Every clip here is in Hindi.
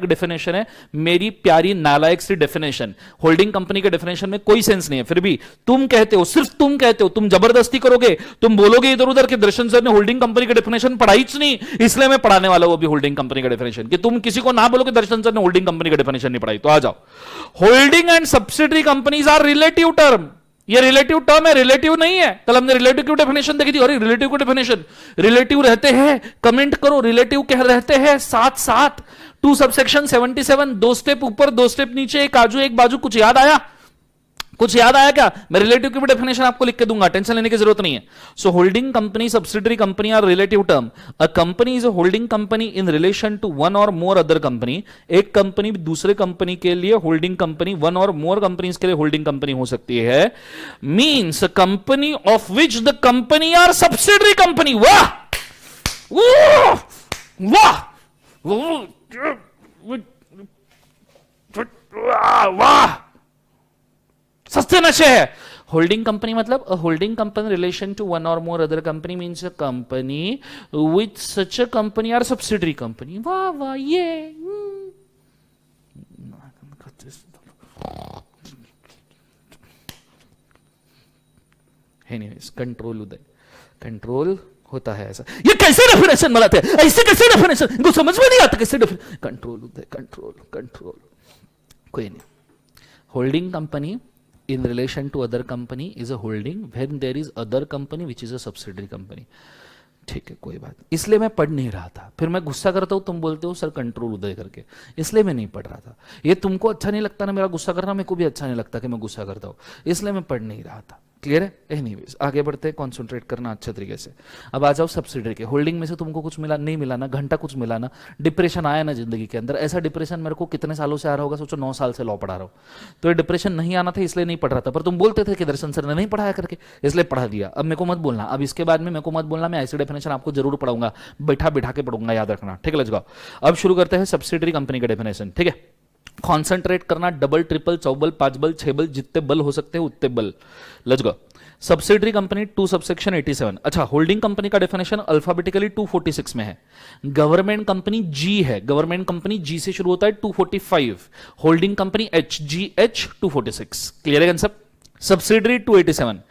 डेफिनेशन है, मेरी प्यारी नालायक सी डेफिनेशन। होल्डिंग कंपनी के डेफिनेशन में कोई सेंस नहीं है, फिर भी तुम कहते हो, सिर्फ तुम कहते हो, तुम जबरदस्ती करोगे, तुम बोलोगे इधर उधर कि दर्शन सर ने होल्डिंग कंपनी की डेफिनेशन पढ़ाई नहीं, इसलिए मैं पढ़ाने वाला हूं अभी होल्डिंग कंपनी का डेफिनेशन, कि तुम किसी को ना बोलो कि दर्शन सर ने होल्डिंग कंपनी का डेफिनेशन नहीं पढ़ाई। तो आ जाओ, holding and subsidiary companies are relative term. ये रिलेटिव टर्म है, रिलेटिव नहीं है। कल हमने रिलेटिव की डेफिनेशन देखी थी, अरे रिलेटिव की डेफिनेशन, रिलेटिव रहते हैं, कमेंट करो, रिलेटिव कह रहते हैं साथ साथ। 2 सबसेक्शन 77, 2 स्टेप ऊपर 2 स्टेप नीचे, एक आजू एक बाजू। कुछ याद आया? कुछ याद आया क्या? मैं रिलेटिव की भी डेफिनेशन आपको लिख के दूंगा, टेंशन लेने की जरूरत नहीं है। So holding company, subsidiary company are relative term. A company is a holding company in relation to one or more other company. एक कंपनी दूसरे कंपनी के लिए holding company, one or more companies के लिए होल्डिंग कंपनी हो सकती है। Means company of which the company are subsidiary company. वाह वाह वाह वाह, सस्ते नशे है। होल्डिंग कंपनी मतलब a holding company relation to one or more other company means a company with such a company are subsidiary company. वाह वाह, ये एनीवेज, कंट्रोल उदय, कंट्रोल होता है ऐसा। ये कैसे डेफिनेशन बनाते हैं? ऐसे कैसे डेफिनेशन? इनको समझ में नहीं आता कैसे डेफिनेशन। कंट्रोल उदय, कंट्रोल कंट्रोल। कोई नहीं। Holding company in relation to other company is a holding when there is other company which is a subsidiary company। ठीक है, कोई बात। इसलिए मैं पढ़ नहीं रहा था, फिर मैं गुस्सा करता हूं, तुम बोलते हो सर कंट्रोल उदय करके, इसलिए मैं नहीं पढ़ रहा था। ये तुमको अच्छा नहीं लगता ना मेरा गुस्सा करना, मेरे को भी अच्छा नहीं लगता कि मैं गुस्सा करता हूं, इसलिए मैं पढ़ नहीं रहा था। क्लियर है? एनीवेज, आगे बढ़ते हैं, कॉन्सेंट्रेट करना अच्छे तरीके से। अब आ जाओ सब्सिडरी के। होल्डिंग में से तुमको कुछ मिला नहीं मिला ना, घंटा कुछ मिला ना, डिप्रेशन आया ना जिंदगी के अंदर। ऐसा डिप्रेशन मेरे को कितने सालों से आ रहा होगा, सोचो 9 साल से लॉ पढ़ा रहा हूं। तो ये डिप्रेशन नहीं आना था इसलिए नहीं पढ़ रहा था, पर तुम बोलते थे कि दर्शन सर ने नहीं पढ़ाया करके, इसलिए पढ़ा दिया। अब मेरे को मत बोलना, अब इसके बाद में मेरे को मत बोलना, मैं ऐसी डेफिनेशन आपको जरूर पढ़ाऊंगा, बैठा बिठा के पढ़ूंगा, याद रखना। ठीक है, लेट्स गो। अब शुरू करते हैं सब्सिडरी कंपनी का डेफिनेशन। ठीक है, कॉन्सेंट्रेट करना, डबल ट्रिपल चौबल 5 बल 6 बल, जितने बल हो सकते हैं उतने बल। Let's go. Subsidiary company 2 subsection 87। अच्छा, होल्डिंग कंपनी का डेफिनेशन अल्फाबेटिकली 246 में है। गवर्नमेंट कंपनी जी है, गवर्नमेंट कंपनी जी से शुरू होता है 245। Holding company H, G H 246। Clear है concept? Subsidiary 287।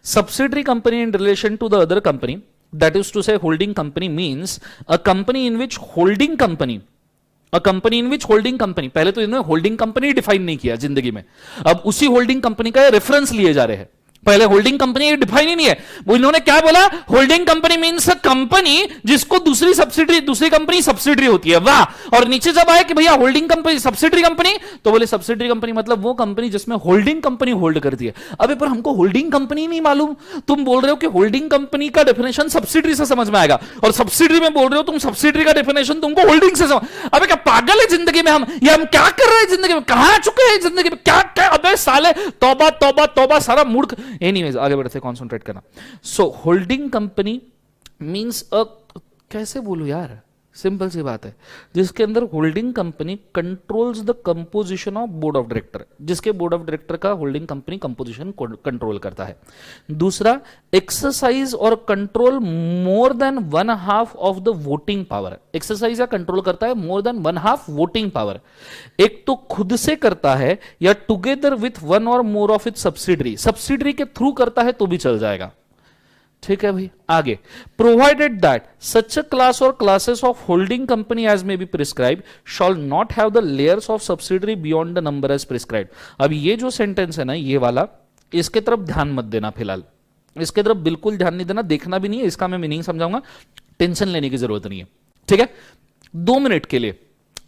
Subsidiary company in relation to the other company, that is to say holding company means a company in which holding company, a company in which holding company, पहले तो इन्होंने होल्डिंग कंपनी डिफाइन नहीं किया जिंदगी में, अब उसी होल्डिंग कंपनी का रेफरेंस लिए जा रहे हैं। पहले होल्डिंग कंपनी डिफाइन ही नहीं है, वो इन्होंने क्या बोला, होल्डिंग कंपनी मींस कंपनी जिसको दूसरी कंपनी सब्सिडरी होती है। वाह। और नीचे जब आए कि भैया होल्डिंग कंपनी सब्सिडरी कंपनी, तो बोले सब्सिडरी कंपनी मतलब वो कंपनी जिसमें होल्डिंग कंपनी होल्ड करती है। अबे पर हमको होल्डिंग कंपनी नहीं मालूम, तुम बोल रहे हो कि होल्डिंग कंपनी का डेफिनेशन सब्सिडरी से समझ में आएगा, और सब्सिडरी में बोल रहे हो तुम सब्सिडरी का डेफिनेशन तुमको होल्डिंग से समझ। अबे क्या पागल है जिंदगी में हम? ये हम क्या कर रहे हैं जिंदगी में? कहां आ चुके हैं जिंदगी में? क्या क्या? अबे साले, तौबा तौबा तौबा, सारा मूर्ख। एनीवेज, आगे बढ़ते, कॉन्सेंट्रेट करना। सो होल्डिंग कंपनी मींस अ, कैसे बोलूं यार, सिंपल सी बात है, जिसके अंदर holding company controls the composition of board of director, जिसके बोर्ड ऑफ डायरेक्टर का होल्डिंग कंपनी कंपोजिशन कंट्रोल करता है। दूसरा, exercise or control more then 1/2 of the voting power, exercise या कंट्रोल करता है मोर देन 1/2 वोटिंग पावर। एक तो खुद से करता है या together with one or more of its subsidiary, subsidiary के थ्रू करता है तो भी चल जाएगा। ठीक है भाई, आगे, provided that such a class or classes of holding company as may be prescribed shall not have the layers of subsidiary beyond the number as prescribed. अब ये जो सेंटेंस है ना, ये वाला, इसके तरफ ध्यान मत देना फिलहाल, इसके तरफ बिल्कुल ध्यान नहीं देना, देखना भी नहीं है, इसका मैं मीनिंग समझाऊंगा, टेंशन लेने की जरूरत नहीं है। ठीक है, 2 मिनट के लिए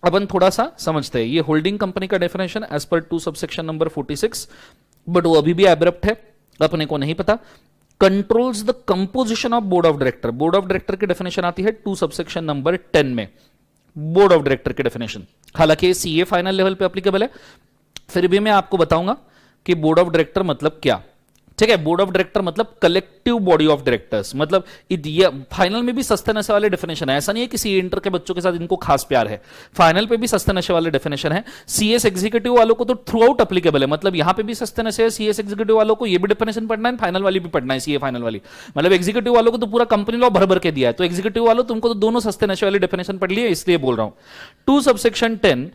अपन थोड़ा सा समझते हैं। ये होल्डिंग कंपनी का definition as per 2 subsection number 46, but वो अभी भी एब्रप्ट है, अपने को नहीं पता। Controls the composition of board of director, board of director की डेफिनेशन आती है 2 सबसेक्शन नंबर 10 में, बोर्ड ऑफ डायरेक्टर की डेफिनेशन। हालांकि सीए फाइनल लेवल पे एप्लीकेबल है, फिर भी मैं आपको बताऊंगा कि बोर्ड ऑफ डायरेक्टर मतलब क्या। ठीक है। बोर्ड ऑफ डायरेक्टर मतलब कलेक्टिव बॉडी ऑफ डायरेक्टर्स, मतलब ये फाइनल में भी सस्ते नशे वाले डेफिनेशन है। ऐसा नहीं है कि सी इंटर के बच्चों के साथ इनको खास प्यार है, फाइनल पे भी सस्ते नशे वाले डेफिनेशन है। सीएस एग्जीक्यूटिव वालों को तो थ्रू आउट एप्लीकेबल है, मतलब यहां पे भी सस्ते नशे है, सीएस एग्जीक्यूटिव वालों को ये भी डेफिनेशन पढ़ना है, फाइनल वाली भी पढ़ना है, सीए फाइनल वाली। मतलब एग्जीक्यूटिव वालों को तो पूरा कंपनी लॉ भर भर के दिया है, तो एग्जीक्यूटिव वालों तुमको तो दोनों सस्ते नशे वाली डेफिनेशन पढ़ लिए, इसलिए बोल रहा हूं। 2 सबसेक्शन 10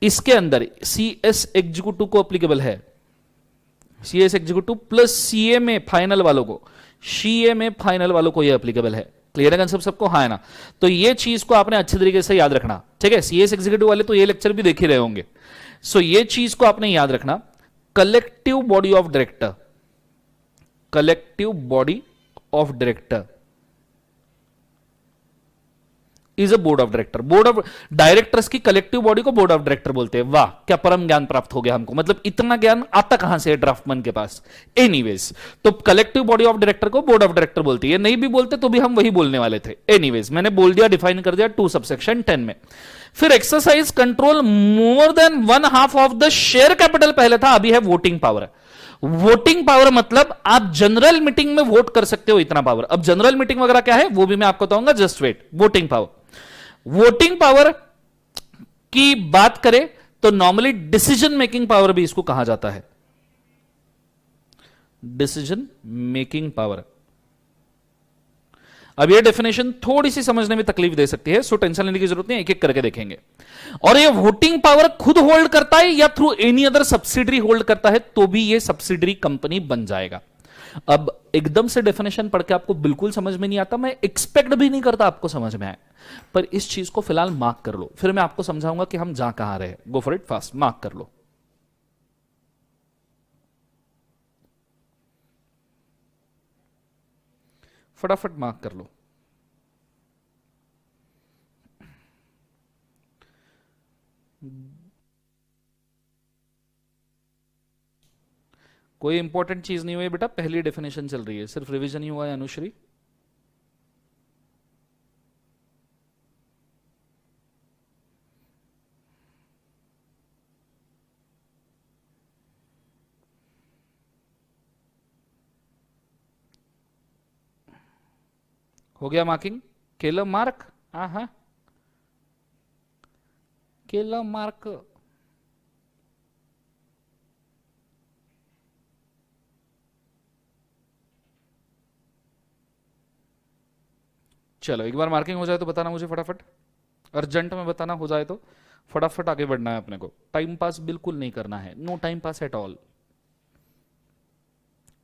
इसके अंदर सीएस एग्जीक्यूटिव को एप्लीकेबल है, सीएस एग्जीक्यूटिव प्लस सीए में फाइनल वालों को, सीए में फाइनल वालों को ये एप्लीकेबल है। क्लियर है कंसेप्ट सबको? हाँ है ना? तो ये चीज को आपने अच्छे तरीके से याद रखना, ठीक है। सीएस एग्जीक्यूटिव वाले तो ये लेक्चर भी देख ही रहे होंगे, सो ये चीज को आपने याद रखना। Collective body of director, collective body of director is a board of director. Board of directors की कलेक्टिव बॉडी को बोर्ड ऑफ डायरेक्टर बोलते हैं। वाह, क्या परम ज्ञान प्राप्त हो गया हमको, मतलब इतना ज्ञान आता कहां से है ड्राफ्टमैन के पास। एनीवेज, तो कलेक्टिव बॉडी ऑफ डायरेक्टर को बोर्ड ऑफ डायरेक्टर बोलती है, नहीं भी बोलते तो भी हम वही बोलने वाले थे। एनीवेज, मैंने बोल दिया, डिफाइन कर दिया 2 सबसेक्शन 10 में। फिर exercise control more then 1/2 of the share capital पहले था, अभी है वोटिंग पावर। वोटिंग पावर मतलब आप जनरल मीटिंग में वोट कर सकते हो, इतना पावर। अब जनरल मीटिंग वगैरह क्या है वो भी मैं आपको बताऊंगा, just wait. Voting power, voting power की बात करें तो नॉर्मली डिसीजन मेकिंग पावर भी इसको कहा जाता है, डिसीजन मेकिंग पावर। अब ये डेफिनेशन थोड़ी सी समझने में तकलीफ दे सकती है, सो टेंशन लेने की जरूरत नहीं, एक एक करके देखेंगे। और ये वोटिंग पावर खुद होल्ड करता है या through any other subsidiary hold करता है तो भी ये सब्सिडरी कंपनी बन जाएगा। अब एकदम से डेफिनेशन पढ़ के आपको बिल्कुल समझ में नहीं आता, मैं एक्सपेक्ट भी नहीं करता आपको समझ में आए, पर इस चीज को फिलहाल मार्क कर लो, फिर मैं आपको समझाऊंगा कि हम जा कहां रहे। गो फॉर इट फास्ट, मार्क कर लो। फटाफट मार्क कर लो। कोई इंपॉर्टेंट चीज नहीं हुई बेटा, पहली डेफिनेशन चल रही है, सिर्फ रिवीजन ही हुआ है। अनुश्री, हो गया मार्किंग? केला मार्क, हाँ केला मार्क। चलो एक बार मार्किंग हो जाए तो बताना मुझे फटाफट, अर्जेंट में बताना, हो जाए तो फटाफट आगे बढ़ना है अपने को। टाइम पास बिल्कुल नहीं करना है, no time pass at all.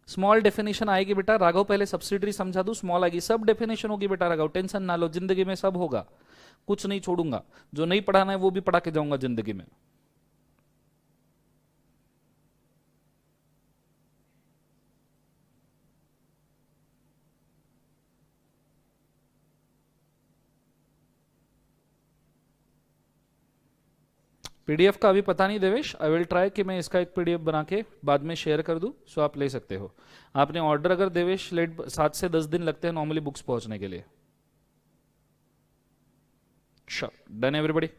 Small definition आएगी बेटा, राघव पहले सब्सिडरी समझा दू, स्मॉल आएगी, सब डेफिनेशन होगी बेटा राघव, टेंशन ना लो, जिंदगी में सब होगा, कुछ नहीं छोड़ूंगा, जो नहीं पढ़ाना है वो भी पढ़ा के जाऊंगा जिंदगी में। पीडीएफ का अभी पता नहीं देवेश, आई विल ट्राई कि मैं इसका एक पीडीएफ बना के बाद में शेयर कर दूं, सो आप ले सकते हो। आपने ऑर्डर अगर देवेश लेट 7 से 10 दिन लगते हैं नॉर्मली बुक्स पहुंचने के लिए। Sure, done everybody?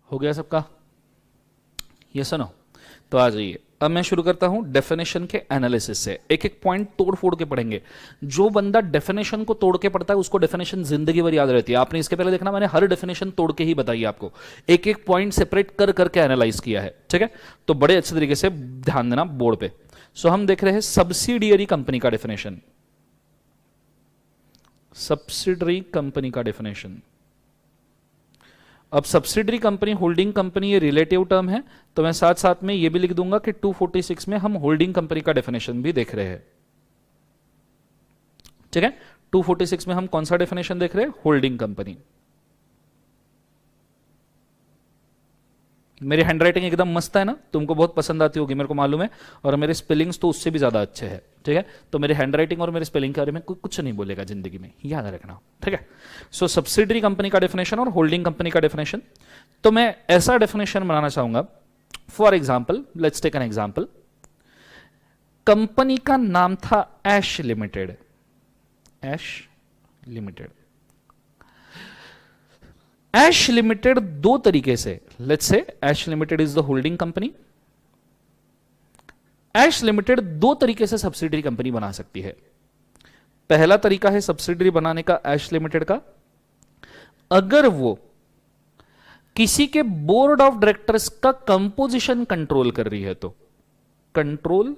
हो गया सबका? ये सुनो, तो आ जाइए, अब मैं शुरू करता हूं डेफिनेशन के एनालिसिस से। एक एक पॉइंट तोड़ फोड़ के पढ़ेंगे। जो बंदा डेफिनेशन को तोड़ के पढ़ता है उसको डेफिनेशन जिंदगी भर याद रहती है। आपने इसके पहले देखना, मैंने हर डेफिनेशन तोड़ के ही बताई आपको, एक एक पॉइंट सेपरेट कर करके एनालाइज किया है, ठीक है। तो बड़े अच्छे तरीके से ध्यान देना बोर्ड पे। सो हम देख रहे हैं सब्सिडियरी कंपनी का डेफिनेशन, सब्सिडरी कंपनी का डेफिनेशन। अब सब्सिडरी कंपनी, होल्डिंग कंपनी, ये रिलेटिव टर्म है, तो मैं साथ साथ में ये भी लिख दूंगा कि 246 में हम होल्डिंग कंपनी का डेफिनेशन भी देख रहे हैं, ठीक है। 246 में हम कौन सा डेफिनेशन देख रहे हैं? Holding company. मेरी हैंडराइटिंग एकदम मस्त है ना, तुमको बहुत पसंद आती होगी मेरे को मालूम है, और मेरे स्पेलिंग्स तो उससे भी ज्यादा अच्छे हैं, ठीक है। तो मेरी हैंडराइटिंग और मेरे स्पेलिंग के बारे में कोई कुछ नहीं बोलेगा जिंदगी में, याद रखना, ठीक है। सो सब्सिडरी कंपनी का डेफिनेशन और होल्डिंग कंपनी का डेफिनेशन, तो मैं ऐसा डेफिनेशन बनाना चाहूंगा। For example, let's take an example, company का नाम था Ash Limited, Ash Limited. Ash Limited दो तरीके से, let's say Ash limited is the holding company, Ash Limited दो तरीके से सब्सिडरी कंपनी बना सकती है। पहला तरीका है सब्सिडरी बनाने का ऐश लिमिटेड का, अगर वो किसी के बोर्ड ऑफ डायरेक्टर्स का कंपोजिशन कंट्रोल कर रही है तो control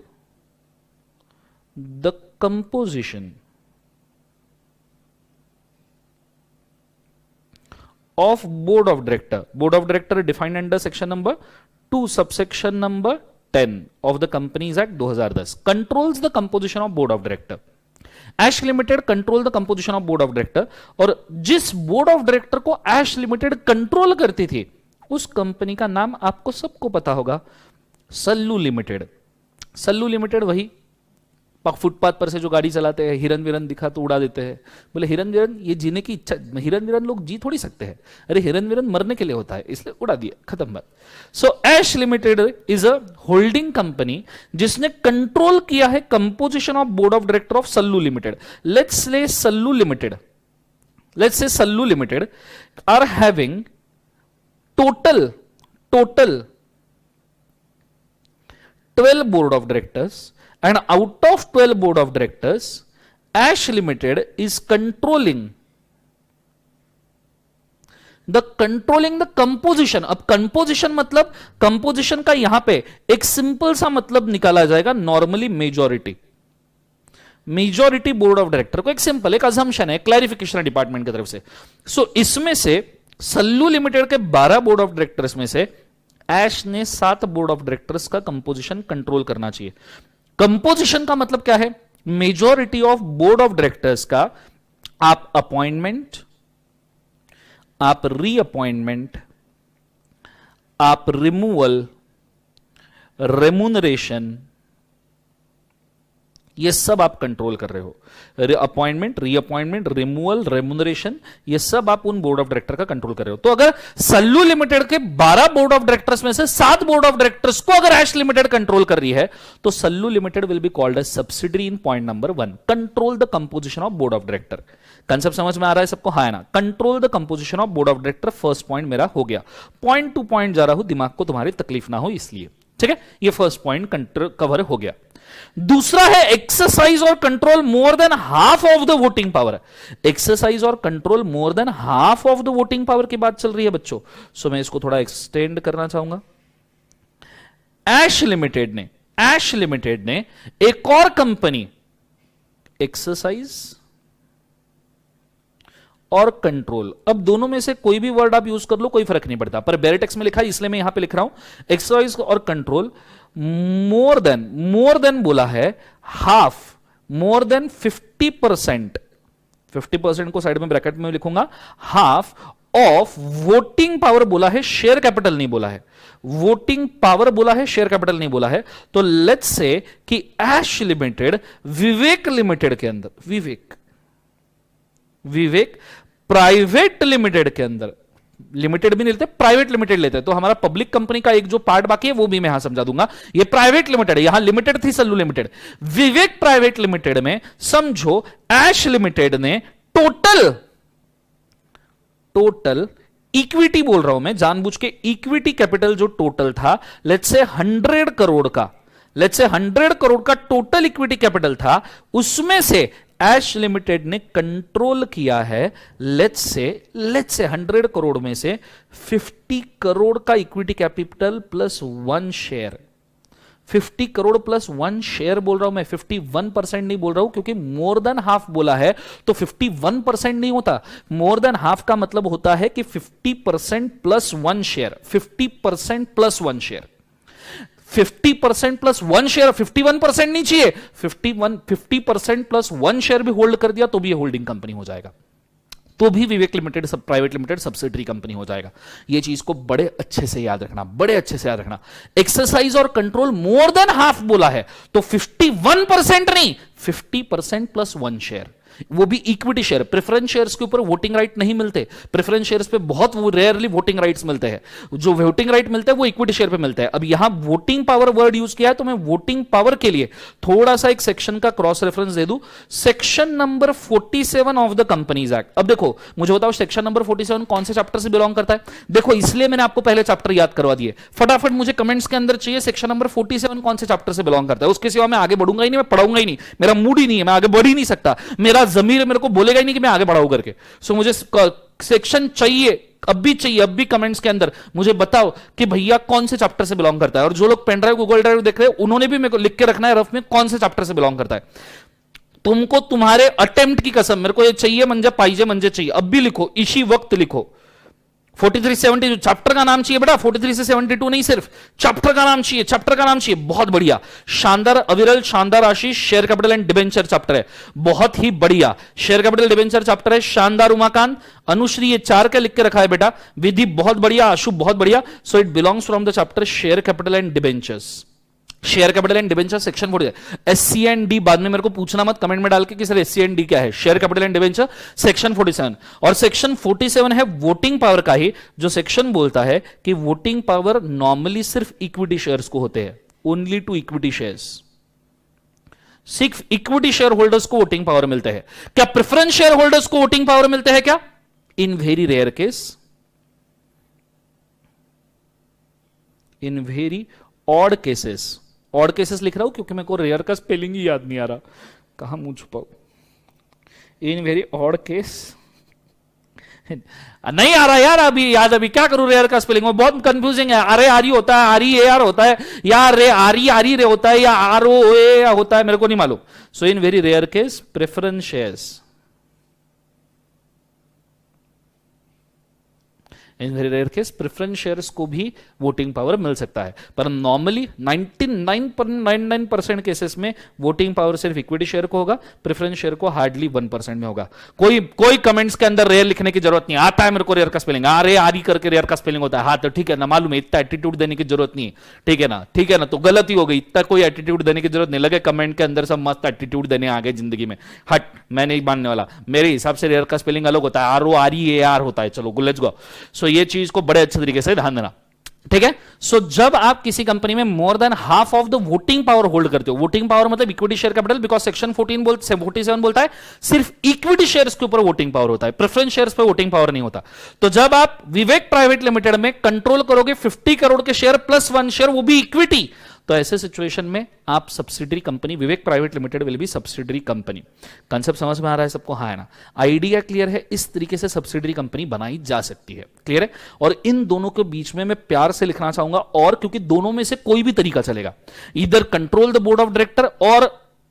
the composition of board of director. Board of director defined under section number 2 subsection number 10 of the Companies Act 2010 controls the composition of board of director. Ash Limited control the composition of board of director, और जिस board of director को Ash Limited कंट्रोल करती थी उस कंपनी का नाम आपको सबको पता होगा, सल्लू लिमिटेड। सल्लू लिमिटेड वही फुटपाथ पर से जो गाड़ी चलाते हैं, हिरन विरन दिखा तो उड़ा देते हैं, बोले हिरन विरन ये जीने की इच्छा, हिरन विरन लोग जी थोड़ी सकते हैं, अरे हिरन विरन मरने के लिए होता है इसलिए उड़ा दिया, खत्म बात। So Ash limited is a holding company जिसने कंट्रोल किया है composition of board of director of Sallu limited. Let's say Sallu limited are having total 12 board of directors, and out of 12 board of directors Ash Limited is controlling the composition। अब कंपोजिशन मतलब, कंपोजिशन का यहां पे एक सिंपल सा मतलब निकाला जाएगा, normally majority board of director को एक सिंपल एक अजम्पशन है, क्लैरिफिकेशन डिपार्टमेंट की तरफ से। सो इसमें से सल्लू लिमिटेड के 12 बोर्ड ऑफ डायरेक्टर्स में से ऐश ने 7 बोर्ड ऑफ डायरेक्टर्स का कंपोजिशन कंट्रोल करना चाहिए। कंपोजिशन का मतलब क्या है, majority of board of directors का आप अपॉइंटमेंट, आप रीअपॉइंटमेंट, आप रिमूवल, रेम्यूनरेशन, ये सब आप कंट्रोल कर रहे हो। अपॉइंटमेंट, रीअपॉइंटमेंट, रिमूवल, रेम्यूनरेशन, ये सब आप उन बोर्ड ऑफ डायरेक्टर का कंट्रोल कर रहे हो। तो अगर सल्लू लिमिटेड के 12 बोर्ड ऑफ डायरेक्टर्स में से 7 बोर्ड ऑफ डायरेक्टर्स को अगर ऐश लिमिटेड कंट्रोल कर रही है तो Sallu Limited will be called as subsidiary in point number 1, control the composition of board of director. Concept समझ में आ रहा है सबको? हाँ ना, control the composition of board of director first point मेरा हो गया। पॉइंट टू पॉइंट जा रहा हूं, दिमाग को तुम्हारी तकलीफ ना हो इसलिए, ठीक है। ये फर्स्ट पॉइंट कवर हो गया। दूसरा है exercise or control more than half of the voting power. Exercise or control more than half of the voting power की बात चल रही है बच्चों। सो मैं इसको थोड़ा एक्सटेंड करना चाहूंगा। ऐश लिमिटेड ने एक और कंपनी एक्सरसाइज और कंट्रोल, अब दोनों में से कोई भी वर्ड आप यूज कर लो, कोई फर्क नहीं पड़ता, पर बैरिटेक्स में लिखा है इसलिए मैं यहां पे लिख रहा हूं exercise or control more then बोला है हाफ, मोर देन 50%, 50% को साइड में ब्रैकेट में लिखूंगा, हाफ ऑफ वोटिंग पावर बोला है, शेयर कैपिटल नहीं बोला है। वोटिंग पावर बोला है, शेयर कैपिटल नहीं बोला है। तो लेट्स से कि ऐश लिमिटेड विवेक लिमिटेड के अंदर, विवेक प्राइवेट लिमिटेड के अंदर, लिमिटेड भी नहीं लेते, प्राइवेट लिमिटेड लेते हैं, तो हमारा पब्लिक कंपनी का एक जो पार्ट बाकी है वो भी मैं यहां समझा दूंगा। ये प्राइवेट लिमिटेड है, यहां लिमिटेड थी Sallu limited, Vivek private limited में समझो ऐश लिमिटेड ने टोटल इक्विटी बोल रहा हूं मैं जानबूझ के, इक्विटी कैपिटल जो टोटल था, लेट्स से 100 करोड़ का टोटल इक्विटी कैपिटल था, उसमें से ऐश लिमिटेड ने कंट्रोल किया है लेट्स से 100 करोड़ में से 50 करोड़ का equity capital plus 1 share. 50 crore plus 1 share बोल रहा हूं मैं, 51% नहीं बोल रहा हूं, क्योंकि मोर देन हाफ बोला है तो 51% नहीं होता। मोर देन हाफ का मतलब होता है कि 50% plus 1 share, 50% plus 1 share, 50% plus 1 share, 51% नहीं चाहिए, 50% प्लस 1 शेयर भी होल्ड कर दिया तो भी ये होल्डिंग कंपनी हो जाएगा, तो भी विवेक लिमिटेड सब प्राइवेट लिमिटेड सब्सिडरी कंपनी हो जाएगा। ये चीज को बड़े अच्छे से याद रखना, exercise or control more than half बोला है तो 51% नहीं, 50% प्लस 1 शेयर। वो भी इक्विटी शेयर। प्रेफरेंस शेयर्स के ऊपर वोटिंग राइट नहीं मिलते, प्रेफरेंस शेयर्स पे बहुत रेयरली वोटिंग राइट्स मिलते हैं। जो वोटिंग राइट मिलते हैं वो इक्विटी शेयर पे मिलते हैं। अब यहां वोटिंग पावर वर्ड यूज किया है, तो मैं वोटिंग पावर के लिए थोड़ा सा एक सेक्शन का क्रॉस रेफरेंस दे दूं, section number 47 of the companies act. अब देखो मुझे बताओ सेक्शन नंबर 47 कौन से चैप्टर से बिलोंग करता है? देखो इसलिए मैंने आपको पहले चैप्टर याद करवा दिए, फटाफट मुझे कमेंट्स के अंदर चाहिए सेक्शन नंबर 47 कौन से चैप्टर से बिलोंग करता है। उसके सिवा मैं आगे बढ़ूंगा ही नहीं, मैं पढ़ाऊंगा ही नहीं, मेरा मूड ही नहीं है, मैं आगे बढ़ ही नहीं सकता, मेरा जमीर मेरे को बोलेगा ही नहीं कि मैं आगे बढ़ाऊं करके। सो मुझे सेक्शन चाहिए, अब भी चाहिए, अब भी कमेंट्स के अंदर मुझे बताओ कि भैया कौन से चैप्टर से बिलोंग करता है। और जो लोग पेन ड्राइव गूगल ड्राइव देख रहे हैं उन्होंने भी मेरे को लिख के रखना है रफ में कौन से चैप्टर से बिलोंग करता है। तुमको तुम्हारे अटेम्प्ट की कसम, मेरे को ये चाहिए मंजे पाइजे मंजे चाहिए, अब भी लिखो, इसी वक्त लिखो। 43-72 चैप्टर का नाम चाहिए बेटा, 43 से 72 नहीं, सिर्फ चैप्टर का नाम चाहिए, चैप्टर का नाम चाहिए। बहुत बढ़िया, शानदार अविरल, शानदार Ashish, share capital and debenture chapter है, बहुत ही बढ़िया। शेयर कैपिटल डिबेंचर चैप्टर है, शानदार। उमाकांत, अनुश्री, ये 4 का लिख के रखा है बेटा। विधि बहुत बढ़िया, आशु बहुत बढ़िया। So it belongs from the chapter share capital and debentures, share capital and debenture section 40। SC and D बाद में मेरे को पूछना मत कमेंट में डाल के कि सर एससी एंड डी क्या है। Share capital and debenture section 47, और सेक्शन 47 है वोटिंग पावर का ही, जो सेक्शन बोलता है कि वोटिंग पावर नॉर्मली सिर्फ इक्विटी शेयर्स को होते हैं, ओनली टू इक्विटी शेयर्स। सिर्फ इक्विटी शेयर होल्डर्स को वोटिंग पावर मिलते हैं। क्या प्रेफरेंस शेयर होल्डर्स को वोटिंग पावर मिलते हैं क्या? In very rare case, in very odd cases. Odd cases लिख रहा हूं क्योंकि मेरे को रेयर का स्पेलिंग ही याद नहीं आ रहा, कहां मुंह छुपाऊं। इन वेरी ऑड केस नहीं आ रहा यार अभी याद, अभी क्या करूं रेयर का स्पेलिंग, वो बहुत कंफ्यूजिंग है। आर ए आर ई होता है, आर ई ए आर होता है, या रे आर ई रे होता है, या आर ओ ए होता है, मेरे को नहीं मालूम। So in very rare case preference shares, in very rare case preference shares को भी वोटिंग पावर मिल सकता है, पर नॉर्मली 99.99% केसेस में वोटिंग पावर सिर्फ इक्विटी शेयर को होगा, प्रेफरेंस शेयर को हार्डली 1% में होगा। कोई कमेंट्स के अंदर रेयर लिखने की जरूरत नहीं, आता है मेरे को रेयर का spelling, R A R E करके रेयर का स्पेलिंग होता है, हाँ तो ठीक है ना, मालूम है, इतना एटीट्यूड देने की जरूरत नहीं है, ठीक है ना, ठीक है ना, तो गलती हो गई, इतना कोई एटीट्यूड देने की जरूरत नहीं। लगे कमेंट के अंदर सब मस्त एटीट्यूड देने आ गए जिंदगी में, हट मैं नहीं मानने वाला, मेरे हिसाब से रेयर का स्पेलिंग अलग होता है, R O R E A R होता है। चलो लेट्स गो। सो ये चीज को बड़े अच्छे तरीके से ध्यान देना, ठीक है। सो जब आप किसी कंपनी में more than half of the voting power hold करते हो, वोटिंग पावर मतलब equity share capital, because section 47 बोलता है सिर्फ इक्विटी शेयर्स के ऊपर वोटिंग पावर होता है, प्रेफरेंस शेयर्स पे वोटिंग पावर नहीं होता। तो जब आप विवेक प्राइवेट लिमिटेड में कंट्रोल करोगे 50 करोड़ के शेयर प्लस 1 शेयर, वो भी इक्विटी, तो ऐसे सिचुएशन में आप subsidiary company, Vivek private limited will B subsidiary company. Concept समझ में आ रहा है सबको? हाँ है ना, आइडिया क्लियर है? इस तरीके से सब्सिडरी कंपनी बनाई जा सकती है, क्लियर है। और इन दोनों के बीच में मैं प्यार से लिखना चाहूंगा, और क्योंकि दोनों में से कोई भी तरीका चलेगा, इधर control the board of director और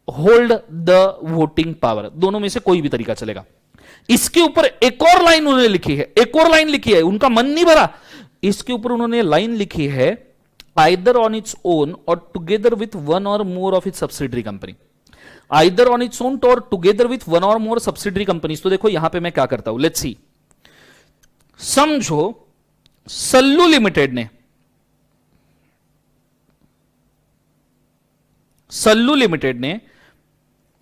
होल्ड द वोटिंग पावर, दोनों में से कोई भी तरीका चलेगा। इसके ऊपर एक और लाइन उन्होंने लिखी है, एक और लाइन लिखी है, उनका मन नहीं भरा, इसके ऊपर उन्होंने लाइन लिखी है either on its own or together with one or more of its subsidiary company, either on its own or together with one or more subsidiary companies। तो देखो यहां पे मैं क्या करता हूं, लेट्स सी। समझो सल्लू लिमिटेड ने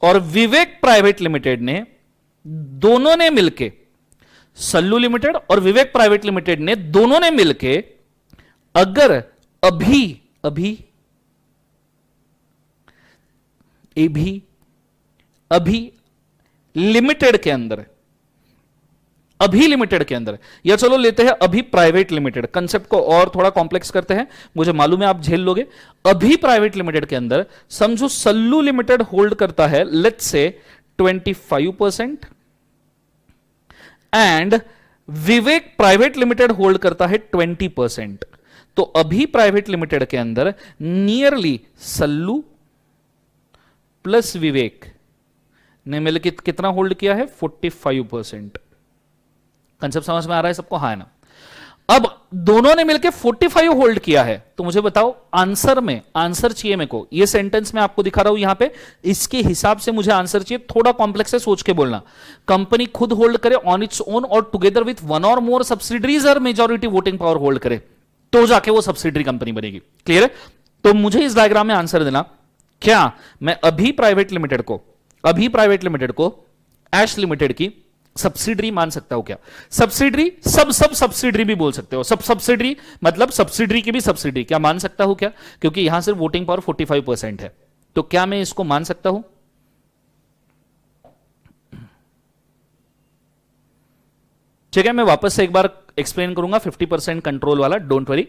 और विवेक प्राइवेट लिमिटेड ने, दोनों ने मिलके, सल्लू लिमिटेड और विवेक प्राइवेट लिमिटेड ने दोनों ने मिलके अगर अभी लिमिटेड के अंदर, या चलो लेते हैं अभी प्राइवेट लिमिटेड, कंसेप्ट को और थोड़ा कॉम्प्लेक्स करते हैं, मुझे मालूम है आप झेल लोगे। अभी प्राइवेट लिमिटेड के अंदर समझो सल्लू लिमिटेड होल्ड करता है let's say 25% and Vivek private limited hold करता है 20%। तो अभी प्राइवेट लिमिटेड के अंदर नियरली सल्लू प्लस विवेक ने मिलकर कितना होल्ड किया है? 45%। कंसेप्ट समझ में आ रहा है सबको? हाँ है ना। अब दोनों ने मिलकर 45 होल्ड किया है, तो मुझे बताओ आंसर में, आंसर चाहिए मेरे को, ये सेंटेंस मैं आपको दिखा रहा हूं यहां पे, इसके हिसाब से मुझे आंसर चाहिए, थोड़ा कॉम्प्लेक्स है, सोच के बोलना। कंपनी खुद होल्ड करे ऑन इट्स ओन और together with one or more subsidiaries और मेजॉरिटी वोटिंग पावर होल्ड करे, तो जाके वो सब्सिडरी कंपनी बनेगी, क्लियर है। तो मुझे इस डायग्राम में आंसर देना, क्या मैं अभी प्राइवेट लिमिटेड को ऐश लिमिटेड की सब्सिडरी मान सकता हूं क्या? सब्सिडरी, सब सब्सिडरी भी बोल सकते हो, सब सब्सिडरी मतलब सब्सिडरी की भी सब्सिडरी, क्या मान सकता हूं क्या? क्योंकि यहां सिर्फ वोटिंग पावर 45% है, तो क्या मैं इसको मान सकता हूं? ठीक है, मैं वापस से एक बार एक्सप्लेन करूंगा 50% कंट्रोल वाला, डोंट वरी,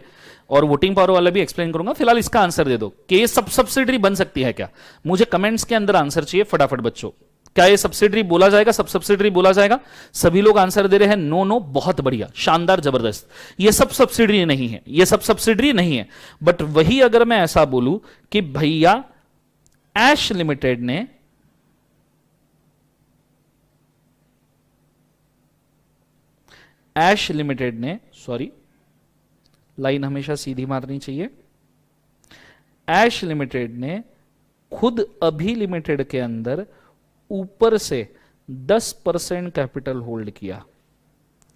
और वोटिंग पावर वाला भी एक्सप्लेन करूंगा। फिलहाल इसका आंसर दे दो कि ये सब सब्सिडरी बन सकती है क्या? मुझे कमेंट्स के अंदर आंसर चाहिए फटाफट बच्चों। क्या ये सब्सिडरी बोला जाएगा? सब सब्सिडरी बोला जाएगा? सभी लोग आंसर दे रहे हैं नो नो, बहुत बढ़िया, शानदार, जबरदस्त। ये सब सब्सिडरी नहीं है, ये सब सब्सिडरी नहीं है। बट वही अगर मैं ऐसा बोलूं कि भैया ऐश लिमिटेड ने सॉरी, लाइन हमेशा सीधी मारनी चाहिए। ऐश लिमिटेड ने खुद अभी लिमिटेड के अंदर ऊपर से 10% कैपिटल होल्ड किया।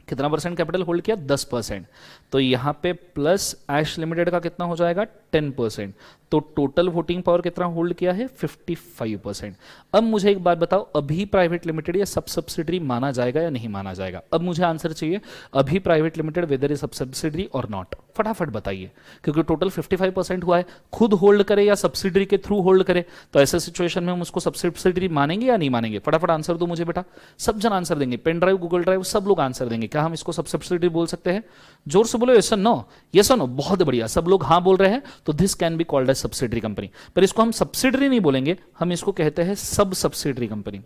कितना परसेंट कैपिटल होल्ड किया? 10%। तो यहां पे प्लस ऐश लिमिटेड का कितना हो जाएगा? 10%। तो टोटल वोटिंग पावर कितना होल्ड किया है? 55%। अब मुझे एक बात बताओ, अभी प्राइवेट लिमिटेड या सब सब्सिडरी माना जाएगा या नहीं माना जाएगा? अब मुझे आंसर चाहिए, अभी प्राइवेट लिमिटेड वेदर इज सब सब्सिडरी और नॉट, फटाफट बताइए, क्योंकि टोटल 55% हुआ है। खुद होल्ड करे या सब्सिडरी के थ्रू होल्ड करे, तो ऐसे सिचुएशन में हम उसको सब सब्सिडरी मानेंगे या नहीं मानेंगे? फटाफट आंसर दो मुझे बेटा। सब जन आंसर देंगे, पेन ड्राइव, गूगल ड्राइव, सब लोग आंसर देंगे। क्या हम इसको सब सब्सिडरी बोल सकते हैं? जोर से बोलो यस और नो, यस और नो, बहुत बढ़िया, सब लोग हाँ बोल रहे हैं। तो this can be called as subsidiary company. पर इसको हम सब्सिडरी नहीं बोलेंगे, हम इसको कहते हैं सब सब्सिडरी कंपनी।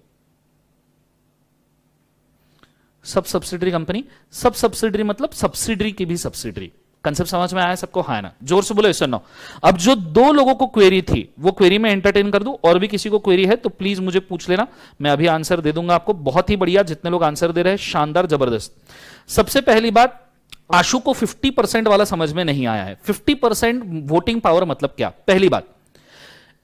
सब सब्सिडरी कंपनी, सब सब्सिडरी मतलब सब्सिडरी की भी सब्सिडरी। कंसेप्ट समझ में आया सबको? हाँ ना? जोर से बोलो यस और नो। अब जो दो लोगों को क्वेरी थी वो क्वेरी में एंटरटेन कर दूं, और भी किसी को क्वेरी है तो प्लीज मुझे पूछ लेना, मैं अभी आंसर दे दूंगा आपको। बहुत ही बढ़िया, जितने लोग आंसर दे रहे हैं शानदार, जबरदस्त। सबसे पहली बात, आशु को 50% वाला समझ में नहीं आया है। 50% वोटिंग पावर मतलब क्या? पहली बात,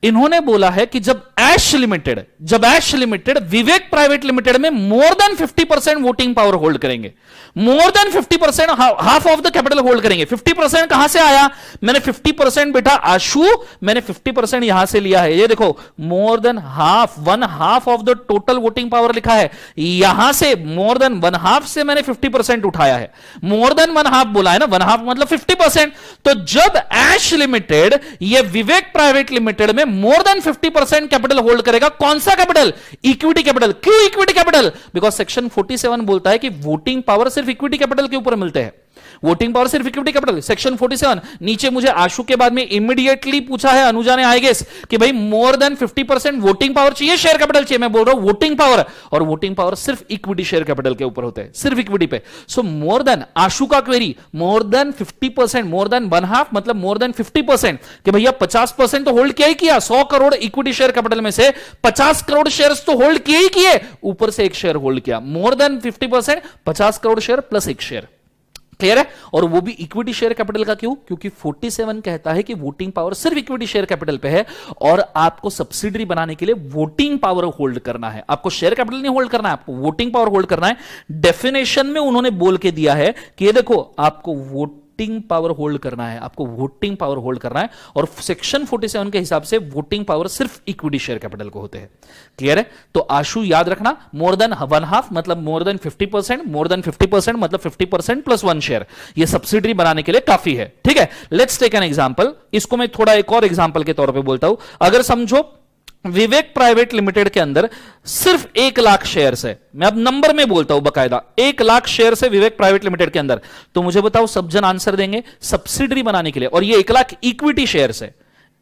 इन्होंने बोला है कि जब Ash limited Vivek private limited में more than 50% voting power hold करेंगे, more than 50%, half of the capital hold करेंगे। 50% कहां से आया? मैंने 50% बेटा आशु, मैंने 50% यहां से लिया है। ये देखो, मोर than half, one half of the total voting power लिखा है, यहां से मोर देन वन हाफ से मैंने 50% उठाया है। मोर देन वन हाफ बोला है ना, वन हाफ मतलब 50%। तो जब ऐश लिमिटेड ये विवेक प्राइवेट लिमिटेड में मोर देन 50% कैपिटल होल्ड करेगा, कौन सा कैपिटल? Equity capital. क्यों इक्विटी कैपिटल? बिकॉज सेक्शन 47 बोलता है कि वोटिंग पावर सिर्फ इक्विटी कैपिटल के ऊपर मिलते हैं। वोटिंग पावर सिर्फ इक्विटी कैपिटल, सेक्शन 47। नीचे मुझे आशु के बाद में इमीडिएटली पूछा है अनुजा ने, आई गेस, कि भाई मोर देन 50% वोटिंग पावर चाहिए, शेयर कैपिटल चाहिए? मैं बोल रहा हूं वोटिंग पावर, और वोटिंग पावर सिर्फ इक्विटी शेयर कैपिटल के ऊपर होते हैं, सिर्फ इक्विटी पे। सो मोर देन, आशु का क्वेरी, मोर than 50%, more than one half मतलब मोर देन 50%, कि भैया 50% तो होल्ड किया ही किया, 100 करोड़ इक्विटी शेयर कैपिटल में से 50 करोड़ शेयर्स तो होल्ड किए ही किए, ऊपर से एक शेयर होल्ड किया। मोर देन 50%, 50 करोड़ शेयर प्लस एक शेयर। क्लियर है? और वो भी इक्विटी शेयर कैपिटल का। क्यों? क्योंकि 47 कहता है कि वोटिंग पावर सिर्फ इक्विटी शेयर कैपिटल पे है, और आपको सब्सिडरी बनाने के लिए वोटिंग पावर होल्ड करना है। आपको शेयर कैपिटल नहीं होल्ड करना है, आपको वोटिंग पावर होल्ड करना है। डेफिनेशन में उन्होंने बोल के दिया है कि ये देखो, आपको वोटिंग पावर होल्ड करना है, आपको वोटिंग पावर होल्ड करना है, और सेक्शन 47 के हिसाब से वोटिंग पावर सिर्फ इक्विटी शेयर कैपिटल को होते हैं। क्लियर है? तो आशु याद रखना, मोर देन वन हाफ मतलब मोर देन 50%, मोर देन 50% मतलब 50% प्लस वन शेयर, ये सब्सिडरी बनाने के लिए काफी है। ठीक है, लेट्स टेक एन एग्जांपल। इसको मैं थोड़ा एक और एग्जांपल के तौर पे बोलता हूं। अगर समझो विवेक प्राइवेट लिमिटेड के अंदर सिर्फ 1 लाख शेयर्स है, मैं अब नंबर में बोलता हूं बकायदा, 1 लाख शेयर्स है विवेक प्राइवेट लिमिटेड के अंदर, तो मुझे बताओ, सब जन आंसर देंगे सब्सिडरी बनाने के लिए, और ये 1 लाख इक्विटी शेयर्स है,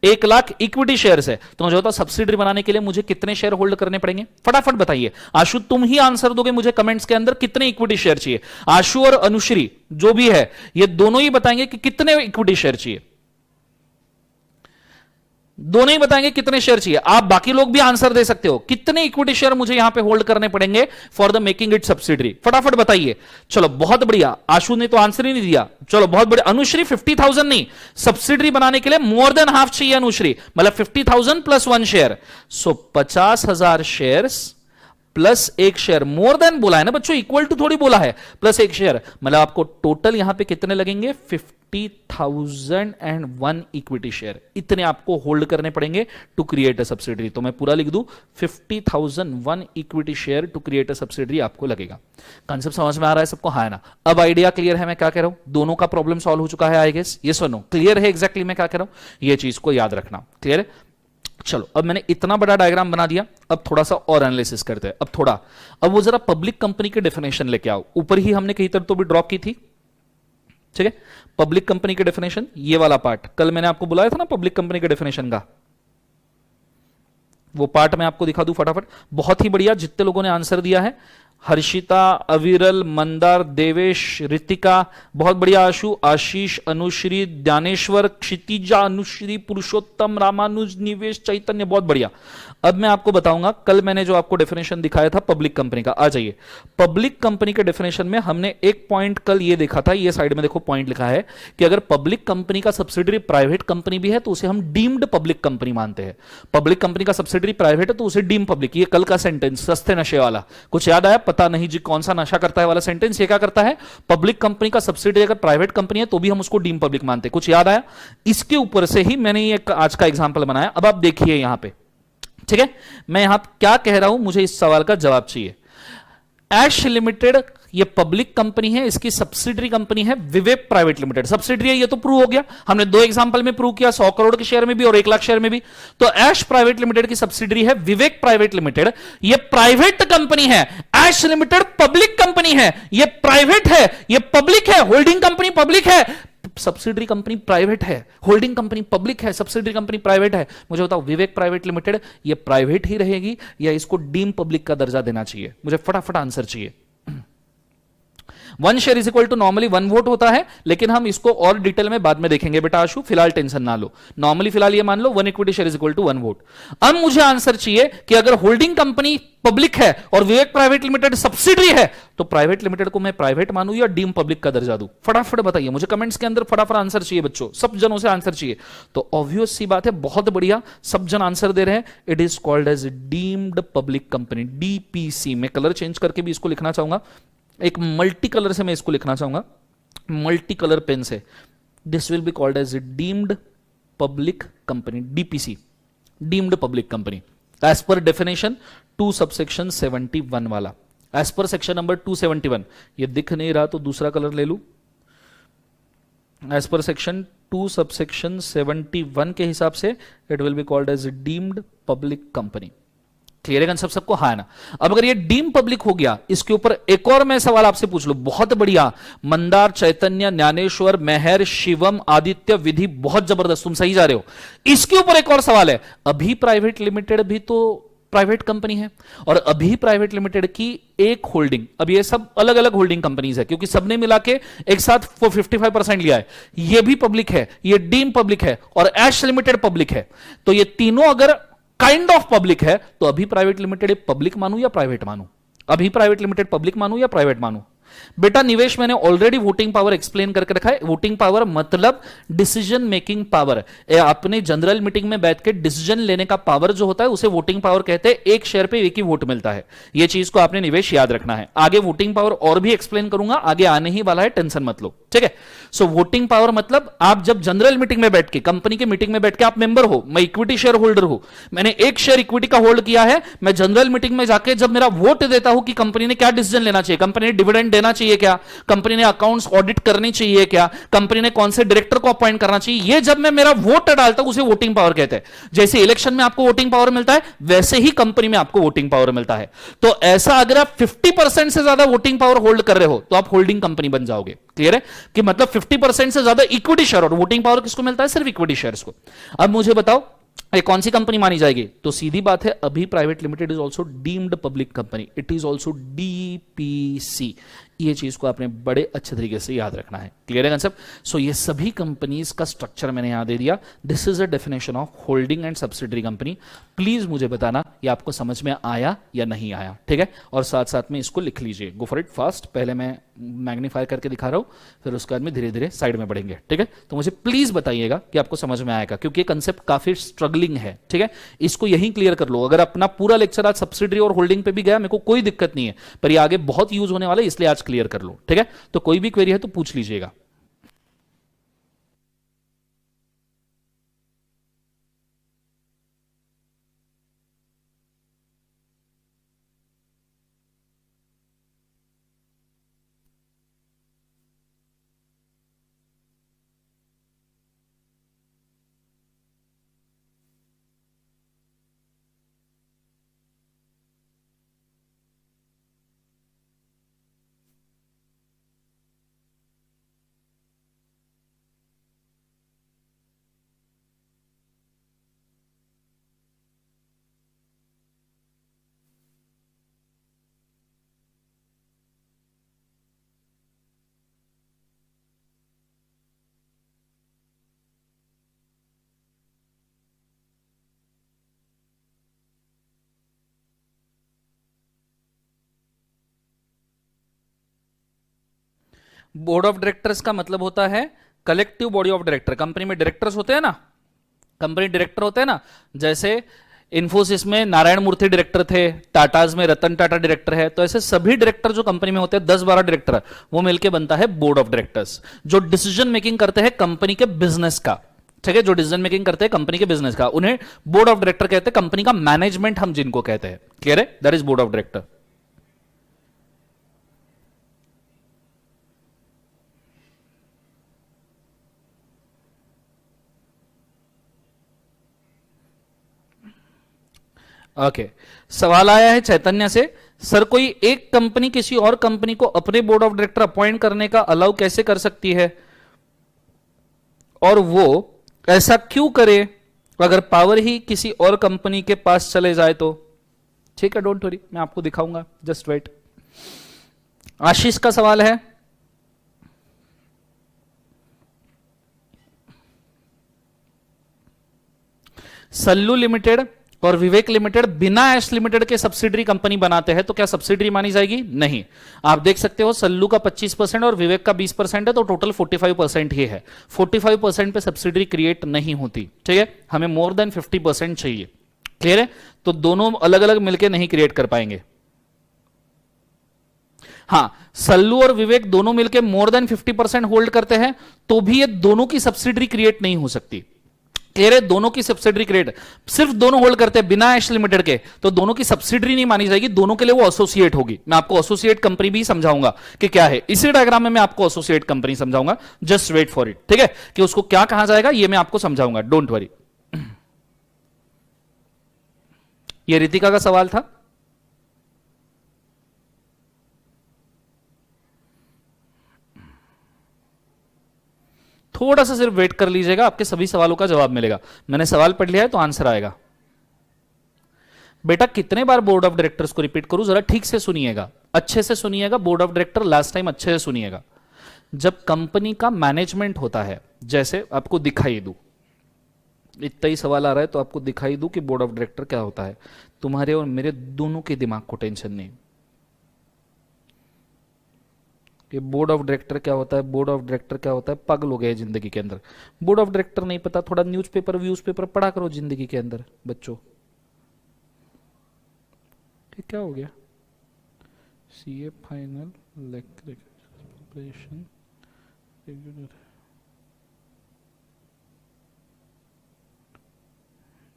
1 लाख इक्विटी शेयर्स है, तो मुझे बताओ सब्सिडरी बनाने के लिए मुझे कितने शेयर होल्ड करने पड़ेंगे? फटाफट बताइए। आशु तुम ही आंसर दोगे मुझे कमेंट्स के अंदर, कितने इक्विटी शेयर चाहिए? आशु और अनुश्री जो भी है, ये दोनों ही बताएंगे कि कितने इक्विटी शेयर चाहिए, दोनों ही बताएंगे कितने शेयर चाहिए। आप बाकी लोग भी आंसर दे सकते हो, कितने इक्विटी शेयर मुझे यहां पे होल्ड करने पड़ेंगे for the making it subsidiary? फटाफट बताइए। चलो बहुत बढ़िया, आशु ने तो आंसर ही नहीं दिया, चलो बहुत बढ़िया। अनुश्री 50,000 नहीं, सब्सिडरी बनाने के लिए मोर देन हाफ चाहिए अनुश्री, मतलब 50,000 प्लस वन शेयर, सो 50,000 शेयर्स प्लस एक शेयर। मोर देन बोला है ना बच्चों, इक्वल टू थोड़ी बोला है, प्लस एक शेयर, मतलब आपको टोटल यहां पे कितने लगेंगे? 50,001 इक्विटी शेयर, इतने आपको होल्ड करने पड़ेंगे टू क्रिएट अ सब्सिडरी। तो मैं पूरा लिख दूं 50,001 equity share to create a subsidiary आपको लगेगा। कंसेप्ट समझ में आ रहा है सबको? हाँ ना? अब आइडिया क्लियर है मैं क्या कह रहा हूं? दोनों का प्रॉब्लम सॉल्व हो चुका है आई गेस? ये सुनो, क्लियर है एग्जैक्टली मैं क्या कह रहा हूं? ये चीज को याद रखना, क्लियर है? चलो अब मैंने इतना बड़ा डायग्राम बना दिया, अब थोड़ा सा और एनालिसिस करते हैं। अब वो जरा पब्लिक कंपनी के डेफिनेशन लेके आओ। ऊपर ही हमने कहीं तक तो भी ड्रॉप की थी, ठीक है? पब्लिक कंपनी के डेफिनेशन, ये वाला पार्ट कल मैंने आपको बुलाया था ना पब्लिक कंपनी के डेफिनेशन का, वो पार्ट मैं आपको दिखा दूं फटाफट। बहुत ही बढ़िया, जितने लोगों ने आंसर दिया है, हर्षिता, अविरल, मंदार, देवेश, रितिका, बहुत बढ़िया, आशु, आशीष, अनुश्री, ज्ञानेश्वर, क्षितिजा, अनुश्री, पुरुषोत्तम, रामानुज, निवेश, चैतन्य, बहुत बढ़िया। अब मैं आपको बताऊंगा, कल मैंने जो आपको डेफिनेशन दिखाया था पब्लिक कंपनी का, आ जाइए। पब्लिक कंपनी के डेफिनेशन में हमने एक पॉइंट कल ये देखा था, ये साइड में देखो पॉइंट लिखा है कि अगर पब्लिक कंपनी का सब्सिडरी प्राइवेट कंपनी भी है तो उसे हम डीम्ड पब्लिक कंपनी मानते हैं। पब्लिक कंपनी का सब्सिडरी प्राइवेट है तो उसे डीम पब्लिक। ये कल का सेंटेंस सस्ते नशे वाला, कुछ याद आया? पता नहीं जी कौन सा नशा करता है वाला सेंटेंस, ये क्या करता है? पब्लिक कंपनी का सब्सिडरी अगर प्राइवेट कंपनी है तो भी हम उसको डीम पब्लिक मानते हैं। कुछ याद आया? इसके ऊपर से ही मैंने ये आज का एग्जांपल बनाया। अब आप देखिए यहां पे, ठीक है? मैं यहां क्या कह रहा हूं, मुझे इस सवाल का जवाब चाहिए। ऐश लिमिटेड ये पब्लिक कंपनी है, इसकी सब्सिडरी कंपनी है विवेक प्राइवेट लिमिटेड। सब्सिडरी है ये तो प्रूव हो गया, हमने दो एग्जांपल में प्रूव किया, 100 करोड़ के शेयर में भी और 1 लाख शेयर में भी। तो ऐश प्राइवेट लिमिटेड की सब्सिडरी है विवेक प्राइवेट लिमिटेड, ये प्राइवेट कंपनी है। ऐश लिमिटेड पब्लिक कंपनी है, ये प्राइवेट है, ये पब्लिक है। होल्डिंग कंपनी पब्लिक है, सब्सिडरी कंपनी प्राइवेट है। होल्डिंग कंपनी पब्लिक है, सब्सिडरी कंपनी प्राइवेट है। मुझे बताओ विवेक प्राइवेट लिमिटेड ये प्राइवेट ही रहेगी या इसको डीम पब्लिक का दर्जा देना चाहिए? मुझे फटाफट आंसर चाहिए। 1 share is equal to normally 1 vote होता है, लेकिन हम इसको और डिटेल में बाद में देखेंगे बेटा आशु, फिलहाल टेंशन ना लो। नॉर्मली फिलहाल ये मान लो 1 equity share is equal to 1 vote. अब मुझे आंसर चाहिए कि अगर होल्डिंग कंपनी पब्लिक है और विवेक प्राइवेट लिमिटेड सब्सिडरी है तो प्राइवेट लिमिटेड को मैं प्राइवेट मानूं या डीम पब्लिक का दर्जा दूं? फटाफट बताइए मुझे, कमेंट्स के अंदर फटाफट आंसर चाहिए बच्चों, सब जनों से आंसर चाहिए। तो ऑब्वियस सी बात है, बहुत बढ़िया, सब जन आंसर दे रहे हैं। It is called as deemed public company, DPC. मैं कलर चेंज करके भी इसको लिखना चाहूंगा, एक मल्टी कलर से मैं इसको लिखना चाहूंगा, मल्टी कलर पेन से। This will be called as deemed public company, DPC, deemed public company, as per definition 2 subsection 71 वाला, एज पर सेक्शन नंबर 271। ये दिख नहीं रहा तो दूसरा कलर ले लू। एज पर सेक्शन 2 सबसेक्शन 71 के हिसाब से it will be called as deemed public company. Clear है कंसेप्ट सबको? हाँ ना? अब अगर ये डीम पब्लिक हो गया, इसके ऊपर एक और मैं सवाल आपसे पूछ लूं, बहुत बढ़िया, मंदार, चैतन्य, ज्ञानेश्वर, मेहर, शिवम, आदित्य, विधि, बहुत जबरदस्त, तुम सही जा रहे हो। इसके ऊपर एक और सवाल है, अभी प्राइवेट लिमिटेड भी तो प्राइवेट कंपनी है और अभी प्राइवेट लिमिटेड की एक होल्डिंग, अब ये सब अलग अलग होल्डिंग कंपनीज है क्योंकि सबने मिला के एक साथ 55% लिया है। ये भी पब्लिक है, ये डीम पब्लिक है और ऐश लिमिटेड पब्लिक है। तो ये तीनों अगर काइंड ऑफ पब्लिक है तो अभी प्राइवेट लिमिटेड पब्लिक मानू या प्राइवेट मानू? अभी प्राइवेट लिमिटेड पब्लिक मानू या प्राइवेट मानू? बेटा निवेश, मैंने ऑलरेडी वोटिंग पावर एक्सप्लेन करके रखा है। वोटिंग पावर मतलब डिसीजन मेकिंग पावर। अपने जनरल मीटिंग में बैठ के डिसीजन लेने का पावर जो होता है उसे वोटिंग पावर कहते हैं। एक शेयर पे एक ही वोट मिलता है, यह चीज को आपने निवेश याद रखना है। आगे वोटिंग पावर और भी एक्सप्लेन करूंगा, आगे आने ही वाला है, टेंशन मत लो, ठीक है? सो वोटिंग पावर मतलब आप जब जनरल मीटिंग में बैठ के, कंपनी के मीटिंग में बैठ के, आप मेंबर हो, मैं इक्विटी शेयर होल्डर हूं, मैंने एक शेयर इक्विटी का होल्ड किया है, मैं जनरल मीटिंग में जाके जब मेरा वोट देता हूं कि कंपनी ने क्या डिसीजन लेना चाहिए, कंपनी ने डिविडेंड देना चाहिए क्या, कंपनी ने अकाउंट्स ऑडिट करनी चाहिए क्या, कंपनी ने कौन से डायरेक्टर को अपॉइंट करना चाहिए, ये जब मैं मेरा वोट डालता हूं उसे वोटिंग पावर कहते हैं। जैसे इलेक्शन में आपको वोटिंग पावर मिलता है वैसे ही कंपनी में आपको वोटिंग पावर मिलता है। तो ऐसा अगर आप 50% से ज्यादा वोटिंग पावर होल्ड कर रहे हो तो आप होल्डिंग कंपनी बन जाओगे। क्लियर है कि मतलब 50% से ज्यादा इक्विटी शेयर, और वोटिंग पावर किसको मिलता है? सिर्फ इक्विटी शेयर्स को। अब मुझे बताओ ये कौन सी कंपनी मानी जाएगी? तो सीधी बात है, अभी private limited is also deemed public company, it is also DPC. ये चीज को आपने बड़े अच्छे तरीके से याद रखना है। क्लियर है कंसेप्ट? सो ये सभी कंपनीज का स्ट्रक्चर मैंने यहां दे दिया। This is a definition of holding and subsidiary company. Please मुझे बताना ये आपको समझ में आया या नहीं आया, ठीक है? और साथ साथ में इसको लिख लीजिए, गो फॉर इट फास्ट। पहले मैं मैग्नीफाई करके दिखा रहा हूं, फिर उसके बाद में धीरे धीरे साइड में बढ़ेंगे, ठीक है? तो मुझे प्लीज बताइएगा कि आपको समझ में आएगा, क्योंकि ये कंसेप्ट काफी स्ट्रगलिंग है, ठीक है? इसको यही क्लियर कर लो। अगर अपना पूरा लेक्चर आज सब्सिडरी और होल्डिंग पे भी गया, मेरे को कोई दिक्कत नहीं है, पर ये आगे बहुत यूज होने वाला है, इसलिए आज क्लियर कर लो, ठीक है? तो कोई भी क्वेरी है तो पूछ लीजिएगा। बोर्ड ऑफ डायरेक्टर्स का मतलब होता है collective body of director. Company में डायरेक्टर्स होते हैं ना, कंपनी डायरेक्टर होते हैं ना, जैसे इन्फोसिस में नारायण मूर्ति डायरेक्टर थे, टाटाज में रतन टाटा डायरेक्टर है, तो ऐसे सभी डायरेक्टर जो कंपनी में होते हैं 10-12 डायरेक्टर, वो मिलके बनता है बोर्ड ऑफ डायरेक्टर्स, जो डिसीजन मेकिंग करते हैं कंपनी के बिजनेस का। ठीक है, जो डिसीजन मेकिंग करते हैं कंपनी के बिजनेस का, उन्हें बोर्ड ऑफ डायरेक्टर कहते हैं। कंपनी का मैनेजमेंट हम जिनको कहते हैं, क्लियर है, that is board of director. Okay, सवाल आया है चैतन्य से, सर कोई एक कंपनी किसी और कंपनी को अपने बोर्ड ऑफ डायरेक्टर अपॉइंट करने का अलाउ कैसे कर सकती है, और वो ऐसा क्यों करे अगर पावर ही किसी और कंपनी के पास चले जाए तो? ठीक है, डोंट वरी, मैं आपको दिखाऊंगा, जस्ट वेट। आशीष का सवाल है, सल्लू लिमिटेड और विवेक लिमिटेड बिना एस लिमिटेड के सब्सिडरी कंपनी बनाते हैं, तो क्या सब्सिडरी मानी जाएगी? नहीं। आप देख सकते हो सल्लू का 25% और विवेक का 20% है, तो टोटल 45% ही है। 45% पे सब्सिडरी क्रिएट नहीं होती, ठीक है, हमें मोर देन 50% चाहिए, क्लियर है? तो दोनों अलग अलग मिलकर नहीं क्रिएट कर पाएंगे। हां, सल्लू और विवेक दोनों मिलकर मोर देन 50% होल्ड करते हैं, तो भी ये दोनों की सब्सिडरी क्रिएट नहीं हो सकती। क्लियर है? दोनों की सब्सिडरी क्रिएट, सिर्फ दोनों होल्ड करते हैं बिना एश लिमिटेड के, तो दोनों की सब्सिडरी नहीं मानी जाएगी, दोनों के लिए वो एसोसिएट होगी। मैं आपको एसोसिएट कंपनी भी समझाऊंगा कि क्या है, इसी डायग्राम में मैं आपको एसोसिएट कंपनी समझाऊंगा, जस्ट वेट फॉर इट, ठीक है, कि उसको क्या कहा जाएगा ये मैं आपको समझाऊंगा, डोंट वरी। ये रितिका का सवाल था। थोड़ा सा सिर्फ वेट कर लीजिएगा, आपके सभी सवालों का जवाब मिलेगा। मैंने सवाल पढ़ लिया है तो आंसर आएगा। बेटा कितने बार बोर्ड ऑफ डायरेक्टर्स को रिपीट करूं, जरा ठीक से सुनिएगा, अच्छे से सुनिएगा, board of director last time अच्छे से सुनिएगा। जब कंपनी का मैनेजमेंट होता है, जैसे आपको दिखाई दूं, इतना ही सवाल आ रहा है तो आपको दिखाई दूं कि बोर्ड ऑफ डायरेक्टर क्या होता है, तुम्हारे और मेरे दोनों के दिमाग को टेंशन नहीं कि बोर्ड ऑफ डायरेक्टर क्या होता है, बोर्ड ऑफ डायरेक्टर क्या होता है, पागल हो गए जिंदगी के अंदर। बोर्ड ऑफ डायरेक्टर नहीं पता, थोड़ा न्यूज़पेपर व्यूज़पेपर पढ़ा करो जिंदगी के अंदर बच्चों। क्या हो गया? सीए फाइनल प्रिपरेशन रेगुलर,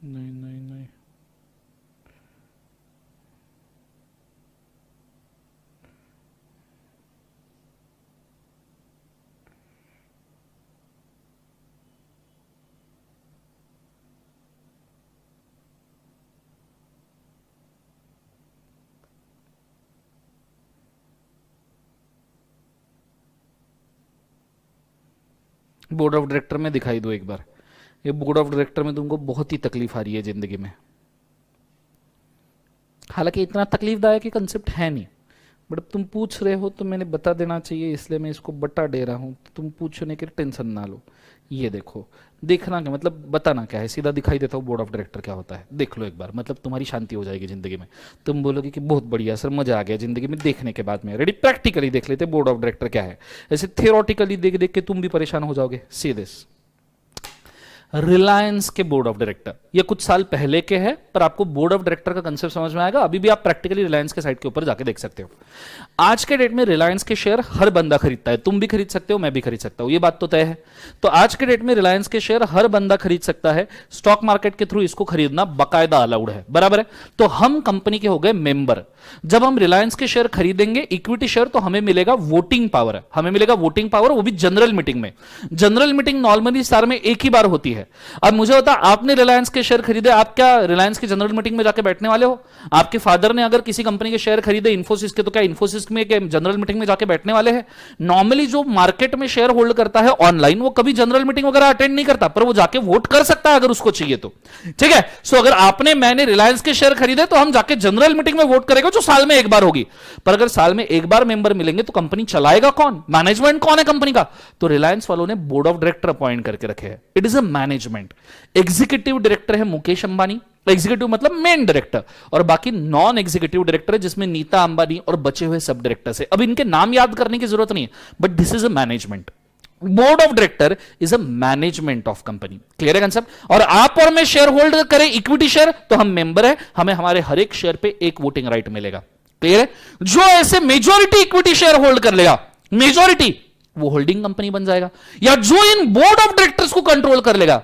नहीं बोर्ड ऑफ डायरेक्टर में दिखाई दो एक बार। ये बोर्ड ऑफ डायरेक्टर में तुमको बहुत ही तकलीफ आ रही है जिंदगी में, हालांकि इतना तकलीफदायक कंसेप्ट है नहीं, बट तुम पूछ रहे हो तो मैंने बता देना चाहिए, इसलिए मैं इसको बता दे रहा हूं, तुम पूछने की टेंशन ना लो। ये देखो, देखना क्या मतलब, बताना क्या है, सीधा दिखाई देता हूँ बोर्ड ऑफ डायरेक्टर क्या होता है, देख लो एक बार, मतलब तुम्हारी शांति हो जाएगी जिंदगी में। तुम बोलोगे कि बहुत बढ़िया सर, मजा आ गया जिंदगी में देखने के बाद में। रेडी, प्रैक्टिकली देख लेते बोर्ड ऑफ डायरेक्टर क्या है। ऐसे थियोरटिकली देख देख के तुम भी परेशान हो जाओगे। सी दिस, रिलायंस के बोर्ड ऑफ डायरेक्टर, ये कुछ साल पहले के हैं, पर आपको बोर्ड ऑफ डायरेक्टर का कंसेप्ट समझ में आएगा। अभी भी आप प्रैक्टिकली रिलायंस के साइट के ऊपर जाके देख सकते हो। आज के डेट में रिलायंस के शेयर हर बंदा खरीदता है, तुम भी खरीद सकते हो, मैं भी खरीद सकता हूं, ये बात तो तय है। तो आज के डेट में रिलायंस के शेयर हर बंदा खरीद सकता है, स्टॉक मार्केट के थ्रू इसको खरीदना बाकायदा अलाउड है, बराबर है। तो हम कंपनी के हो गए मेंबर। जब हम रिलायंस के शेयर खरीदेंगे इक्विटी शेयर, तो हमें मिलेगा वोटिंग पावर, हमें मिलेगा वोटिंग पावर, वो भी जनरल मीटिंग में। जनरल मीटिंग नॉर्मली साल में एक ही बार होती है। अब मुझे बता, आपने रिलायंस के शेयर खरीदे, आप क्या रिलायंस की जनरल मीटिंग में जाके बैठने वाले हो? आपके फादर ने अगर किसी कंपनी के शेयर खरीदे इन्फोसिस के, तो क्या इन्फोसिस में जनरल मीटिंग में जाके बैठने वाले हैं? नॉर्मली जो मार्केट में शेयर होल्ड करता है ऑनलाइन, वो कभी जनरल मीटिंग वगैरह अटेंड नहीं करता, पर वो जाके वोट कर सकता है अगर उसको चाहिए तो, ठीक है। सो अगर आपने मैंने रिलायंस के शेयर खरीदे, तो हम जाके जनरल मीटिंग में वोट करेंगे, जो साल में एक बार होगी। पर अगर साल में एक बार मेंबर मिलेंगे तो कंपनी चलाएगा कौन? मैनेजमेंट कौन है कंपनी का? तो रिलायंस वालों ने बोर्ड ऑफ डायरेक्टर अपॉइंट करके रखे हैं। It is a management management. Executive director है मुकेश अंबानी, एग्जीक्यूटिव मतलब मेन डायरेक्टर, और बाकी नॉन एग्जीक्यूटिव डायरेक्टर है जिसमें नीता अंबानी और बचे हुए सब डायरेक्टर्स है। अब इनके नाम याद करने की जरूरत नहीं है, but this is a management. Board of director is a management of company. Clear है कंसेप्ट? और आप और मैं शेयर होल्डर करें इक्विटी शेयर, तो हम मेंबर है, हमें हमारे हर एक शेयर पे एक वोटिंग राइट मिलेगा। क्लियर है? जो ऐसे मेजॉरिटी इक्विटी शेयर होल्ड कर लेगा, मेजॉरिटी, वो होल्डिंग कंपनी बन जाएगा, या जो इन बोर्ड ऑफ डायरेक्टर्स को कंट्रोल कर लेगा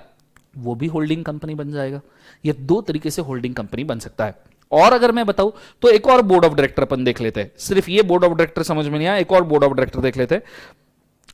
वो भी होल्डिंग कंपनी बन जाएगा। ये दो तरीके से होल्डिंग कंपनी बन सकता है। और अगर मैं बताऊं तो एक और बोर्ड ऑफ डायरेक्टर अपन देख लेते हैं। सिर्फ ये बोर्ड ऑफ डायरेक्टर समझ में नहीं आया, एक और बोर्ड ऑफ डायरेक्टर देख लेते हैं।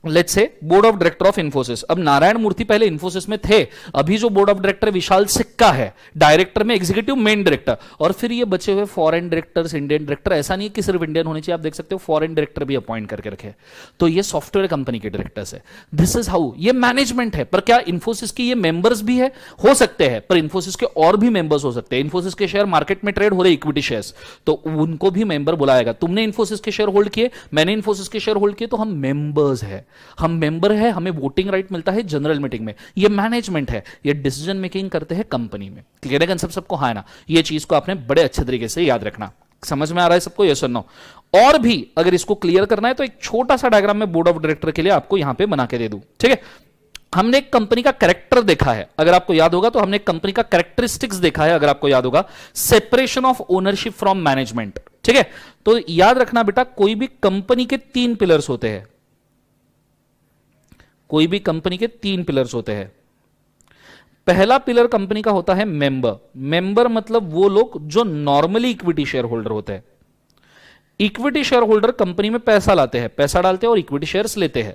Let's say board of director of Infosys. अब नारायण मूर्ति पहले इन्फोसिस में थे, अभी जो बोर्ड ऑफ डायरेक्टर विशाल सिक्का है, डायरेक्टर में एग्जीक्यूटिव मेन डायरेक्टर, और फिर ये बचे हुए फॉरेन डायरेक्टर्स, इंडियन डायरेक्टर। ऐसा नहीं है कि सिर्फ इंडियन होने चाहिए, आप देख सकते हो फॉरेन डायरेक्टर भी अपॉइंट करके रखे। तो ये सॉफ्टवेयर कंपनी के डायरेक्टर्स है। दिस इज हाउ ये मैनेजमेंट है। पर क्या इन्फोसिस की ये मेंबर्स भी है? हो सकते हैं, पर इन्फोसिस के और भी मेंबर्स हो सकते हैं। इन्फोसिस के शेयर मार्केट में ट्रेड हो रहे इक्विटी शेयर्स, तो उनको भी मेंबर बुलाएगा। तुमने इन्फोसिस के शेयर होल्ड किए, मैंने इन्फोसिस के शेयर होल्ड किए, तो हम मेंबर्स है, हम मेंबर है, हमें वोटिंग राइट मिलता है जनरल मीटिंग में। ये मैनेजमेंट है, ये डिसीजन मेकिंग करते हैं कंपनी में। क्लियर है कंसेप्ट सबको? हाँ ना? ये चीज को आपने बड़े अच्छे तरीके से याद रखना। समझ में आ रहा है सबको? यस और नो? और भी अगर इसको क्लियर करना है तो एक छोटा सा डायग्राम में बोर्ड ऑफ डायरेक्टर के लिए आपको यहां पे बना के दे दूं। ठीक है? हमने एक कंपनी का कैरेक्टर देखा है, अगर आपको याद होगा, तो हमने एक कंपनी का कैरेक्टरिस्टिक्स देखा है, अगर आपको याद होगा, separation of ownership from management. ठीक है? तो याद रखना बेटा, कोई भी कंपनी के 3 पिलर्स होते हैं। कोई भी कंपनी के 3 पिलर्स होते हैं। पहला पिलर कंपनी का होता है मेंबर। मेंबर मतलब वो लोग जो नॉर्मली इक्विटी शेयर होल्डर होते हैं। इक्विटी शेयर होल्डर कंपनी में पैसा लाते हैं, पैसा डालते हैं और इक्विटी शेयर्स लेते हैं।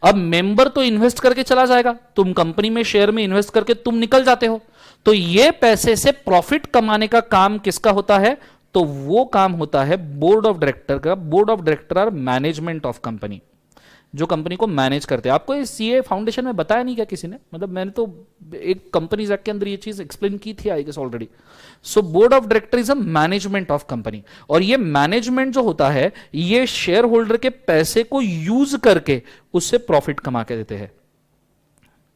अब मेंबर तो इन्वेस्ट करके चला जाएगा, तुम कंपनी में शेयर में इन्वेस्ट करके तुम निकल जाते हो, तो ये पैसे से प्रॉफिट कमाने का काम किसका होता है? तो वो काम होता है बोर्ड ऑफ डायरेक्टर का। Board of director are management of company, जो कंपनी को मैनेज करते हैं। आपको ये सीए फाउंडेशन में बताया नहीं क्या किसी ने? मतलब मैंने तो एक कंपनीज एक्ट के अंदर ये चीज एक्सप्लेन की थी I guess already. So board of director is a management of company, और ये मैनेजमेंट जो होता है ये शेयर होल्डर के पैसे को यूज करके उससे प्रॉफिट कमा के देते हैं।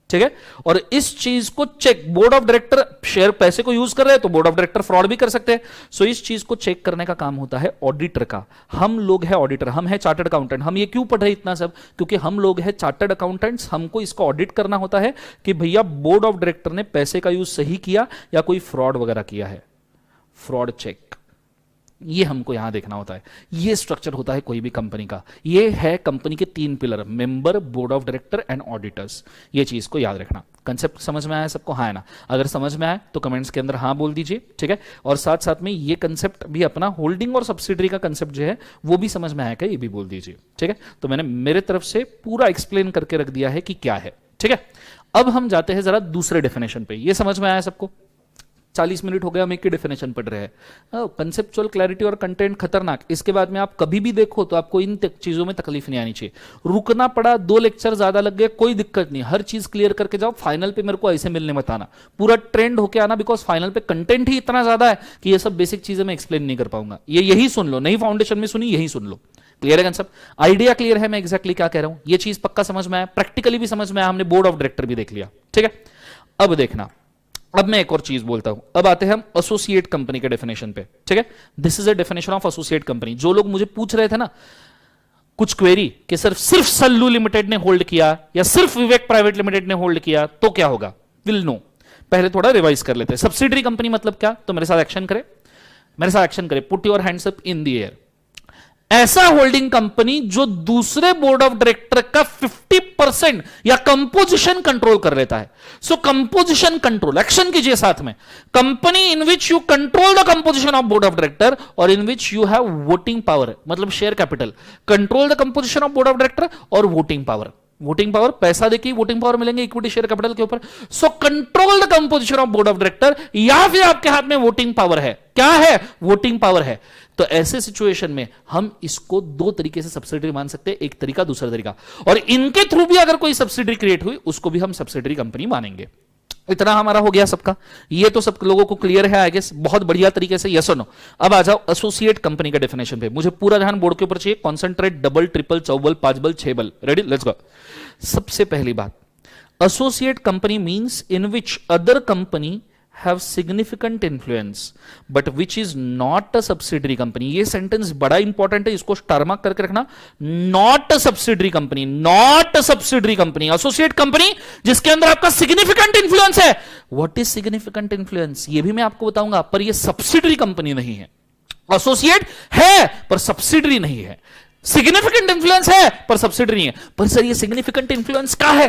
ठीक है? और इस चीज को check, board of director share पैसे को यूज कर रहे हैं तो बोर्ड ऑफ डायरेक्टर फ्रॉड भी कर सकते हैं। सो इस चीज को चेक करने का काम होता है ऑडिटर का। हम लोग हैं ऑडिटर, हम हैं चार्टर्ड अकाउंटेंट। हम ये क्यों पढ़ रहे इतना सब? क्योंकि हम लोग हैं चार्टर्ड अकाउंटेंट्स, हमको इसको ऑडिट करना होता है कि भैया बोर्ड ऑफ डायरेक्टर ने पैसे का यूज सही किया या कोई फ्रॉड वगैरह किया है। फ्रॉड चेक, ये हमको यहां देखना होता है। ये स्ट्रक्चर होता है कोई भी कंपनी का। ये है कंपनी के 3 pillar, member, board of director and auditors. ये चीज को याद रखना। कंसेप्ट समझ में आया सबको? हाँ है ना? अगर समझ में आया तो कमेंट्स के अंदर हाँ बोल दीजिए। ठीक है? और साथ साथ में ये कंसेप्ट भी अपना होल्डिंग और सब्सिडरी का कंसेप्ट जो है वो भी समझ में आया क्या, ये भी बोल दीजिए। ठीक है? तो मैंने मेरे तरफ से पूरा एक्सप्लेन करके रख दिया है कि क्या है। ठीक है? अब हम जाते हैं जरा दूसरे डेफिनेशन पे। ये समझ में आया सबको? 40 मिनट हो गया हम एक की डेफिनेशन पढ़ रहे हैं। कंसेप्चुअल क्लैरिटी और कंटेंट खतरनाक। इसके बाद में आप कभी भी देखो तो आपको इन चीजों में तकलीफ नहीं आनी चाहिए। रुकना पड़ा, 2 लेक्चर ज्यादा लग गए, कोई दिक्कत नहीं, हर चीज क्लियर करके जाओ। फाइनल पे मेरे को ऐसे मिलने मत आना, पूरा ट्रेंड होके आना, बिकॉज फाइनल पे कंटेंट ही इतना ज्यादा है कि ये सब बेसिक चीजें मैं एक्सप्लेन नहीं कर पाऊंगा। ये यही सुन लो, नहीं फाउंडेशन में सुनी, यही सुन लो। क्लियर है कंसेप्ट? आइडिया क्लियर है मैं एग्जैक्टली क्या कह रहा हूं? ये चीज पक्का समझ में आया, प्रैक्टिकली भी समझ में आया, हमने बोर्ड ऑफ डायरेक्टर भी देख लिया। ठीक है? अब देखना, अब मैं एक और चीज बोलता हूं। अब आते हैं हम एसोसिएट कंपनी के डेफिनेशन पे। ठीक है? This is a definition of associate company. जो लोग मुझे पूछ रहे थे ना कुछ क्वेरी कि सिर्फ सल्लू लिमिटेड ने होल्ड किया या सिर्फ विवेक प्राइवेट लिमिटेड ने होल्ड किया तो क्या होगा, विल नो। पहले थोड़ा रिवाइज कर लेते हैं। सब्सिडरी कंपनी मतलब क्या? तो मेरे साथ एक्शन करे, मेरे साथ एक्शन करे। Put your hands up in the air. ऐसा होल्डिंग कंपनी जो दूसरे बोर्ड ऑफ डायरेक्टर का 50% या कंपोजिशन कंट्रोल कर लेता है। सो कंपोजिशन कंट्रोल, एक्शन कीजिए साथ में। Company in which you control the composition of board of director और in which you have voting power, मतलब share capital. Control the composition of board of director और वोटिंग पावर। वोटिंग पावर, पैसा देखिए वोटिंग पावर मिलेंगे इक्विटी शेयर कैपिटल के ऊपर। So control the composition of board of director, या फिर आपके हाथ में वोटिंग पावर है। क्या है? वोटिंग पावर है। तो ऐसे सिचुएशन में हम इसको 2 तरीके से सब्सिडरी मान सकते हैं, एक तरीका दूसरा तरीका, और इनके थ्रू भी अगर कोई सब्सिडरी क्रिएट हुई उसको भी हम सब्सिडरी कंपनी मानेंगे। इतना हमारा हो गया सबका। ये तो सब लोगों को क्लियर है आई गेस, बहुत बढ़िया तरीके से। यस और नो? अब आ जाओ एसोसिएट कंपनी के डेफिनेशन पे। मुझे पूरा ध्यान बोर्ड के ऊपर चाहिए। कॉन्सेंट्रेट, डबल, ट्रिपल, 4 बल, 5 बल, 6 बल। रेडी? Let's go. सबसे पहली बात, associate company means in which other company have significant influence but which is not a subsidiary company. ये सेंटेंस बड़ा इंपॉर्टेंट है, इसको स्टार मार्क करके रखना. Not a subsidiary company, not a subsidiary company, associate company जिसके अंदर आपका सिग्निफिकेंट इंफ्लुएंस है. व्हाट इज सिग्निफिकेंट इंफ्लुएंस ये भी मैं आपको बताऊंगा, पर ये सब्सिडरी कंपनी नहीं है. एसोसिएट है पर सब्सिडरी नहीं है, सिग्निफिकेंट इंफ्लुएंस है पर सब्सिडरी नहीं है. पर सर ये सिग्निफिकेंट इंफ्लुएंस क्या है,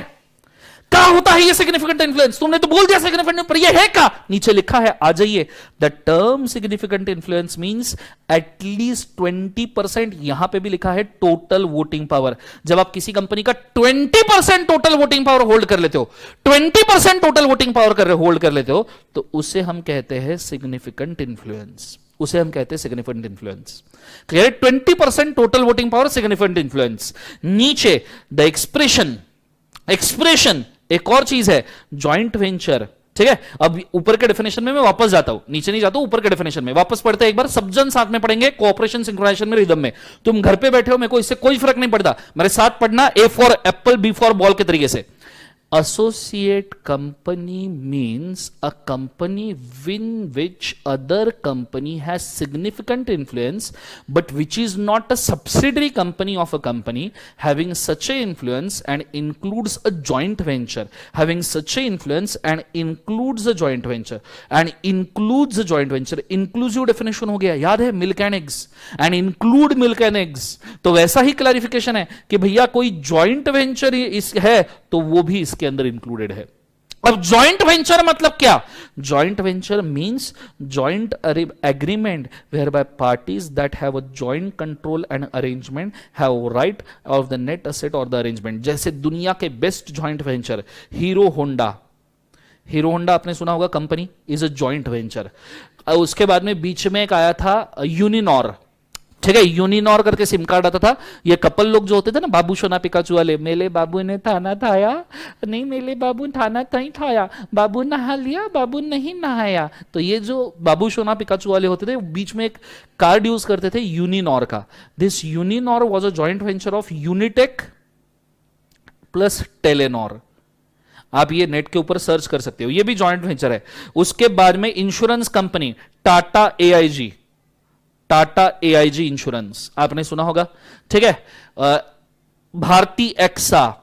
क्या होता है ये सिग्निफिकेंट इंफ्लुएंस? तुमने तो बोल दिया सिग्निफिकेंट, पर ये है क्या? नीचे लिखा है, आ जाइए. The term significant influence means at least 20%. यहां पे भी लिखा है टोटल वोटिंग पावर. जब आप किसी कंपनी का 20% टोटल वोटिंग पावर होल्ड कर लेते हो, 20% टोटल वोटिंग पावर होल्ड कर लेते हो, तो उसे हम कहते हैं सिग्निफिकेंट इंफ्लुएंस. उसे हम कहते हैं significant influence. Clear? 20% total voting power, significant influence. नीचे द एक्सप्रेशन एक और चीज है, जॉइंट वेंचर. ठीक है, अब ऊपर के डेफिनेशन में मैं वापस जाता हूं, नीचे नहीं जाता हूं, ऊपर के डेफिनेशन में वापस पढ़ते हैं एक बार. सब जन साथ में पढ़ेंगे, कोऑपरेशन, सिंक्रोनाइजेशन में, रिदम में. तुम घर पे बैठे हो, मेरे को इससे कोई फर्क नहीं पड़ता, मेरे साथ पढ़ना. A for apple, B for ball के तरीके से. Associate company means a company in which other company has significant influence but which is not a subsidiary company of a company having such a influence and includes a joint venture. Having such a influence and includes a joint venture. And includes a joint venture. Inclusive definition हो गया, याद है? Milk and eggs. And include milk and eggs. तो वैसा ही क्लैरिफिकेशन है कि भैया कोई जॉइंट वेंचर है तो वो भी इसके अंदर इंक्लूडेड है. अब जॉइंट वेंचर मतलब क्या? Joint venture means joint agreement whereby parties that have a joint control and arrangement have right of the net asset और द अरेंजमेंट. जैसे दुनिया के best joint venture Hero Honda आपने सुना होगा, company is a joint venture. उसके बाद में बीच में एक आया था यूनिनॉर. ठीक है, यूनिनॉर करके सिम कार्ड आता था. ये कपल लोग जो होते थे ना, बाबू सोना पिकाचू वाले, मेले बाबू ने थाना थाया, नहीं मेले बाबू थाना नहीं थाया, बाबू नहा लिया, बाबू नहीं नहाया. तो ये जो बाबू सोना पिकाचू वाले होते थे, बीच में एक कार्ड यूज करते थे यूनिनॉर का. This Uninor was a joint venture of Unitech plus Telenor. आप ये नेट के ऊपर सर्च कर सकते हो, ये भी जॉइंट वेंचर है. उसके बाद में insurance company Tata AIG insurance आपने सुना होगा. ठीक है, Bharti AXA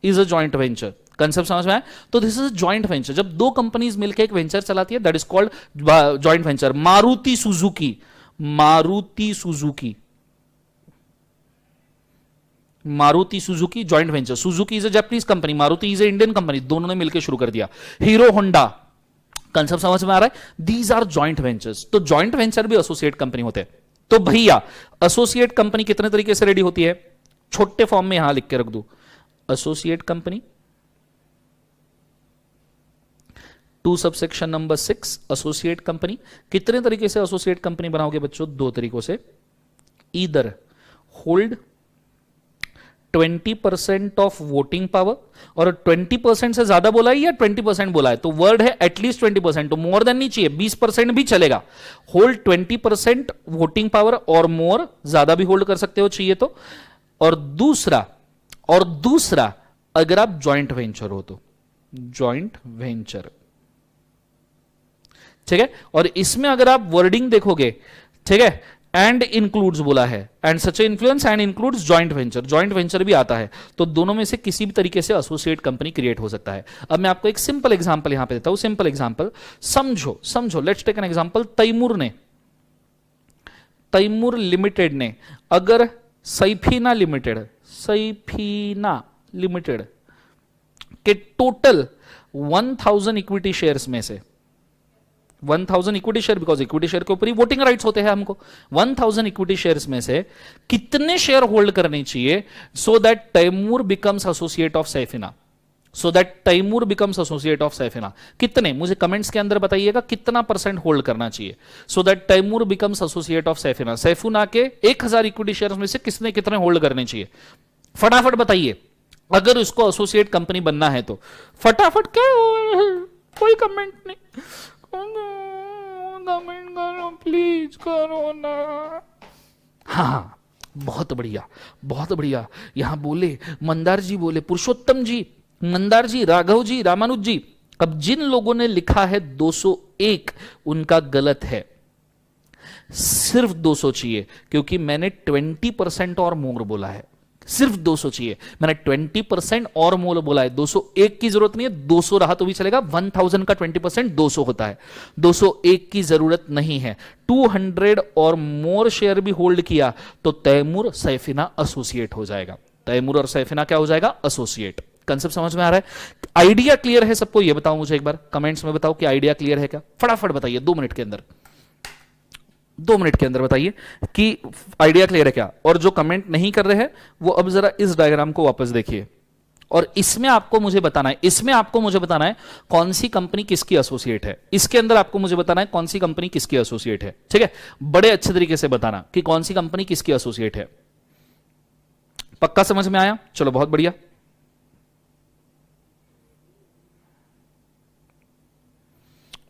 is a joint venture. Concept समझ में आया? तो this is a joint venture. जब दो कंपनीज मिलकर एक वेंचर चलाती है, that is called joint venture. Maruti Suzuki joint venture. Suzuki is a Japanese company, Maruti is an Indian company, दोनों ने मिलकर शुरू कर दिया. हीरो होंडा, कंसेप्ट समझ में आ रहा है? These are joint ventures. तो जॉइंट वेंचर भी एसोसिएट कंपनी होते हैं. तो भैया एसोसिएट कंपनी कितने तरीके से रेडी होती है? छोटे फॉर्म में यहां लिख के रख दो, associate company. Two subsection number 6 associate company. कितने तरीके से एसोसिएट कंपनी बनाओगे बच्चों? 2 तरीकों से. Either hold 20% of voting power, और 20% से ज्यादा बोला है या 20% बोला है, तो वर्ड है एटलीस्ट 20%, तो मोर देन नहीं चाहिए, 20% भी चलेगा. होल्ड 20% वोटिंग पावर और मोर, ज्यादा भी होल्ड कर सकते हो चाहिए तो. और दूसरा अगर आप जॉइंट वेंचर हो तो जॉइंट वेंचर. ठीक है, और इसमें अगर आप वर्डिंग देखोगे, ठीक है, एंड इंक्लूड्स बोला है, and such influence and includes joint venture भी आता है. तो दोनों में से किसी भी तरीके से एसोसिएट कंपनी क्रिएट हो सकता है. अब मैं आपको एक सिंपल एग्जांपल यहां पे देता हूं. सिंपल एग्जांपल समझो. Let's take an example. Taimur limited ने अगर सैफीना लिमिटेड के टोटल 1000 इक्विटी शेयर्स में से 1000 equity share, because equity share के ऊपर ही वोटिंग राइट्स होते हैं हमको, 1000 इक्विटी शेयर्स में से कितने शेयर होल्ड करने चाहिए so that Taimur becomes associate of Saifina? कितने? मुझे कमेंट्स के अंदर बताइएगा कितना % होल्ड करना चाहिए so that Taimur becomes associate of Saifina के 1000 इक्विटी शेयर्स में से कितने होल्ड करने चाहिए? फटाफट बताइए. अगर उसको एसोसिएट कंपनी बनना है तो फटाफट. क्या कोई कमेंट नहीं, कमेंट करो प्लीज, करो ना. हाँ, बहुत बढ़िया, बहुत बढ़िया। यहां बोले मंदार जी, बोले पुरुषोत्तम जी, मंदार जी, राघव जी, रामानुज जी। अब जिन लोगों ने लिखा है 201 उनका गलत है, सिर्फ 200 चाहिए, क्योंकि मैंने 20% और मोर बोला है। सिर्फ 200 चाहिए, मैंने 20% और मोर बोला है। 201 की जरूरत नहीं है, 200 रहा तो भी चलेगा। 1000 का 20% 200 होता है, 201 की जरूरत नहीं है। 200 और मोर शेयर भी होल्ड किया तो तैमूर सैफिना एसोसिएट हो जाएगा। तैमूर और सैफिना क्या हो जाएगा? एसोसिएट। कंसेप्ट समझ में आ रहा है? आइडिया क्लियर है सबको? ये बताओ मुझे एक बार कमेंट्स में, बताओ कि आइडिया क्लियर है क्या? फटाफट बताइए 2 मिनट के अंदर, 2 मिनट के अंदर बताइए कि आइडिया क्लियर है क्या। और जो कमेंट नहीं कर रहे हैं वो अब जरा इस डायग्राम को वापस देखिए, और इसमें आपको मुझे बताना है, इसमें आपको मुझे बताना है कौन सी कंपनी किसकी एसोसिएट है। इसके अंदर आपको मुझे बताना है कौन सी कंपनी किसकी एसोसिएट है, ठीक है? बड़े अच्छे तरीके से बताना कि कौन सी कंपनी किसकी एसोसिएट है। पक्का समझ में आया? चलो बहुत बढ़िया,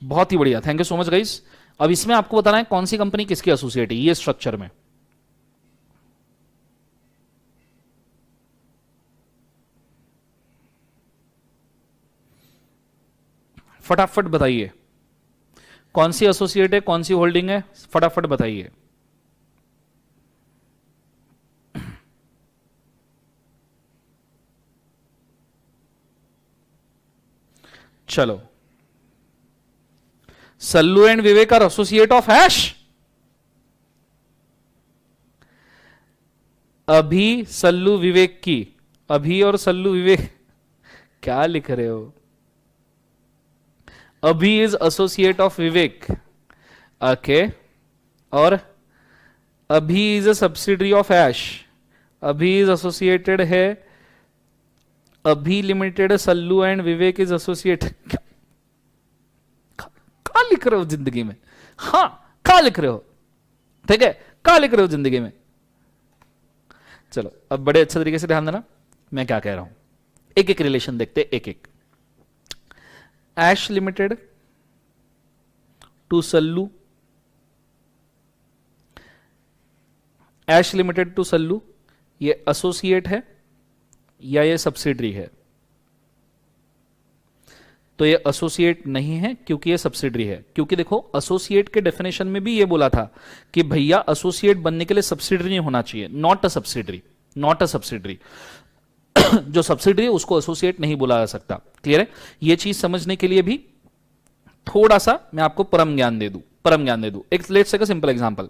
बहुत ही बढ़िया, thank you so much guys. अब इसमें आपको बताना है कौन सी कंपनी किसकी एसोसिएट है, ये स्ट्रक्चर में। फटाफट बताइए कौन सी एसोसिएट है, कौन सी होल्डिंग है, फटाफट बताइए। चलो, Sallu and Vivek are associate of हैश। अभी सल्लू विवेक की, अभी और सल्लू विवेक, क्या लिख रहे हो? अभी is associate of Vivek, okay, और अभी इज अ सब्सिडरी ऑफ ऐश। अभी इज एसोसिएटेड है, अभी limited, Sallu and Vivek is associate. क्या लिख रहे हो जिंदगी में? हाँ, क्या लिख रहे हो? ठीक है, क्या लिख रहे हो जिंदगी में? चलो अब बड़े अच्छे तरीके से ध्यान देना मैं क्या कह रहा हूं। एक एक रिलेशन देखते, एक एक। Ash limited to Sallu, Ash limited to Sallu, ये एसोसिएट है या ये सब्सिडरी है? तो ये एसोसिएट नहीं है क्योंकि ये सब्सिडरी है। क्योंकि देखो एसोसिएट के डेफिनेशन में भी ये बोला था कि भैया एसोसिएट बनने के लिए सब्सिडरी नहीं होना चाहिए, not a subsidiary, not a subsidiary. जो सब्सिडरी है उसको एसोसिएट नहीं बोला जा सकता। क्लियर है? ये चीज समझने के लिए भी थोड़ा सा मैं आपको परम ज्ञान दे दूं, परम ज्ञान दे दूं। एक let's take a simple example.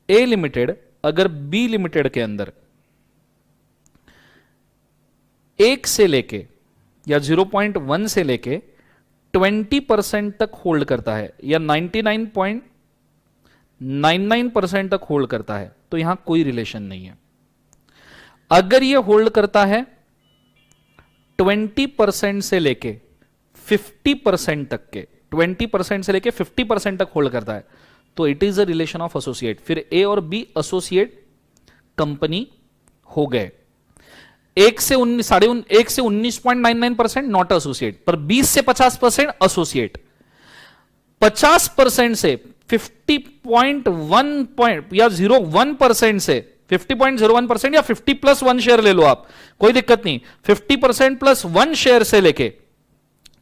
A limited अगर बी लिमिटेड के अंदर 1 से लेके या 0.1 से लेके 20% तक होल्ड करता है या 99.99% तक होल्ड करता है, तो यहां कोई रिलेशन नहीं है। अगर ये होल्ड करता है 20% से लेके 50% तक के, 20% से लेके 50% तक होल्ड करता है, तो it is a relation of associate. फिर ए और बी एसोसिएट कंपनी हो गए। 1 से 19.99% नॉट एसोसिएट, पर 20 से 50% एसोसिएट, 50% से 50.1 या 01% से 50.01% या 50+1 शेयर ले लो आप, कोई दिक्कत नहीं। 50% प्लस 1 शेयर से लेके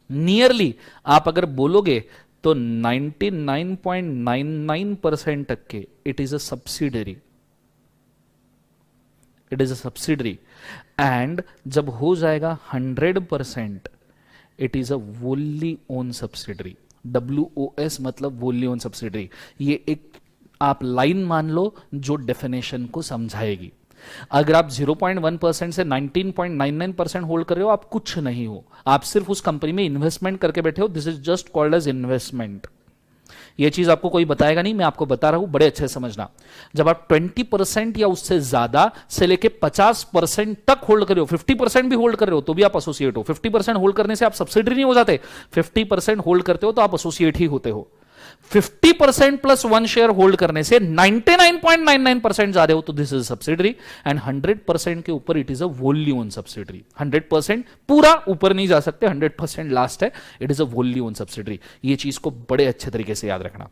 नियरली आप अगर बोलोगे तो 99.99% तक के it is a subsidiary, it is a subsidiary. And जब हो जाएगा 100% it is a wholly owned subsidiary. WOS मतलब वोनली ओन सब्सिडरी। ये एक आप लाइन मान लो जो डेफिनेशन को समझाएगी। अगर आप 0.1% से 19.99% होल्ड कर रहे हो, आप कुछ नहीं हो, आप सिर्फ उस कंपनी में इन्वेस्टमेंट करके बैठे हो। This is just called as investment. ये चीज आपको कोई बताएगा नहीं, मैं आपको बता रहा हूं, बड़े अच्छे से समझना। जब आप 20% या उससे ज्यादा से लेके 50% तक होल्ड कर रहे हो, 50% भी होल्ड कर रहे हो, तो भी आप एसोसिएट हो। 50% होल्ड करने से आप सब्सिडरी नहीं हो जाते, 50% होल्ड करते हो तो आप एसोसिएट ही होते हो। 50% प्लस 1 शेयर होल्ड करने से 99.99% जा रहे हो तो दिस इज सब्सिडरी। एंड 100% के ऊपर it is a wholly owned subsidiary. 100% पूरा ऊपर नहीं जा सकते, 100% लास्ट है, it is a wholly owned subsidiary. ये चीज को बड़े अच्छे तरीके से याद रखना।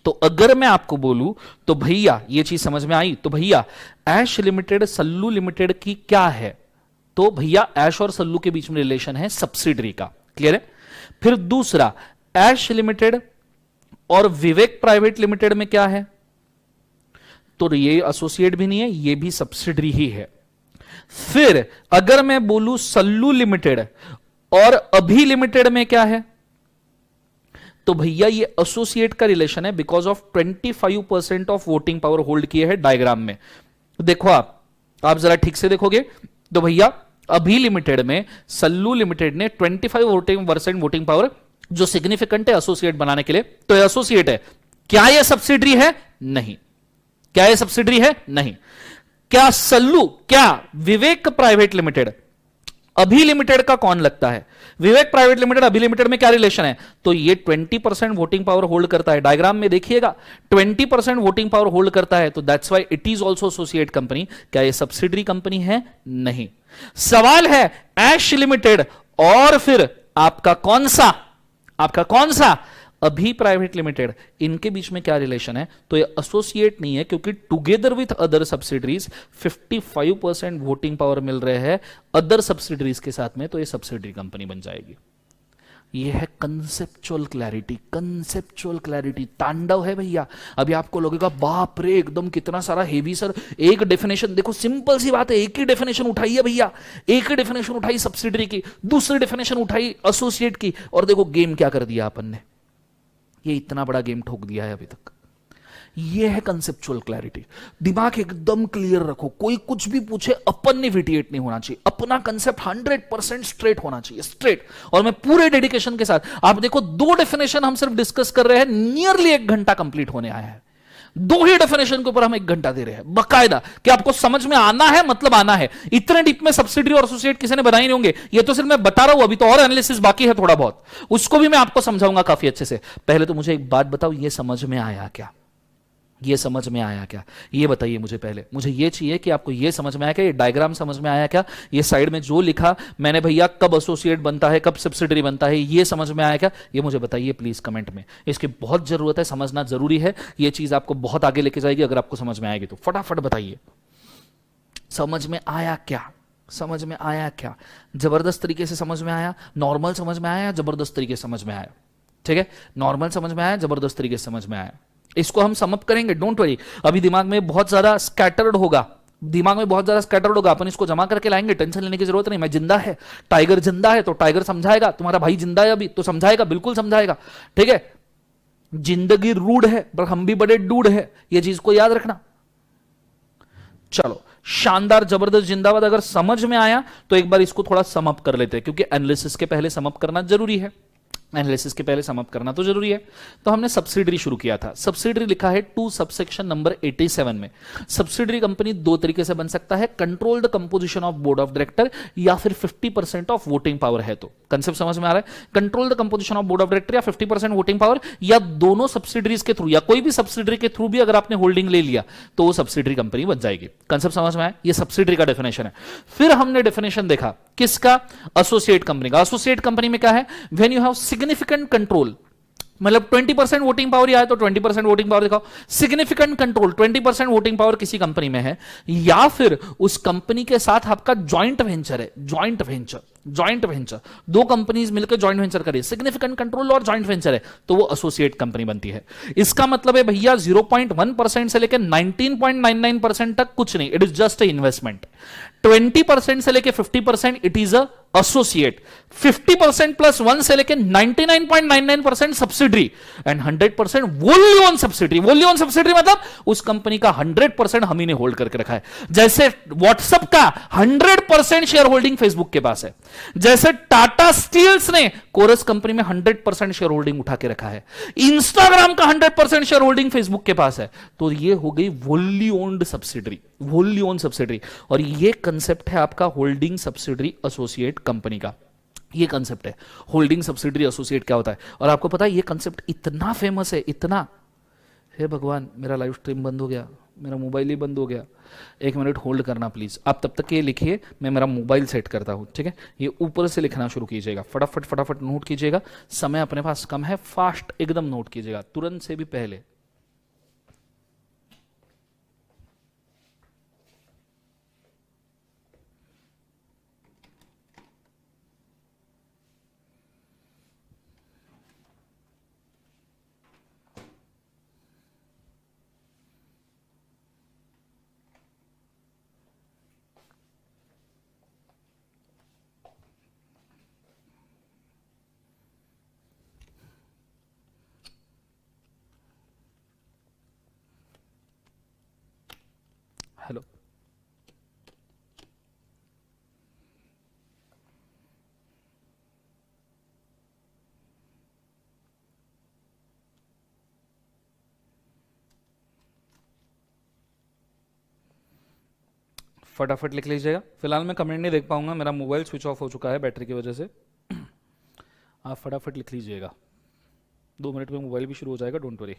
तो अगर मैं आपको बोलूं तो भैया ये चीज समझ में आई, तो भैया ऐश लिमिटेड सल्लू लिमिटेड की क्या है, तो भैया ऐश और सल्लू के बीच में रिलेशन है सब्सिडरी का। क्लियर है? फिर दूसरा, ऐश लिमिटेड और विवेक प्राइवेट लिमिटेड में क्या है, तो ये एसोसिएट भी नहीं है, ये भी सब्सिडरी ही है। फिर अगर मैं बोलूं सल्लू लिमिटेड और अभी लिमिटेड में क्या है, तो भैया ये एसोसिएट का रिलेशन है, because of 25% of voting power hold किए है डायग्राम में। देखो आप जरा ठीक से देखोगे तो भैया अभी लिमिटेड में सल्लू लिमिटेड ने 25% वोटिंग पावर, जो सिग्निफिकेंट है एसोसिएट बनाने के लिए, तो एसोसिएट है। क्या यह सब्सिडरी है? नहीं। क्या यह सब्सिडरी है? नहीं। क्या सल्लू, क्या विवेक प्राइवेट लिमिटेड अभी लिमिटेड का कौन लगता है? विवेक प्राइवेट लिमिटेड अभी लिमिटेड में क्या रिलेशन है? तो ये 20% वोटिंग पावर होल्ड करता है। डायग्राम में देखिएगा 20% वोटिंग पावर होल्ड करता है, तो that's why it is also associate company. क्या ये सब्सिडरी कंपनी है? नहीं। सवाल है ऐश लिमिटेड और फिर आपका कौन सा अभी प्राइवेट लिमिटेड, इनके बीच में क्या रिलेशन है? तो ये एसोसिएट नहीं है, क्योंकि together with other subsidiaries 55% voting power मिल रहे हैं अदर सब्सिडरीज के साथ में, तो ये सब्सिडरी कंपनी बन जाएगी। ये है कंसेप्चुअल क्लैरिटी, तांडव है भैया। अभी आपको लगेगा बाप रे एकदम कितना सारा हेवी सर, एक डेफिनेशन देखो, सिंपल सी बात है, एक ही डेफिनेशन उठाई है भैया, एक ही डेफिनेशन उठाई सब्सिडरी की, दूसरी डेफिनेशन उठाई एसोसिएट की, और देखो गेम क्या कर दिया अपन ने, ये इतना बड़ा गेम ठोक दिया है अभी तक। ये है कंसेप्चुअल क्लैरिटी। दिमाग एकदम क्लियर रखो, कोई कुछ भी पूछे अपन ने विटिएट नहीं होना चाहिए, अपना कंसेप्ट 100% स्ट्रेट होना चाहिए, स्ट्रेट। और मैं पूरे डेडिकेशन के साथ, आप देखो 2 डेफिनेशन हम सिर्फ डिस्कस कर रहे हैं, नियरली 1 घंटा कंप्लीट होने आया है। 2 ही डेफिनेशन के ऊपर हम 1 घंटा दे रहे हैं बकायदा, कि आपको समझ में आना है, मतलब आना है। इतने डीप में सब्सिडरी और एसोसिएट किसी ने बनाए नहीं होंगे, ये तो सिर्फ मैं बता रहा हूं, अभी तो और एनालिसिस बाकी है थोड़ा बहुत, उसको भी मैं आपको समझाऊंगा काफी अच्छे से। पहले तो मुझे एक बात बताओ, ये समझ में आया क्या? ये समझ में आया क्या? ये बताइए मुझे। पहले मुझे ये चाहिए कि आपको ये समझ में आया क्या, ये डायग्राम समझ में आया क्या, ये साइड में जो लिखा मैंने भैया, कब एसोसिएट बनता है, कब सब्सिडरी बनता है, ये समझ में आया क्या? ये मुझे बताइए प्लीज कमेंट में। इसकी बहुत जरूरत है, समझना जरूरी है, ये चीज आपको बहुत आगे लेके जाएगी अगर आपको समझ में आएगी तो। फटाफट बताइए समझ में आया क्या? समझ में आया क्या? जबरदस्त तरीके से समझ में आया, नॉर्मल समझ में आया, जबरदस्त तरीके से समझ में आया? ठीक है, नॉर्मल समझ में आया, जबरदस्त तरीके से समझ में आया। इसको हम समअप करेंगे, डोंट वरी। अभी दिमाग में बहुत ज्यादा स्कैटर्ड होगा, अपन इसको जमा करके लाएंगे, टेंशन लेने की जरूरत नहीं। मैं जिंदा है, टाइगर जिंदा है तो टाइगर समझाएगा, तुम्हारा भाई जिंदा है अभी तो समझाएगा, बिल्कुल समझाएगा। ठीक है, जिंदगी रूड है पर हम भी बड़े डूड है, ये चीज को याद रखना। चलो, शानदार, जबरदस्त, जिंदाबाद। अगर समझ में आया तो एक बार इसको थोड़ा समअप कर लेते हैं, क्योंकि एनालिसिस के पहले समअप करना जरूरी है। एनालिसिस के पहले समअप करना तो जरूरी है। तो हमने सब्सिडरी शुरू किया था। सब्सिडरी लिखा है 2 सबसेक्शन नंबर 87 में। सब्सिडरी कंपनी 2 तरीके से बन सकता है, control the composition of board of director, या फिर 50% ऑफ वोटिंग पावर है। तो कंसेप्ट समझ में आ रहा है? Control the composition of board of director या 50% वोटिंग पावर, या दोनों सब्सिडरीज के थ्रू, या कोई भी सब्सिडरी के थ्रू भी अगर आपने होल्डिंग ले लिया तो वो सब्सिडरी कंपनी बन जाएगी। कंसेप्ट समझ में आया? ये सब्सिडरी का डेफिनेशन है। फिर हमने डेफिनेशन देखा किसका? एसोसिएट कंपनी का। एसोसिएट कंपनी में क्या है? When you have significant control, मतलब 20% वोटिंग पावर आया तो 20% वोटिंग पावर दिखाओ। सिग्निफिकेंट कंट्रोल, 20% वोटिंग पावर किसी कंपनी में है, या फिर उस कंपनी के साथ आपका ज्वाइंट वेंचर है। ज्वाइंट वेंचर 2 कंपनीज मिलकर ज्वाइंट वेंचर करें, सिग्निफिकेंट कंट्रोल और ज्वाइंट वेंचर है, तो वो एसोसिएट कंपनी बनती है। इसका मतलब है भैया 0.1% से लेकर 19.99% तक कुछ नहीं, it is just a investment. 20% से लेकर 50% it is a associate, 50% plus 1 से लेकर 99.99% subsidiary, and 100% wholly owned subsidiary. Wholly owned subsidiary मतलब उस कंपनी का 100% हम ही ने होल्ड करके रखा है। जैसे व्हाट्सएप का 100% शेयर होल्डिंग फेसबुक के पास है, जैसे टाटा स्टील्स ने कोरस कंपनी में 100% शेयर होल्डिंग उठा के रखा है, इंस्टाग्राम का 100% शेयर होल्डिंग फेसबुक के पास है। तो ये हो गई वोल्ली owned subsidiary, wholly owned subsidiary. और ये कंसेप्ट है आपका होल्डिंग सब्सिडरी एसोसिएट कंपनी का। ये कंसेप्ट है होल्डिंग सब्सिडरी एसोसिएट क्या होता है। और आपको पता है ये कंसेप्ट इतना फेमस है, इतना, हे भगवान मेरा लाइव स्ट्रीम बंद हो गया, मेरा मोबाइल ही बंद हो गया। 1 मिनट होल्ड करना प्लीज। आप तब तक ये लिखिए, मैं मेरा मोबाइल सेट करता हूं। ठीक है, ये ऊपर से लिखना शुरू कीजिएगा, फटाफट नोट कीजिएगा। समय अपने पास कम है, फास्ट एकदम नोट कीजिएगा, तुरंत से भी पहले। हेलो, फटाफट लिख लीजिएगा। फिलहाल मैं कमेंट नहीं देख पाऊंगा, मेरा मोबाइल स्विच ऑफ हो चुका है बैटरी की वजह से। आप फटाफट लिख लीजिएगा, 2 मिनट में मोबाइल भी शुरू हो जाएगा, डोंट वरी।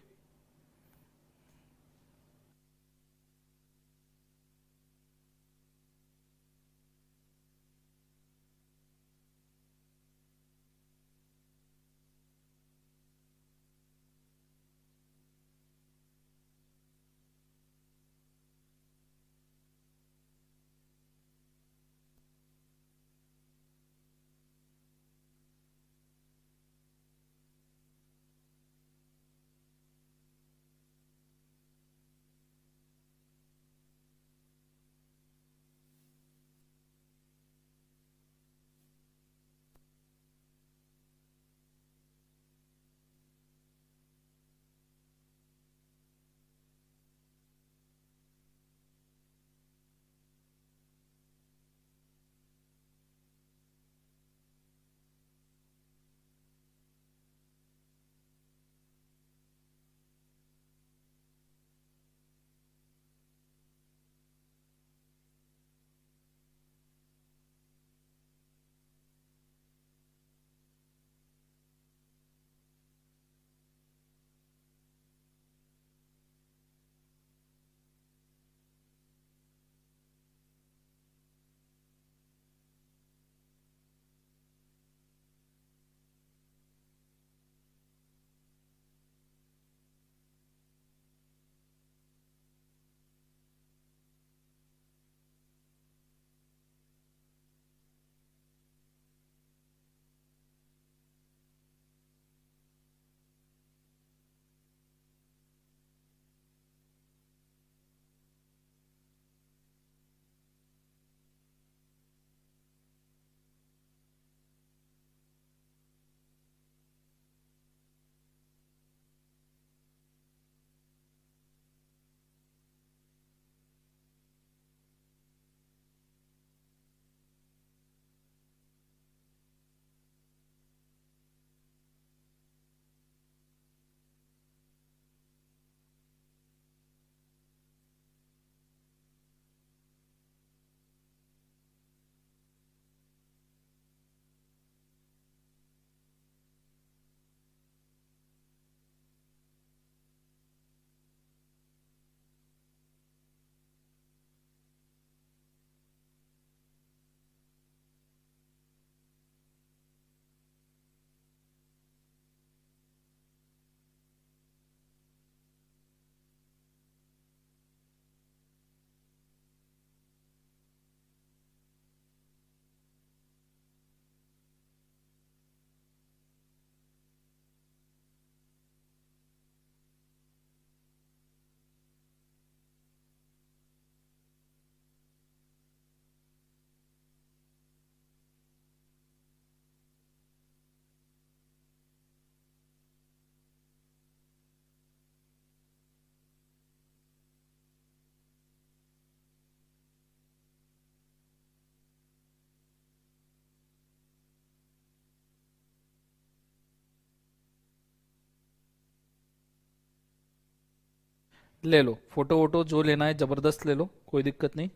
ले लो फोटो वोटो जो लेना है, जबरदस्त ले लो, कोई दिक्कत नहीं।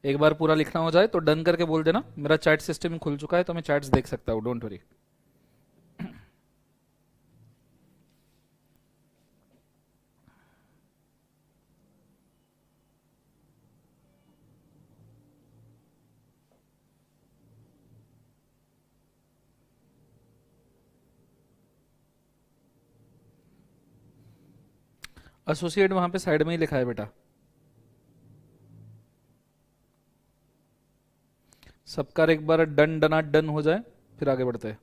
एक बार पूरा लिखना हो जाए तो डन करके बोल देना। मेरा चैट सिस्टम खुल चुका है तो मैं चैट्स देख सकता हूँ, डोंट वरी। एसोसिएट वहां पे साइड में ही लिखा है बेटा। सबका एक बार डन डना डन हो जाए फिर आगे बढ़ते हैं।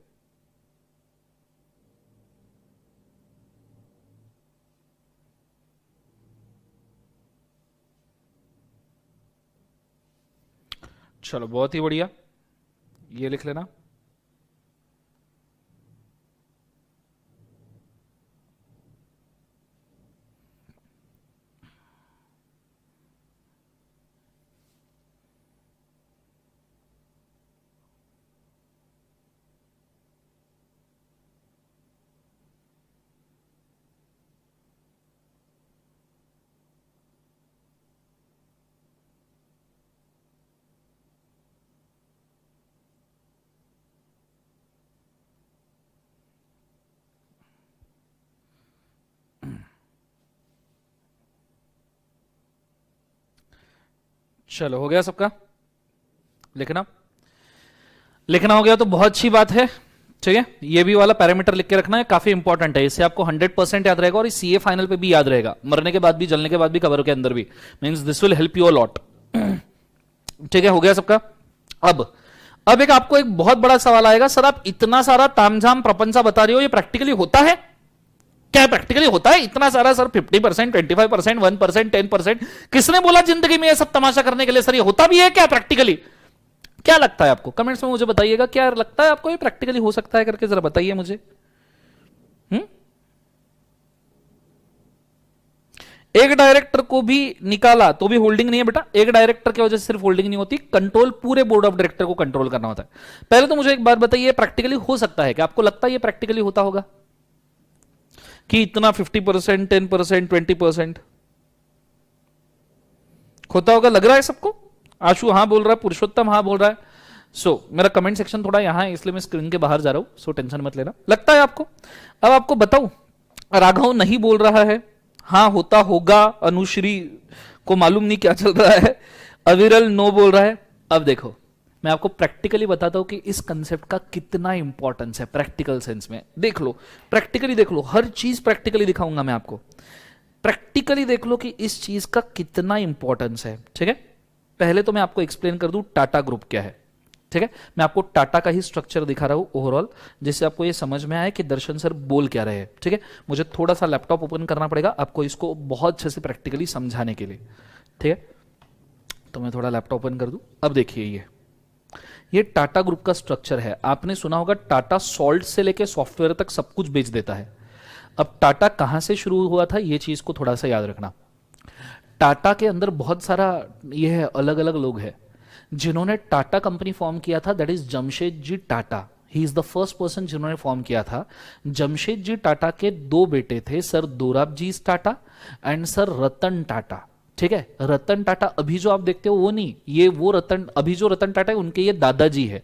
चलो बहुत ही बढ़िया, ये लिख लेना। चलो, हो गया सबका लिखना? लिखना हो गया तो बहुत अच्छी बात है। ठीक है, ये भी वाला पैरामीटर लिख के रखना है, काफी इंपॉर्टेंट है। इससे आपको 100% याद रहेगा और इस सीए फाइनल पे भी याद रहेगा, मरने के बाद भी, जलने के बाद भी, कवर के अंदर भी। Means this will help you a lot. ठीक है, हो गया सबका? अब एक आपको एक बहुत बड़ा सवाल आएगा, सर आप इतना सारा तामझाम प्रपंचा बता रहे हो, ये प्रैक्टिकली होता है क्या? प्रैक्टिकली होता है इतना सारा सर? 50%, 25%, 1%, 10%? किसने बोला जिंदगी में ये सब तमाशा करने के लिए? सर ये होता भी है क्या प्रैक्टिकली? क्या लगता है आपको? कमेंट्स में मुझे बताइएगा, क्या लगता है आपको ये प्रैक्टिकली हो सकता है करके जरा बताइए मुझे। एक डायरेक्टर को भी निकाला तो भी होल्डिंग नहीं है बेटा। एक डायरेक्टर की वजह से सिर्फ होल्डिंग नहीं होती, कंट्रोल पूरे बोर्ड ऑफ डायरेक्टर को कंट्रोल करना होता है। पहले तो मुझे एक बात बताइए, प्रैक्टिकली हो सकता है क्या? आपको लगता है ये प्रैक्टिकली होता होगा कि इतना 50%, 10%, 20% होता होगा? लग रहा है सबको? आशु हाँ बोल रहा है, पुरुषोत्तम हाँ बोल रहा है। मेरा कमेंट सेक्शन थोड़ा यहां है, इसलिए मैं स्क्रीन के बाहर जा रहा हूं, सो टेंशन मत लेना। लगता है आपको? अब आपको बताऊं, राघव नहीं बोल रहा है, हाँ होता होगा, अनुश्री को मालूम नहीं क्या चल रहा है, अविरल नो बोल रहा है। अब देखो, मैं आपको प्रैक्टिकली बताता हूं कि इस कंसेप्ट का कितना इंपॉर्टेंस है प्रैक्टिकल सेंस में। देख लो, प्रैक्टिकली देख लो, हर चीज प्रैक्टिकली दिखाऊंगा मैं आपको। प्रैक्टिकली देख लो कि इस चीज का कितना इंपॉर्टेंस है। ठीक है, पहले तो मैं आपको एक्सप्लेन कर दूं टाटा ग्रुप क्या है। ठीक है, मैं आपको टाटा का ही स्ट्रक्चर दिखा रहा हूं ओवरऑल, जिससे आपको ये समझ में आए कि दर्शन सर बोल क्या रहे हैं। ठीक है, मुझे थोड़ा सा लैपटॉप ओपन करना पड़ेगा आपको इसको बहुत अच्छे से प्रैक्टिकली समझाने के लिए। ठीक है, तो मैं थोड़ा लैपटॉप ओपन कर दूं। अब देखिए, ये टाटा ग्रुप का स्ट्रक्चर है। आपने सुना होगा टाटा सॉल्ट से लेके सॉफ्टवेयर तक सब कुछ बेच देता है। अब टाटा कहां से शुरू हुआ था, ये चीज को थोड़ा सा याद रखना। टाटा के अंदर बहुत सारा ये है, अलग अलग लोग हैं जिन्होंने टाटा कंपनी फॉर्म किया था। That is Jamshed ji Tata, he is the first person जिन्होंने फॉर्म किया था। जमशेद जी टाटा के दो बेटे थे, sir Dorabji Tata and sir Ratan Tata. ठीक है, रतन टाटा अभी जो आप देखते हो वो नहीं, ये वो रतन, अभी जो रतन टाटा है उनके ये दादाजी है।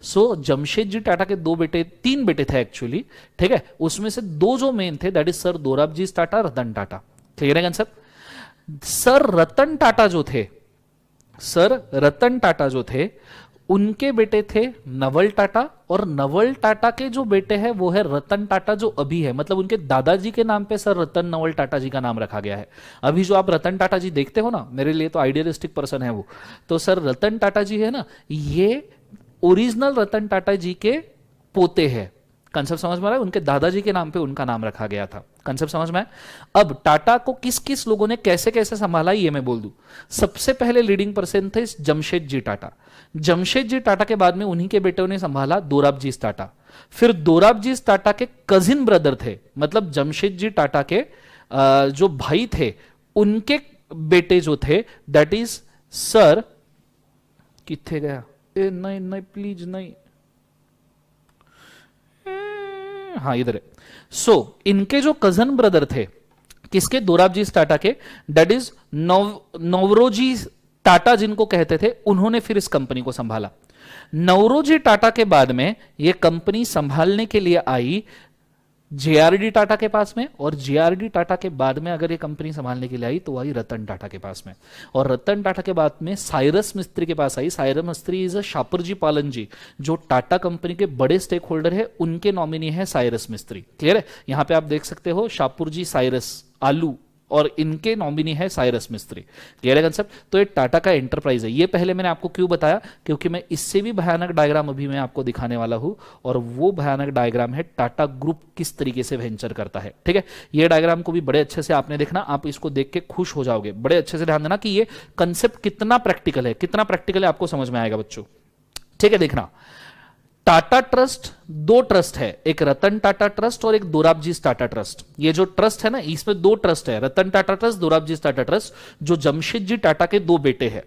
सो जमशेद जी टाटा के दो बेटे, तीन बेटे थे एक्चुअली। ठीक है, उसमें से दो जो मेन थे, that is sir Dorabji Tata, Ratan Tata. Clear है कंसेप्ट? सर रतन टाटा जो थे, सर रतन टाटा जो थे, उनके बेटे थे नवल टाटा, और नवल टाटा के जो बेटे हैं वो है रतन टाटा जो अभी है। मतलब उनके दादाजी के नाम पे सर रतन नवल टाटा जी का नाम रखा गया है। अभी जो आप रतन टाटा जी देखते हो ना, मेरे लिए तो आइडियलिस्टिक पर्सन है वो, तो सर रतन टाटा जी है ना, ये ओरिजिनल रतन टाटा जी के पोते हैं। कंसेप्ट समझ में आ रहा है? उनके दादाजी के नाम पे उनका नाम रखा गया था। कंसेप्ट समझ में आया? अब टाटा को किस किस लोगों ने कैसे कैसे संभाला ये मैं बोल दूं। सबसे पहले लीडिंग पर्सन थे जमशेद जी टाटा। जमशेद जी टाटा के बाद में उन्हीं के बेटों ने संभाला दोराबजी टाटा। फिर दोराबजी टाटा के कजिन ब्रदर थे, मतलब जमशेद जी टाटा के जो भाई थे उनके बेटे जो थे, दैट इज सर, किथे गया? ए नहीं नहीं प्लीज नहीं, हाँ इधर है। सो इनके जो कजन ब्रदर थे, किसके? दोराबजी टाटा के, दैट इज नवरोजी टाटा जिनको कहते थे, उन्होंने फिर इस कंपनी को संभाला। नवरोजी टाटा के बाद में ये कंपनी संभालने के लिए आई जेआरडी टाटा के पास में, और जेआरडी टाटा के बाद में अगर ये कंपनी संभालने के लिए आई तो आई रतन टाटा के पास में, और रतन टाटा के बाद में साइरस मिस्त्री के पास आई। साइरस मिस्त्री इज शापुरजी पालन जी, जो टाटा कंपनी के बड़े स्टेक होल्डर है, उनके नॉमिनी है साइरस मिस्त्री। क्लियर है? यहां पे आप देख सकते हो शापुरजी साइरस आलू, और इनके नॉमिनी है साइरस मिस्त्री। क्लियर है कंसेप्ट? तो ये टाटा का एंटरप्राइज है। ये पहले मैंने आपको क्यों बताया? क्योंकि मैं इससे भी भयानक डायग्राम अभी मैं आपको दिखाने वाला हूं, और वो भयानक डायग्राम है टाटा ग्रुप किस तरीके से वेंचर करता है। ठीक है, ये डायग्राम को भी बड़े अच्छे से आपने देखना, आप इसको देख के खुश हो जाओगे। बड़े अच्छे से ध्यान देना कि ये कंसेप्ट कितना प्रैक्टिकल है, कितना प्रैक्टिकल है आपको समझ में आएगा बच्चों। ठीक है, देखना, टाटा ट्रस्ट दो ट्रस्ट है, एक रतन टाटा ट्रस्ट और एक दोराबजी टाटा ट्रस्ट। ये जो ट्रस्ट है ना, इसमें दो ट्रस्ट है, रतन टाटा ट्रस्ट, दोराबजी टाटा ट्रस्ट, जो जमशेद जी टाटा के दो बेटे हैं।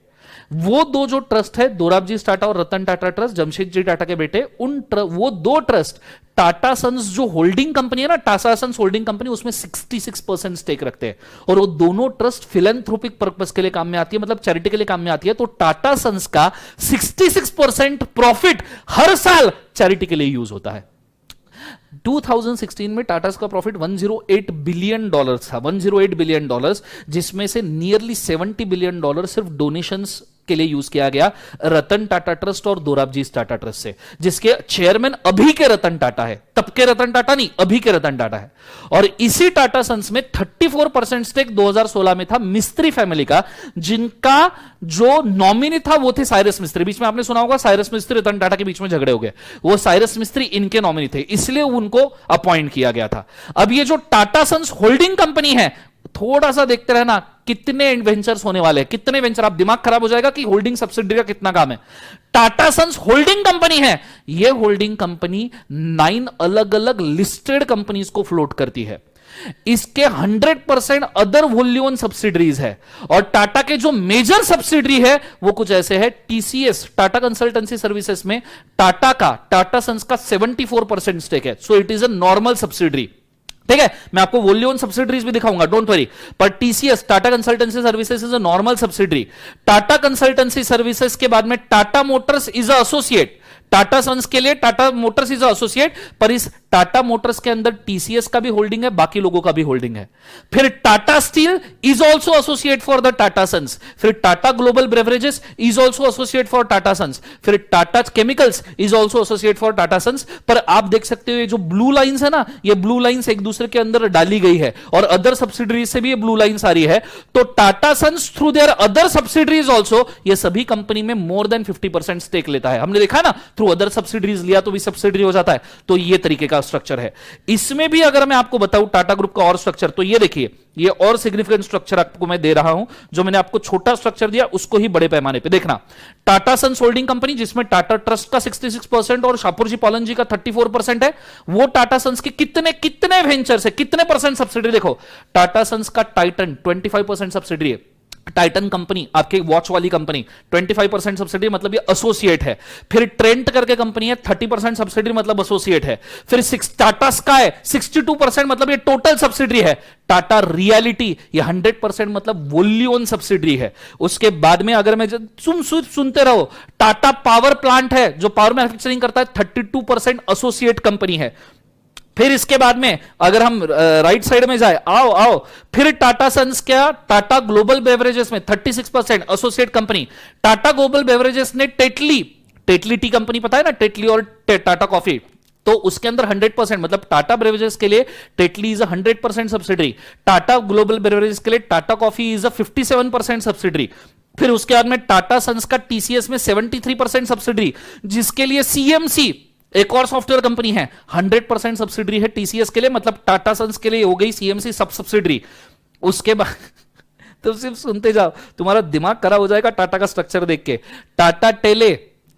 वो दो जो ट्रस्ट है, दोराबजी टाटा और रतन टाटा ट्रस्ट, जमशेद जी टाटा के बेटे, वो दो ट्रस्ट टाटा सन्स जो होल्डिंग कंपनी है ना, टाटा सन्स होल्डिंग कंपनी, उसमें 66% स्टेक रखते हैं। और वो दोनों ट्रस्ट फिलैंथ्रोपिक पर्पस के लिए काम में आती है, मतलब चैरिटी के लिए काम में आती है। तो टाटा सन्स का 66% प्रॉफिट हर साल चैरिटी के लिए यूज होता है। 2016 में टाटा का प्रॉफिट $108 बिलियन था, $108 बिलियन, जिसमें से नियरली $70 बिलियन सिर्फ डोनेशंस के लिए यूज किया गया रतन टाटा ट्रस्ट और दोराबजी टाटा ट्रस्ट से, जिसके चेयरमैन अभी के रतन टाटा है, तब के रतन टाटा नहीं, अभी के रतन टाटा है। और इसी टाटा सन्स में 34% स्टेक 2016 में था मिस्त्री फैमिली का, जिनका जो नॉमिनी था वो थे साइरस मिस्त्री। बीच में आपने सुना होगा साइरस मिस्त्री रतन टाटा के बीच में झगड़े हो गए, वो साइरस मिस्त्री इनके नॉमिनी थे, इसलिए उनको अपॉइंट किया गया था। अब ये जो टाटा सन्स होल्डिंग कंपनी है, थोड़ा सा देखते रहना कितने वेंचर्स होने वाले हैं, कितने वेंचर, आप दिमाग खराब हो जाएगा कि होल्डिंग सब्सिडियरी का कितना काम है। टाटा सन्स होल्डिंग कंपनी है, यह होल्डिंग कंपनी 9 अलग अलग लिस्टेड कंपनीज को फ्लोट करती है। इसके 100% अदर वोल्यून सब्सिडरीज है, और टाटा के जो मेजर सब्सिडरी है वो कुछ ऐसे है। टीसीएस, टाटा कंसल्टेंसी सर्विसेज में टाटा सन्स का 74% स्टेक है, so it is a normal subsidiary. ठीक है, मैं आपको वोल्यून सब्सिडरीज भी दिखाऊंगा, डोंट वरी। पर TCS, Tata Consultancy Services, is a normal subsidiary. Tata Consultancy Services के बाद में Tata Motors is a associate. Tata Sons के लिए टाटा मोटर्स इज एसोसिएट, पर इस टाटा मोटर्स के अंदर टीसीएस का भी होल्डिंग है, बाकी लोगों का भी होल्डिंग है। फिर Tata steel is also associate for the Tata sons. फिर Tata global beverages is also associate for Tata sons. फिर Tata chemicals is also associate for Tata sons. पर आप देख सकते हो ये जो ब्लू लाइंस है ना, ये ब्लू लाइंस एक दूसरे के अंदर डाली गई है, और अदर सब्सिडरीज से भी ये ब्लू लाइंस आ रही है। तो Tata Sons through their other subsidiaries also, ये सभी कंपनी में मोर देन 50% स्टेक लेता है। हमने देखा ना, थ्रू अदर सब्सिडरीज लिया तो भी सब्सिडरी हो जाता है। तो ये तरीके का स्ट्रक्चर है। इसमें भी अगर मैं आपको बताऊं टाटा ग्रुप का और स्ट्रक्चर, तो ये देखिए, ये और सिग्निफिकेंट स्ट्रक्चर आपको मैं दे रहा हूं। जो मैंने आपको छोटा स्ट्रक्चर दिया उसको ही बड़े पैमाने पे देखना। टाटा सन्स होल्डिंग कंपनी, जिसमें टाटा ट्रस्ट का 66% और शापूरजी पालनजी का 34% है, वो टाटा सन्स के कितने कितने वेंचर्स है, कितने परसेंट सब्सिडरी देखो। टाटा सन्स का टाइटन 25% सब्सिडरी है। टाइटन कंपनी, आपके वॉच वाली कंपनी, 25% सब्सिडी, मतलब ये एसोसिएट है। फिर ट्रेंट करके कंपनी है, 30% सब्सिडी, मतलब एसोसिएट है। फिर टाटा स्काई 62%, मतलब ये टोटल सब्सिडी है। टाटा रियलिटी ये 100%, मतलब वोल्यून सब्सिडी है। उसके बाद में अगर मैं सुनते रहो, टाटा पावर प्लांट है जो पावर मैन्युफैक्चरिंग करता है, 32% एसोसिएट कंपनी है। फिर इसके बाद में अगर हम राइट साइड में जाए, आओ, फिर टाटा सन्स क्या, टाटा ग्लोबल बेवरेजेस में 36% associate company. Tata global beverages ने टेटली टी कंपनी, पता है ना, टेटली और टाटा कॉफी, तो उसके अंदर 100%, मतलब टाटा बेवरेजेस के लिए Tetley is a 100% subsidiary. Tata global beverages के लिए Tata coffee is a 57% subsidiary. फिर उसके बाद में टाटा सन्स का टीसीएस में 73% सब्सिडरी, जिसके लिए सीएमसी एक और सॉफ्टवेयर कंपनी है, 100% सब्सिडरी है टीसीएस के लिए, मतलब टाटा सन्स के लिए हो गई सीएमसी सब सब्सिडरी। उसके बाद तो सिर्फ सुनते जाओ, तुम्हारा दिमाग खराब हो जाएगा टाटा का स्ट्रक्चर देख के। Tata tele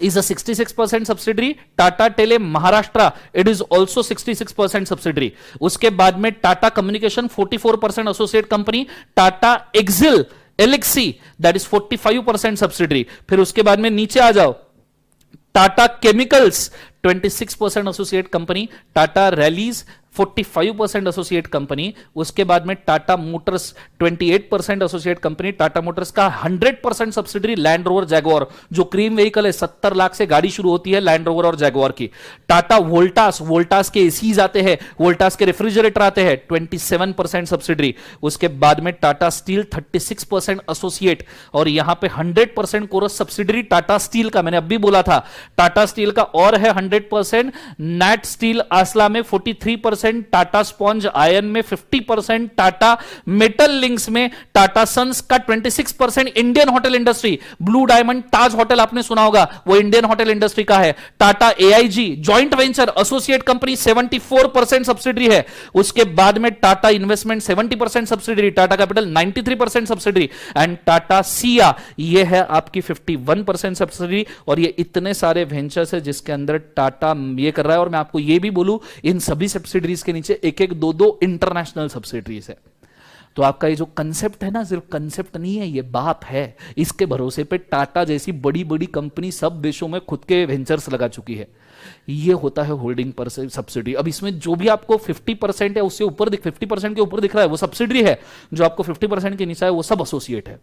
is a 66% subsidiary. Tata tele Maharashtra, it is also 66% subsidiary. उसके बाद में Tata communication 44% associate company. Tata एक्सिल एलेक्सी दैट इज 45% सब्सिडरी। फिर उसके बाद में नीचे आ जाओ, Tata chemicals 26% associate company. Tata Rallis 45% associate company. उसके बाद में Tata motors 28% associate company. Tata motors का 100% सब्सिडरी लैंड रोवर जैगुआर, जो क्रीम व्हीकल है, 70 लाख से गाड़ी शुरू होती है लैंड रोवर और जैगुआर की। टाटा वोल्टास के एसीज आते हैं, वोल्टास के रेफ्रिजरेटर आते हैं, 27% सब्सिडरी। उसके बाद में टाटा स्टील 36% एसोसिएट, और यहां पे 100% कोरस सब्सिडरी टाटा स्टील का, मैंने अभी बोला था टाटा स्टील का, और है 100%। नैट स्टील आसला में 43%, टाटा स्पॉन्ज आयन में 50%, टाटा मेटल लिंक्स में, टाटा सन्स का 26%। Indian hotel industry, blue diamond Taj hotel आपने सुना होगा, वो इंडियन होटल इंडस्ट्री का है। Tata AIG joint venture associate company 74% subsidiary है। उसके बाद में Tata investment 70% subsidiary, Tata capital 93% subsidiary, and Tata SIA ये है आपकी 51% सब्सिडरी। और ये इतने सारे वेंचर्स है जिसके अंदर टाटा ये कर रहा है। और मैं आपको ये भी बोलूं, इन सभी सब्सिडरीज के नीचे एक एक दो इंटरनेशनल सब्सिडरीज है। तो आपका ये जो कंसेप्ट है ना, सिर्फ कंसेप्ट नहीं है, ये बात है। इसके भरोसे पे टाटा जैसी बड़ी बड़ी कंपनी सब देशों में खुद के वेंचर्स लगा चुकी है। ये होता है होल्डिंग पर सब्सिडी। अब इसमें जो भी आपको 50% है, उससे ऊपर 50% के ऊपर दिख रहा है, वो सब्सिडी है। जो आपको 50% के नीचे है वो सब एसोसिएट है।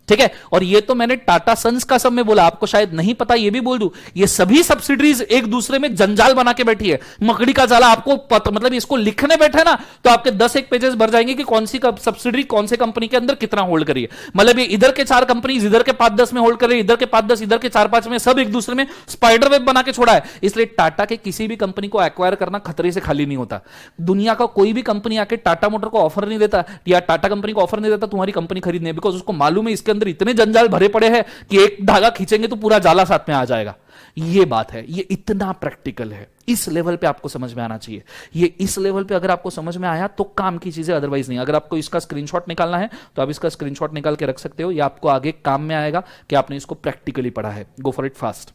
ठीक है। और ये तो मैंने टाटा सन्स का सब में बोला, आपको शायद नहीं पता, ये भी बोल दूं, ये सभी सब्सिडरीज एक दूसरे में जंजाल बना के बैठी है, मकड़ी का जाला। आपको पता, मतलब इसको लिखने बैठे ना तो आपके 10 एक पेजेस भर जाएंगे कि कौन सी सब्सिडरी कौन से कंपनी के अंदर कितना होल्ड करिए। मतलब ये इधर के 4 कंपनीज इधर के 5-10 में होल्ड कर रही है, इधर के 5-10, इधर के 4-5 में, सब एक दूसरे में स्पाइडर वेब बना के छोड़ा है। इसलिए टाटा के किसी भी कंपनी को एक्वायर करना खतरे से खाली नहीं होता। दुनिया का कोई भी कंपनी आके टाटा मोटर को ऑफर नहीं देता या टाटा कंपनी को ऑफर नहीं देता तुम्हारी कंपनी खरीदने, बिकॉज उसको मालूम है इसके अंदर इतने जंजाल भरे पड़े हैं कि एक धागा खींचेंगे तो पूरा जाला साथ में आ जाएगा। ये बात है, ये इतना प्रैक्टिकल है। इस लेवल पे आपको समझ में आना चाहिए। ये इस लेवल पे अगर आपको समझ में आया तो काम की चीजें, अदरवाइज नहीं। अगर आपको इसका स्क्रीनशॉट निकालना है तो आप इसका स्क्रीनशॉट निकाल के रख सकते हो, या आपको आगे काम में आएगा कि आपने इसको प्रैक्टिकली पढ़ा है। गो फॉर इट फास्ट।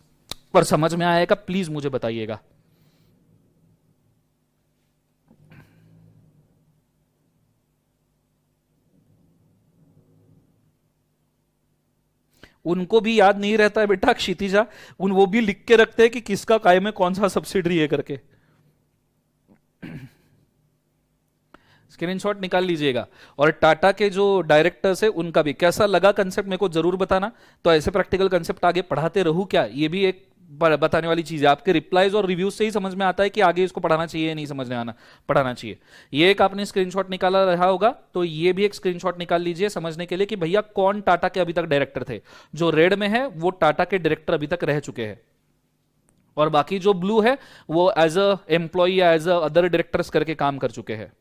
और समझ में आएगा प्लीज मुझे बताइएगा। उनको भी याद नहीं रहता है बेटा क्षितिजा, वो भी लिख के रखते हैं कि किसका काय में कौन सा सब्सिडरी है करके। स्क्रीनशॉट निकाल लीजिएगा। और टाटा के जो डायरेक्टर्स है उनका भी कैसा लगा कंसेप्ट मेरे को जरूर बताना। तो ऐसे प्रैक्टिकल कंसेप्ट आगे पढ़ाते रहूं क्या, ये भी एक बताने वाली चीज है। आपके रिप्लाईज और रिव्यूज से ही समझ में आता है कि आगे इसको पढ़ाना चाहिए नहीं समझ में आना, पढ़ाना चाहिए। ये एक आपने स्क्रीनशॉट निकाला रहा होगा, तो ये भी एक स्क्रीनशॉट निकाल लीजिए समझने के लिए कि भैया कौन टाटा के अभी तक डायरेक्टर थे। जो रेड में है वो टाटा के डायरेक्टर अभी तक रह चुके हैं, और बाकी जो ब्लू है वो एज अ एम्प्लॉय या एज अ अदर डायरेक्टर्स करके काम कर चुके हैं।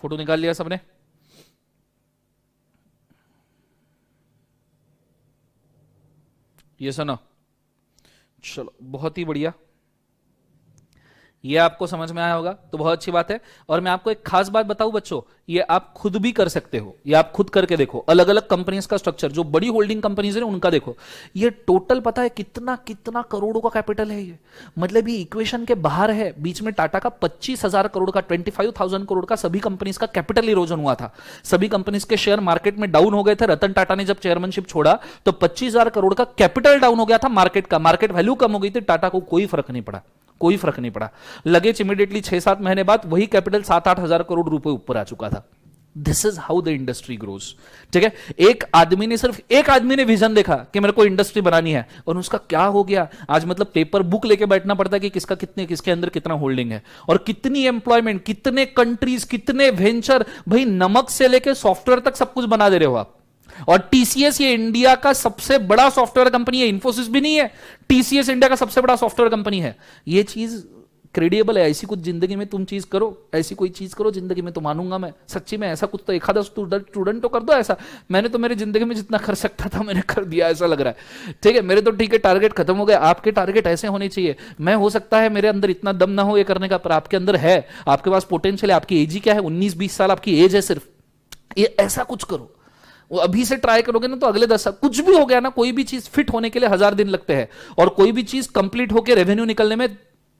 फोटो निकाल लिया सबने? ये सुनो, चलो बहुत ही बढ़िया। ये आपको समझ में आया होगा तो बहुत अच्छी बात है। और मैं आपको एक खास बात बताऊं बच्चों, ये आप खुद भी कर सकते हो, ये आप खुद करके देखो। अलग अलग कंपनीज का स्ट्रक्चर, जो बड़ी होल्डिंग कंपनीज है उनका देखो। ये टोटल पता है कितना कितना करोड़ों का कैपिटल है ये, मतलब ये इक्वेशन के बाहर है। बीच में टाटा का 25,000 करोड़ का, 25,000 करोड़ का सभी कंपनीज का कैपिटल इरोजन हुआ था। सभी कंपनीज के शेयर मार्केट में डाउन हो गए थे। रतन टाटा ने जब चेयरमैनशिप छोड़ा तो 25,000 करोड़ का कैपिटल डाउन हो गया था मार्केट का, मार्केट वैल्यू कम हो गई थी। टाटा को कोई फर्क नहीं पड़ा, कोई फर्क नहीं पड़ा। लगेच इमीडिएटली 6-7 महीने बाद वही कैपिटल 7-8 हजार करोड़ रुपए ऊपर आ चुका था। This is how the industry grows. ठीक है, एक आदमी ने, सिर्फ एक आदमी ने विजन देखा कि मेरे को इंडस्ट्री बनानी है, और उसका क्या हो गया आज, मतलब पेपर बुक लेके बैठना पड़ता है कि किसका कितने, किसके अंदर कितना होल्डिंग है, और कितनी एम्प्लॉयमेंट, कितने कंट्रीज, कितने वेंचर। भाई नमक से लेके सॉफ्टवेयर तक सब कुछ बना दे रहे हो आप। और टीसीएस ये इंडिया का सबसे बड़ा सॉफ्टवेयर कंपनी है, इन्फोसिस भी नहीं है, टीसीएस इंडिया का सबसे बड़ा सॉफ्टवेयर कंपनी है। ये चीज क्रेडिबल है। ऐसी कुछ जिंदगी में तुम चीज करो, ऐसी कोई चीज करो जिंदगी में तो मानूंगा मैं सच्ची में। ऐसा कुछ तो एक आधा स्टूडेंट तो कर दो ऐसा। मैंने तो मेरी जिंदगी में जितना कर सकता था मैंने कर दिया, ऐसा लग रहा है। ठीक है, मेरे तो ठीक है टारगेट खत्म हो गया। आपके टारगेट ऐसे होने चाहिए। मैं हो सकता है मेरे अंदर इतना दम ना हो ये करने का, पर आपके अंदर है, आपके पास पोटेंशियल है। आपकी एज ही क्या है, 19-20 साल आपकी एज है सिर्फ। ये ऐसा कुछ करो, वो अभी से ट्राई करोगे ना तो अगले 10 साल कुछ भी हो गया ना, कोई भी चीज फिट होने के लिए 1000 दिन लगते हैं, और कोई भी चीज कंप्लीट होकर रेवेन्यू निकलने में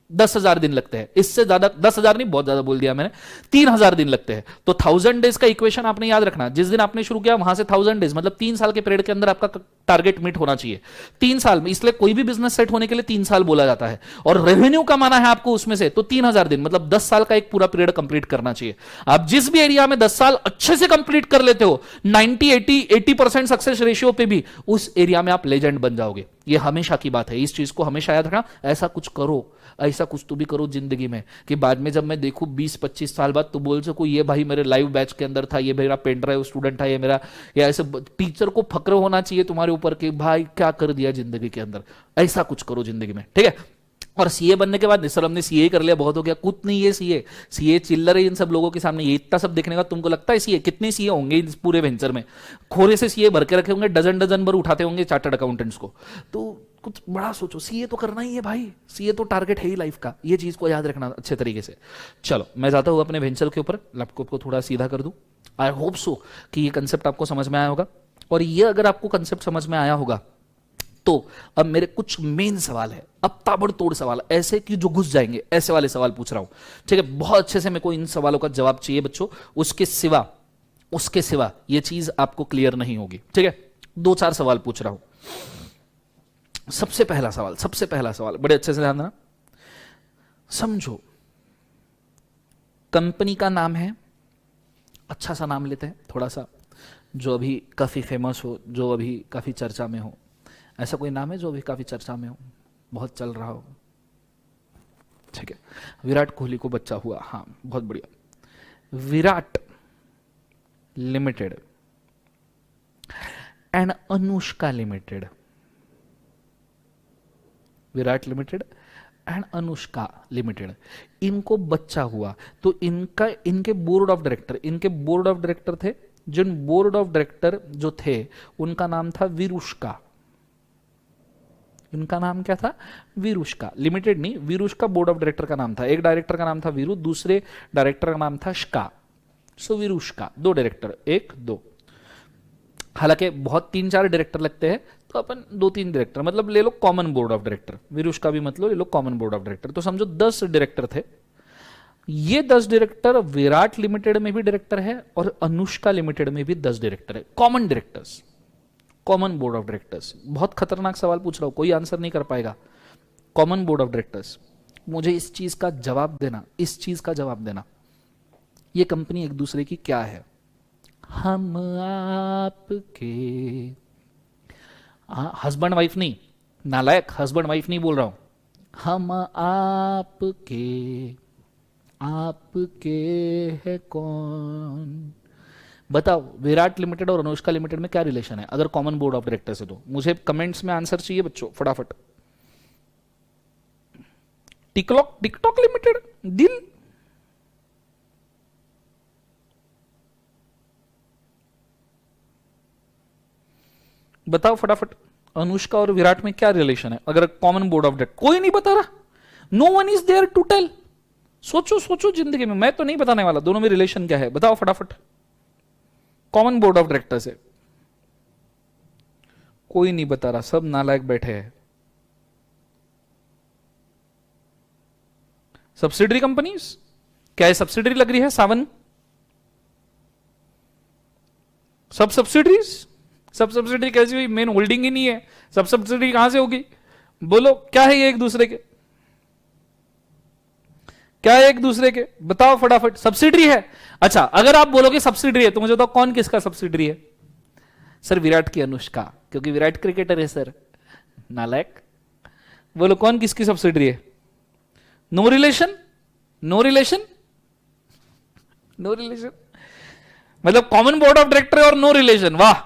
10,000 दिन लगते हैं। इससे ज्यादा, 10,000 नहीं, बहुत ज्यादा बोल दिया मैंने, 3,000 दिन लगते हैं। तो 1000 डेज का इक्वेशन आपने याद रखना। जिस दिन आपने शुरू किया वहां से 1000 डेज, मतलब 3 साल के पीरियड के अंदर आपका टारगेट मीट होना चाहिए। 3 साल में, इसलिए कोई भी बिजनेस सेट होने के लिए 3 साल बोला जाता है। और रेवेन्यू कमाना है आपको उसमें से, तो 3,000 दिन मतलब 10 साल का एक पूरा पीरियड कंप्लीट करना चाहिए। आप जिस भी एरिया में 10 साल अच्छे से कंप्लीट कर लेते हो, 90-80% सक्सेस रेशियो पे भी, उस एरिया में आप लेजेंड बन जाओगे। ये हमेशा की बात है, इस चीज को हमेशा याद रखना। ऐसा कुछ करो, ऐसा कुछ तो भी करो जिंदगी में कि बाद में जब मैं देखूं 20-25 साल बाद तो बोल सकूं ये भाई मेरे लाइव बैच के अंदर था, ये मेरा पेन ड्राइव स्टूडेंट था, ये मेरा, या ऐसे टीचर को फक्र होना चाहिए तुम्हारे ऊपर कि भाई क्या कर दिया जिंदगी के अंदर। ऐसा कुछ करो जिंदगी में, ठीक है। और सीए बनने के बाद सर हमने सीए कर लिया, बहुत हो गया, कुछ नहीं है। सीए चिल्लर है इन सब लोगों के सामने। ये इतना सब देखने का तुमको लगता है सीए, कितने सीए होंगे इस पूरे वेंचर में, खोरे से सीए भर के रखे होंगे, डजन भर उठाते होंगे चार्टर्ड अकाउंटेंट्स को। तो कुछ बड़ा सोचो, सीए तो करना ही है भाई, सीए तो टारगेट है ही लाइफ का। ये चीज को याद रखना अच्छे तरीके से। चलो मैं जाता हूं अपने वेंचर के ऊपर, लैपटॉप को थोड़ा सीधा कर दूं। आई होप सो कि ये कंसेप्ट आपको समझ में आया होगा। और ये अगर आपको कंसेप्ट समझ में आया होगा तो अब मेरे कुछ मेन सवाल है, अब ताबड़तोड़ सवाल, ऐसे कि जो घुस जाएंगे, ऐसे वाले सवाल पूछ रहा हूं, ठीक है। बहुत अच्छे से मेरे को इन सवालों का जवाब चाहिए बच्चों, उसके सिवा ये चीज आपको क्लियर नहीं होगी, ठीक है। 2-4 सवाल पूछ रहा हूं। सबसे पहला सवाल बड़े अच्छे से ध्यान देना। समझो, कंपनी का नाम है, अच्छा सा नाम लेते हैं थोड़ा सा, जो अभी काफी फेमस हो, जो अभी काफी चर्चा में हो। ऐसा कोई नाम है जो अभी काफी चर्चा में हो, बहुत चल रहा हो? ठीक है, विराट कोहली को बच्चा हुआ, हाँ बहुत बढ़िया। Virat limited and Anushka limited, Virat limited and Anushka limited, इनको बच्चा हुआ तो इनके बोर्ड ऑफ डायरेक्टर थे, जिन बोर्ड ऑफ डायरेक्टर जो थे उनका नाम था विरुष्का। इनका नाम क्या था? विरुष्का। लिमिटेड नहीं, विरुष्का बोर्ड ऑफ डायरेक्टर का नाम था। एक डायरेक्टर का नाम था वीरू, दूसरे डायरेक्टर का नाम था श्का। सो विरुष्का, 2 डायरेक्टर, 1 2। हालांकि बहुत 3-4 डायरेक्टर लगते हैं तो अपन 2-3 डायरेक्टर मतलब ले लो common board of director. Virushka भी मतलब ले लो कॉमन बोर्ड ऑफ डायरेक्टर। तो समझो 10 डायरेक्टर थे। ये 10 डायरेक्टर विराट लिमिटेड में भी डायरेक्टर है और अनुष्का लिमिटेड में भी 10 डायरेक्टर है, common directors, common board of directors. बहुत खतरनाक सवाल पूछ रहा हूं, कोई आंसर नहीं कर पाएगा। कॉमन बोर्ड ऑफ डायरेक्टर्स, मुझे इस चीज का जवाब देना, ये कंपनी एक दूसरे की क्या है? हम आपके, हस्बैंड वाइफ नहीं, नालायक, हस्बैंड वाइफ नहीं बोल रहा हूं। हम आपके है कौन? बताओ, विराट लिमिटेड और अनुष्का लिमिटेड में क्या रिलेशन है अगर कॉमन बोर्ड ऑफ डायरेक्टर्स है तो? मुझे कमेंट्स में आंसर चाहिए बच्चों, फटाफट। टिकटॉक लिमिटेड, दिल, बताओ फटाफट, अनुष्का और विराट में क्या रिलेशन है अगर कॉमन बोर्ड ऑफ डायरेक्टर? कोई नहीं बता रहा, no one is there to tell. सोचो जिंदगी में, मैं तो नहीं बताने वाला दोनों में रिलेशन क्या है, बताओ फटाफट। कॉमन बोर्ड ऑफ डायरेक्टर से कोई नहीं बता रहा, सब नालायक बैठे हैं। सब्सिडरी कंपनीज, क्या है? सब्सिडरी लग रही है सावन? सब सब्सिडरी कैसी हुई? मेन होल्डिंग ही नहीं है, सब सब्सिडरी कहां से होगी? बोलो, क्या है ये एक दूसरे के? क्या है एक दूसरे के? बताओ फटाफट। सब्सिडरी है। अच्छा, अगर आप बोलोगे सब्सिडरी है तो मुझे बताओ कौन किसका सब्सिडरी है? सर विराट की अनुष्का, क्योंकि विराट क्रिकेटर है सर। नालायक, बोलो कौन किसकी सब्सिडरी है? No relation, no relation, no relation, मतलब कॉमन बोर्ड ऑफ डायरेक्टर और नो रिलेशन। वाह,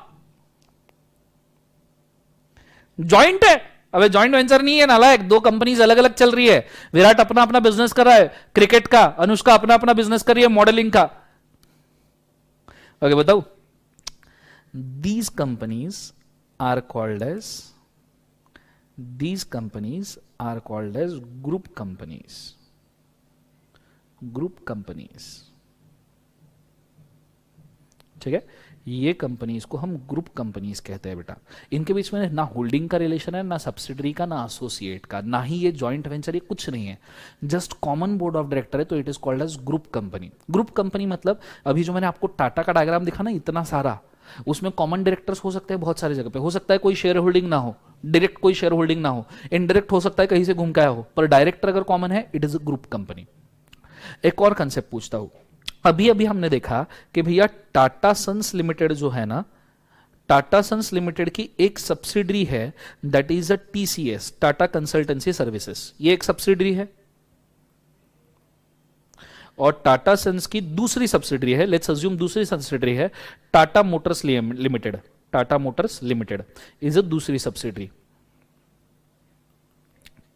जॉइंट है। अबे जॉइंट वेंचर नहीं है नालायक, 2 कंपनीज अलग अलग चल रही है। विराट अपना अपना बिजनेस कर रहा है क्रिकेट का, अनुष्का अपना अपना बिजनेस कर रही है मॉडलिंग का। ओके, बताओ। These companies are called as group companies. ठीक है, ये कंपनीज को हम ग्रुप कंपनीज कहते हैं बेटा। इनके बीच में ना होल्डिंग का रिलेशन है, ना सब्सिडरी का, ना एसोसिएट का, ना ही ये जॉइंट वेंचर, ये कुछ नहीं है। Just common board of director है तो it is called as group company. Group company मतलब अभी जो मैंने आपको टाटा का डायग्राम दिखा ना, इतना सारा, उसमें कॉमन डायरेक्टर्स हो सकते हैं बहुत सारी जगह पे। हो सकता है कोई शेयर होल्डिंग ना हो, डायरेक्ट कोई शेयर होल्डिंग ना हो, इनडायरेक्ट हो सकता है कहीं से घूम के आया हो, पर डायरेक्टर अगर कॉमन है it is a group company. एक और कंसेप्ट पूछता हूं। अभी हमने देखा कि भैया टाटा सन्स लिमिटेड जो है ना, टाटा सन्स लिमिटेड की एक सब्सिडरी है, that is a TCS, Tata Consultancy services. ये एक सब्सिडरी है। और टाटा सन्स की दूसरी सब्सिडरी है, लेट्स अज्यूम दूसरी सब्सिडरी है Tata Motors limited. Tata Motors limited is अ दूसरी सब्सिडरी।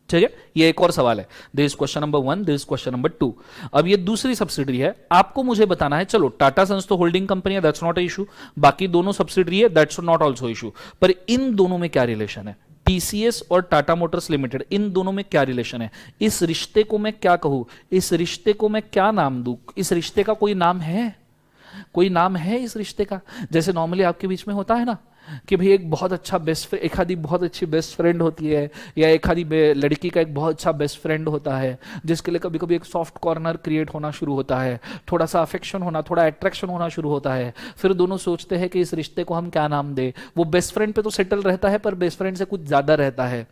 ठीक है, ये एक और सवाल है। This is question number 1, this is question number 2। अब ये दूसरी सब्सिडरी है, आपको मुझे बताना है। चलो, टाटा सन्स तो होल्डिंग कंपनी है, दैट्स नॉट इशू। बाकी दोनों सब्सिडरी है, दैट्स नॉट ऑल्सो इशू। पर इन दोनों में क्या रिलेशन है? टीसीएस और टाटा मोटर्स लिमिटेड, इन दोनों में क्या रिलेशन है? इस रिश्ते को मैं क्या कहूं? इस रिश्ते को मैं क्या नाम दूं? इस रिश्ते का कोई नाम है? कोई नाम है इस रिश्ते का? जैसे नॉर्मली आपके बीच में होता है ना कि भाई एक बहुत अच्छा एक आधी बहुत अच्छी बेस्ट फ्रेंड होती है, या एक आधी लड़की का एक बहुत अच्छा बेस्ट फ्रेंड होता है, जिसके लिए कभी कभी एक सॉफ्ट कॉर्नर क्रिएट होना शुरू होता है, थोड़ा सा अफेक्शन होना, थोड़ा अट्रैक्शन होना शुरू होता है। फिर दोनों सोचते हैं कि इस रिश्ते को हम क्या नाम दें। वो बेस्ट फ्रेंड पे तो सेटल रहता है, पर बेस्ट फ्रेंड से कुछ ज्यादा रहता है,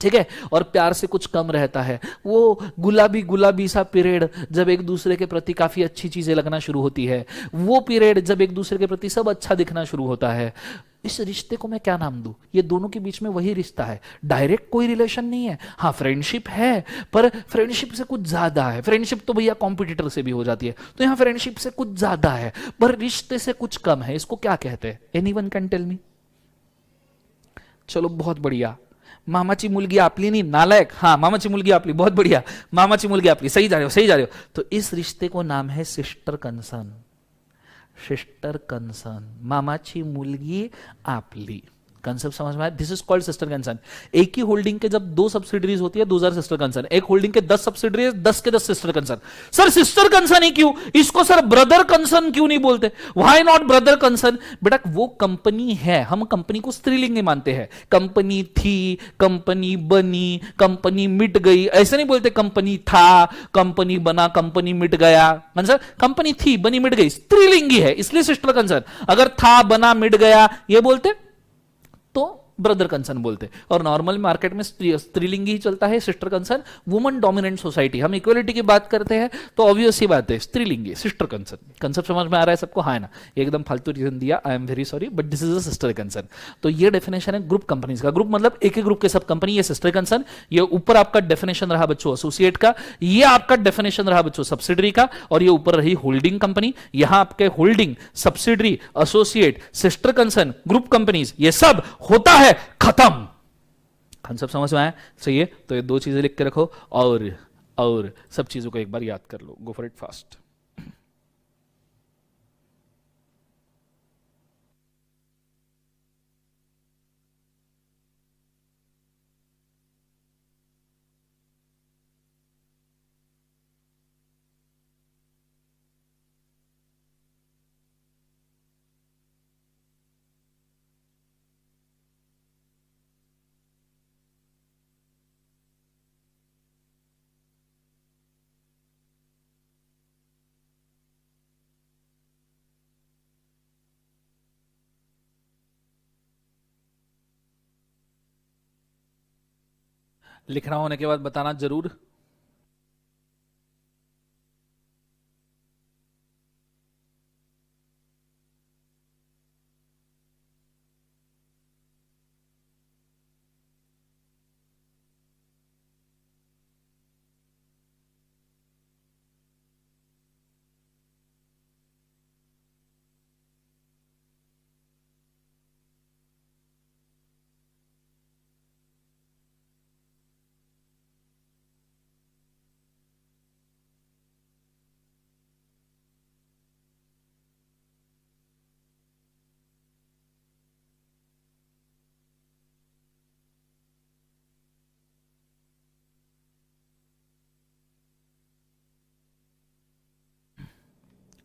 ठीक है, और प्यार से कुछ कम रहता है। वो गुलाबी गुलाबी सा पीरियड जब एक दूसरे के प्रति काफी अच्छी चीजें लगना शुरू होती है, वो पीरियड जब एक दूसरे के प्रति सब अच्छा दिखना शुरू होता है, इस रिश्ते को मैं क्या नाम दूं? ये दोनों के बीच में वही रिश्ता है, डायरेक्ट कोई रिलेशन नहीं है। हाँ फ्रेंडशिप है, पर फ्रेंडशिप से कुछ ज्यादा है। फ्रेंडशिप तो भैया कॉम्पिटिटर से भी हो जाती है, तो यहां फ्रेंडशिप से कुछ ज्यादा है, पर रिश्ते से कुछ कम है। इसको क्या कहते हैं? Anyone can tell me? चलो बहुत बढ़िया, मामाची मुलगी आपली नहीं नालायक, हाँ मामाची मुलगी आपली, बहुत बढ़िया, मामाची मुलगी आपली, सही जा रहे हो, सही जा रहे हो। तो इस रिश्ते को नाम है सिस्टर कंसर्न। सिस्टर कंसर्न, मामाची मुलगी आपली, कंसेप्ट समझ में आया? This is called sister concern. एक ही होल्डिंग के जब 2 सब्सिडरीज होती है, 2000 सिस्टर कंसर्न। एक होल्डिंग के 10 सब्सिडरीज, 10 के 10 sister concern. Sir sister concern ही क्यों? इसको सर ब्रदर कंसर्न क्यों नहीं बोलते? Why not brother concern? बेटा वो कंपनी है, हम कंपनी को स्त्रीलिंग मानते हैं। कंपनी थी, कंपनी बनी, कंपनी मिट गई, ऐसे नहीं बोलते कंपनी था, कंपनी बना, कंपनी मिट गया। मतलब कंपनी थी, बनी, मिट गई, स्त्रीलिंगी है, इसलिए सिस्टर कंसर्न। अगर था, बना, मिट गया ये बोलते तो ब्रदर कंसर्न बोलते। और नॉर्मल मार्केट में स्त्रीलिंगी ही चलता है, sister concern. Woman dominant society, हम इक्वलिटी की बात करते हैं तो ऑब्वियस ही बात है, स्त्रीलिंगी, सिस्टर कंसर्न। कंसेप्ट समझ में आ रहा है सबको? हाँ ना, एकदम फालतू रीजन दिया, I am very sorry, but this is a sister concern. तो ये डेफिनेशन है ग्रुप कंपनीज का। ग्रुप मतलब एक ही ग्रुप के सब कंपनी, ये सिस्टर कंसर्न। ये ऊपर आपका डेफिनेशन रहा बच्चों एसोसिएट का, ये आपका डेफिनेशन रहा बच्चों सब्सिडरी का, और ये ऊपर रही होल्डिंग कंपनी। यहां आपके holding, subsidiary, associate, sister concern, group companies, ये सब होता है खत्म। कंसेप्ट समझ में आया? सही है, तो ये 2 चीजें लिख के रखो, और सब चीजों को एक बार याद कर लो। Go for it fast. लिखना होने के बाद बताना जरूर।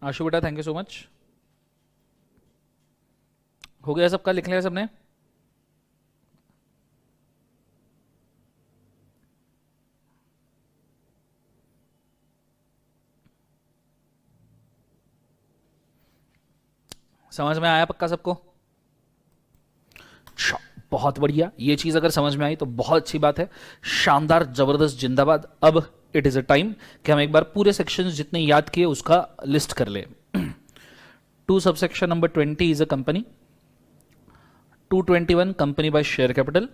आशु बेटा थैंक यू सो मच। हो गया सबका? लिख लिया सबने? समझ में आया पक्का सबको? बहुत बढ़िया, ये चीज अगर समझ में आई तो बहुत अच्छी बात है, शानदार, जबरदस्त, जिंदाबाद। अब इट इज अ टाइम कि हम एक बार पूरे सेक्शन जितने याद किए उसका लिस्ट कर ले। 2 subsection number 20 is a company, 221 company by share capital,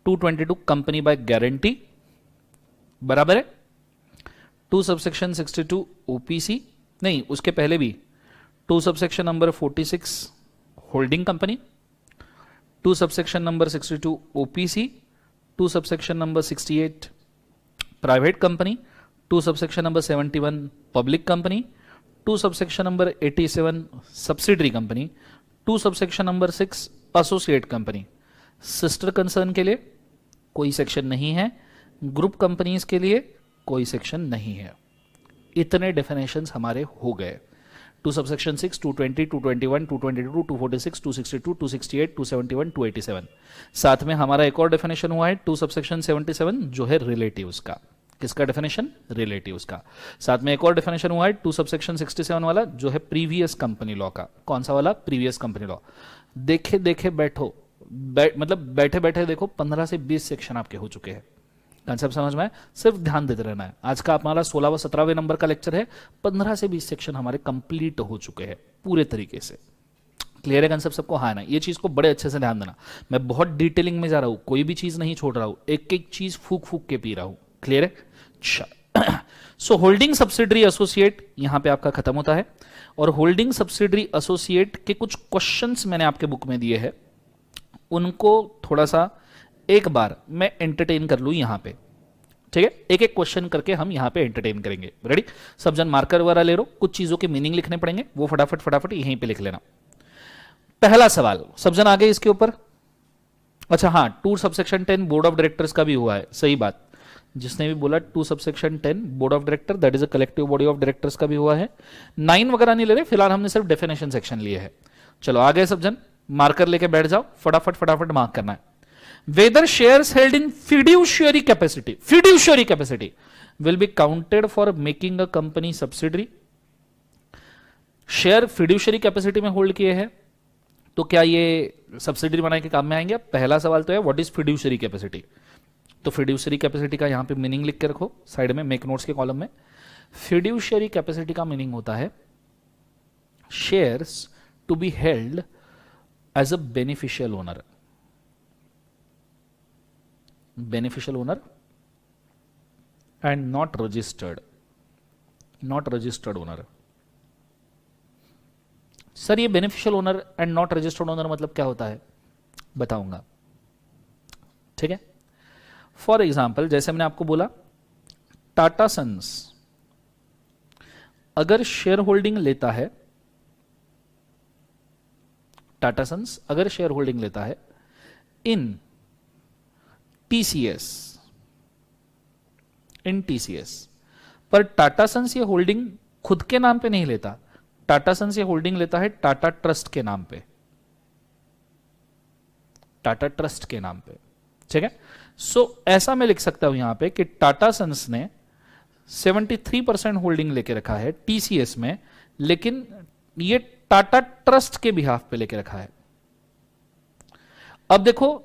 222 company by guarantee, बराबर है। 2 सबसेक्शन 62 ओपीसी, नहीं उसके पहले भी 2 subsection number 46 holding company, 2 subsection number 62 OPC, 2 subsection number 68 private company, 2 subsection number 71 public company, 2 subsection number 87 subsidiary company, 2 subsection number 6 associate company. Sister concern के लिए कोई सेक्शन नहीं है, ग्रुप कंपनीज के लिए कोई सेक्शन नहीं है। इतने डेफिनेशंस हमारे हो गए। 2 सबसेक्शन 6, 220, 221, 222, 246, 262, 268, 271, 287। साथ में हमारा एक और डेफिनेशन हुआ है 2 सबसेक्शन 77 जो है रिलेटिव्स का। किसका डेफिनेशन? रिलेटिव्स का। साथ में एक और डेफिनेशन हुआ है 2 सबसेक्शन 67 वाला जो है प्रीवियस कंपनी लॉ का। कौन सा वाला? Previous company law. देखे देखे बैठो, मतलब बैठे बैठे देखो 15 से 20 सेक्शन आपके हो चुके हैं। कंसेप्ट समझ में आए? सिर्फ ध्यान देते रहना है। आज का हमारा 16 व 17वें नंबर का लेक्चर है, 15 से 20 सेक्शन हमारे कंप्लीट हो चुके हैं पूरे तरीके से। क्लियर है कंसेप्ट सबको? हाँ ना? ये चीज को बड़े अच्छे से ध्यान देना। मैं बहुत डिटेलिंग में जा रहा हूं, कोई भी चीज नहीं छोड़ रहा हूं, एक एक चीज फूक फूक के पी रहा हूं। क्लियर है? सो होल्डिंग सब्सिडरी एसोसिएट यहां पे आपका खत्म होता है, और होल्डिंग सब्सिडरी एसोसिएट के कुछ क्वेश्चंस मैंने आपके बुक में दिए हैं, उनको थोड़ा सा एक बार मैं एंटरटेन कर लूं यहां पे। ठीक है? एक एक क्वेश्चन करके हम यहां पे एंटरटेन करेंगे। रेडी? सब जन मार्कर वगैरह ले लो, कुछ चीजों के मीनिंग लिखने पड़ेंगे, वो फटाफट फटाफट यहीं पे लिख लेना। पहला सवाल, सब जन आ गए इसके ऊपर? अच्छा हाँ, 2 सबसेक्शन 10 बोर्ड ऑफ डायरेक्टर्स का भी हुआ है। सही बात, जिसने भी बोला 2 subsection 10 board of director, that is a collective body of directors का भी हुआ है। 9 वगैरह नहीं ले रहे, फिलहाल हमने सिर्फ डेफिनेशन सेक्शन लिए है। चलो आ गए सब जन, मार्कर लेके बैठ जाओ, फटाफट फटाफट मार्क करना है। Whether shares held in fiduciary capacity will be counted for making a company subsidiary. Share fiduciary capacity में होल्ड किए हैं तो क्या ये सब्सिडरी बनाने के काम में आएंगे? पहला सवाल तो है व्हाट इज फिड्यूशियरी कैपेसिटी। तो फिड्यूशियरी कैपेसिटी का यहां पे मीनिंग लिख के रखो साइड में, मेक नोट्स के कॉलम में। फिड्यूशियरी कैपेसिटी का मीनिंग होता है shares to be held as a beneficial owner. Beneficial owner and not registered owner. Sir ये beneficial owner and not registered owner मतलब क्या होता है? बताऊंगा। ठीक है? फॉर एग्जाम्पल जैसे मैंने आपको बोला, टाटा सन्स अगर शेयर होल्डिंग लेता है, टाटा सन्स अगर शेयर होल्डिंग लेता है इन टीसीएस, पर टाटा सन्स ये होल्डिंग खुद के नाम पे नहीं लेता, टाटा सन्स ये होल्डिंग लेता है टाटा ट्रस्ट के नाम पे। टाटा ट्रस्ट के नाम पे। ठीक है? सो ऐसा मैं लिख सकता हूं यहां पे कि टाटा सन्स ने 73% होल्डिंग लेके रखा है टीसीएस में, लेकिन ये टाटा ट्रस्ट के बिहाफ पे लेके रखा है। अब देखो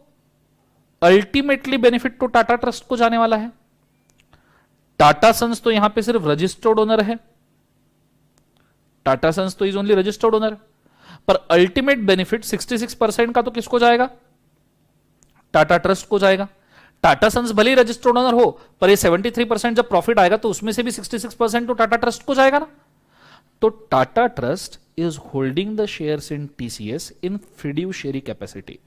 अल्टीमेटली बेनिफिट तो टाटा ट्रस्ट को जाने वाला है। टाटा सन्स तो यहां पे सिर्फ रजिस्टर्ड ओनर है, टाटा सन्स तो इज ओनली रजिस्टर्ड ओनर, पर अल्टीमेट बेनिफिट 66% का तो किसको जाएगा? टाटा ट्रस्ट को जाएगा। टाटा सन्स भले ही रजिस्टर्ड ओनर हो, पर ये 73% जब प्रॉफिट आएगा तो उसमें से भी 66% तो टाटा ट्रस्ट को जाएगा ना। तो Tata trust is holding the shares in TCS in fiduciary capacity.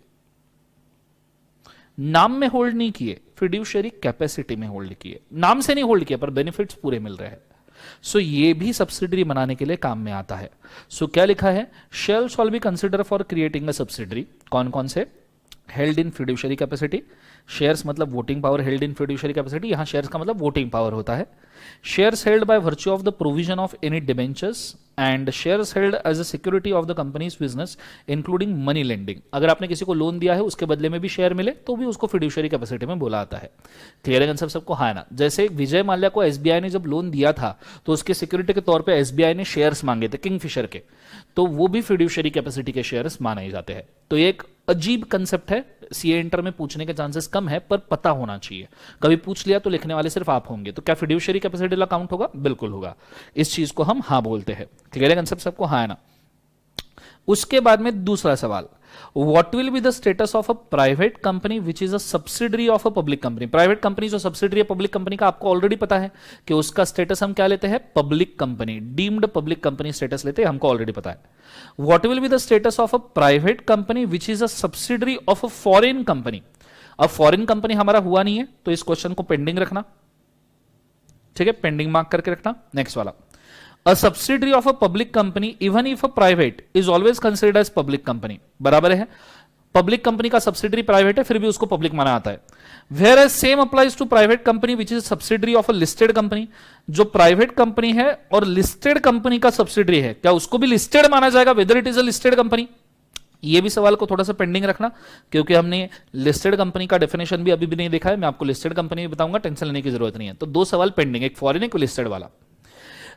नाम में होल्ड नहीं किए, फिड्यूशियरी कैपेसिटी में होल्ड किए। नाम से नहीं होल्ड किया पर बेनिफिट्स पूरे मिल रहे हैं। सो ये भी सब्सिडरी बनाने के लिए काम में आता है। सो क्या लिखा है? Shall shall be consider for creating a subsidiary. कौन कौन से? Held in fiduciary capacity. Shares मतलब voting power, held in fiduciary capacity, यहां शेयर्स का मतलब वोटिंग पावर होता है। Shares held by virtue of the provision of any debentures and shares held as a security of the company's business including money lending. अगर आपने किसी को लोन दिया है उसके बदले में भी शेयर मिले तो भी उसको फिड्यूशियरी कैपेसिटी में बोला आता है। क्लियर है सबको? हाँ ना? जैसे विजय माल्या को एसबीआई ने जब लोन दिया था तो उसके सिक्योरिटी के तौर पर एसबीआई ने शेयर्स मांगे थे किंगफिशर के, तो वो भी फिड्यूशियरी कैपेसिटी के शेयर्स माने जाते हैं। तो ये एक अजीब कंसेप्ट है, सीए इंटर में पूछने के चांसेस कम है पर पता होना चाहिए। कभी पूछ लिया तो लिखने वाले सिर्फ आप होंगे। तो क्या फिड्यूशियरी कैपेसिटी ला काउंट होगा? बिल्कुल होगा। इस चीज को हम हाँ बोलते हैं। क्लियर है कंसेप्ट सबको? हाँ है ना? उसके बाद में दूसरा सवाल, what will be the status of a private company which is a subsidiary of a public company. Private company जो सब्सिडरी है पब्लिक कंपनी का, आपको ऑलरेडी पता है कि उसका स्टेटस हम क्या लेते हैं? Public company, deemed public company status लेते हैं, हमको ऑलरेडी पता है। What will be the status of a private company which is a subsidiary of a foreign company. अब फॉरेन कंपनी हमारा हुआ नहीं है तो इस क्वेश्चन को पेंडिंग रखना। ठीक है? पेंडिंग मार्क करके रखना। नेक्स्ट वाला, A subsidiary of a public company even if a private is always considered as public company। बराबर है? पब्लिक कंपनी का सब्सिडरी प्राइवेट है फिर भी उसको पब्लिक माना जाता है। Whereas same applies to private company which is subsidiary of a listed company. जो प्राइवेट कंपनी है और लिस्टेड कंपनी का सब्सिडरी है, क्या उसको भी लिस्टेड माना जाएगा, whether it is a listed company? ये भी सवाल को थोड़ा सा पेंडिंग रखना, क्योंकि हमने लिस्टेड कंपनी का डेफिनेशन भी अभी भी नहीं देखा है। मैं आपको लिस्टेड कंपनी भी बताऊंगा, टेंशन लेने की जरूरत नहीं है। तो दो सवाल पेंडिंग, एक फॉरेन एक लिस्टेड वाला।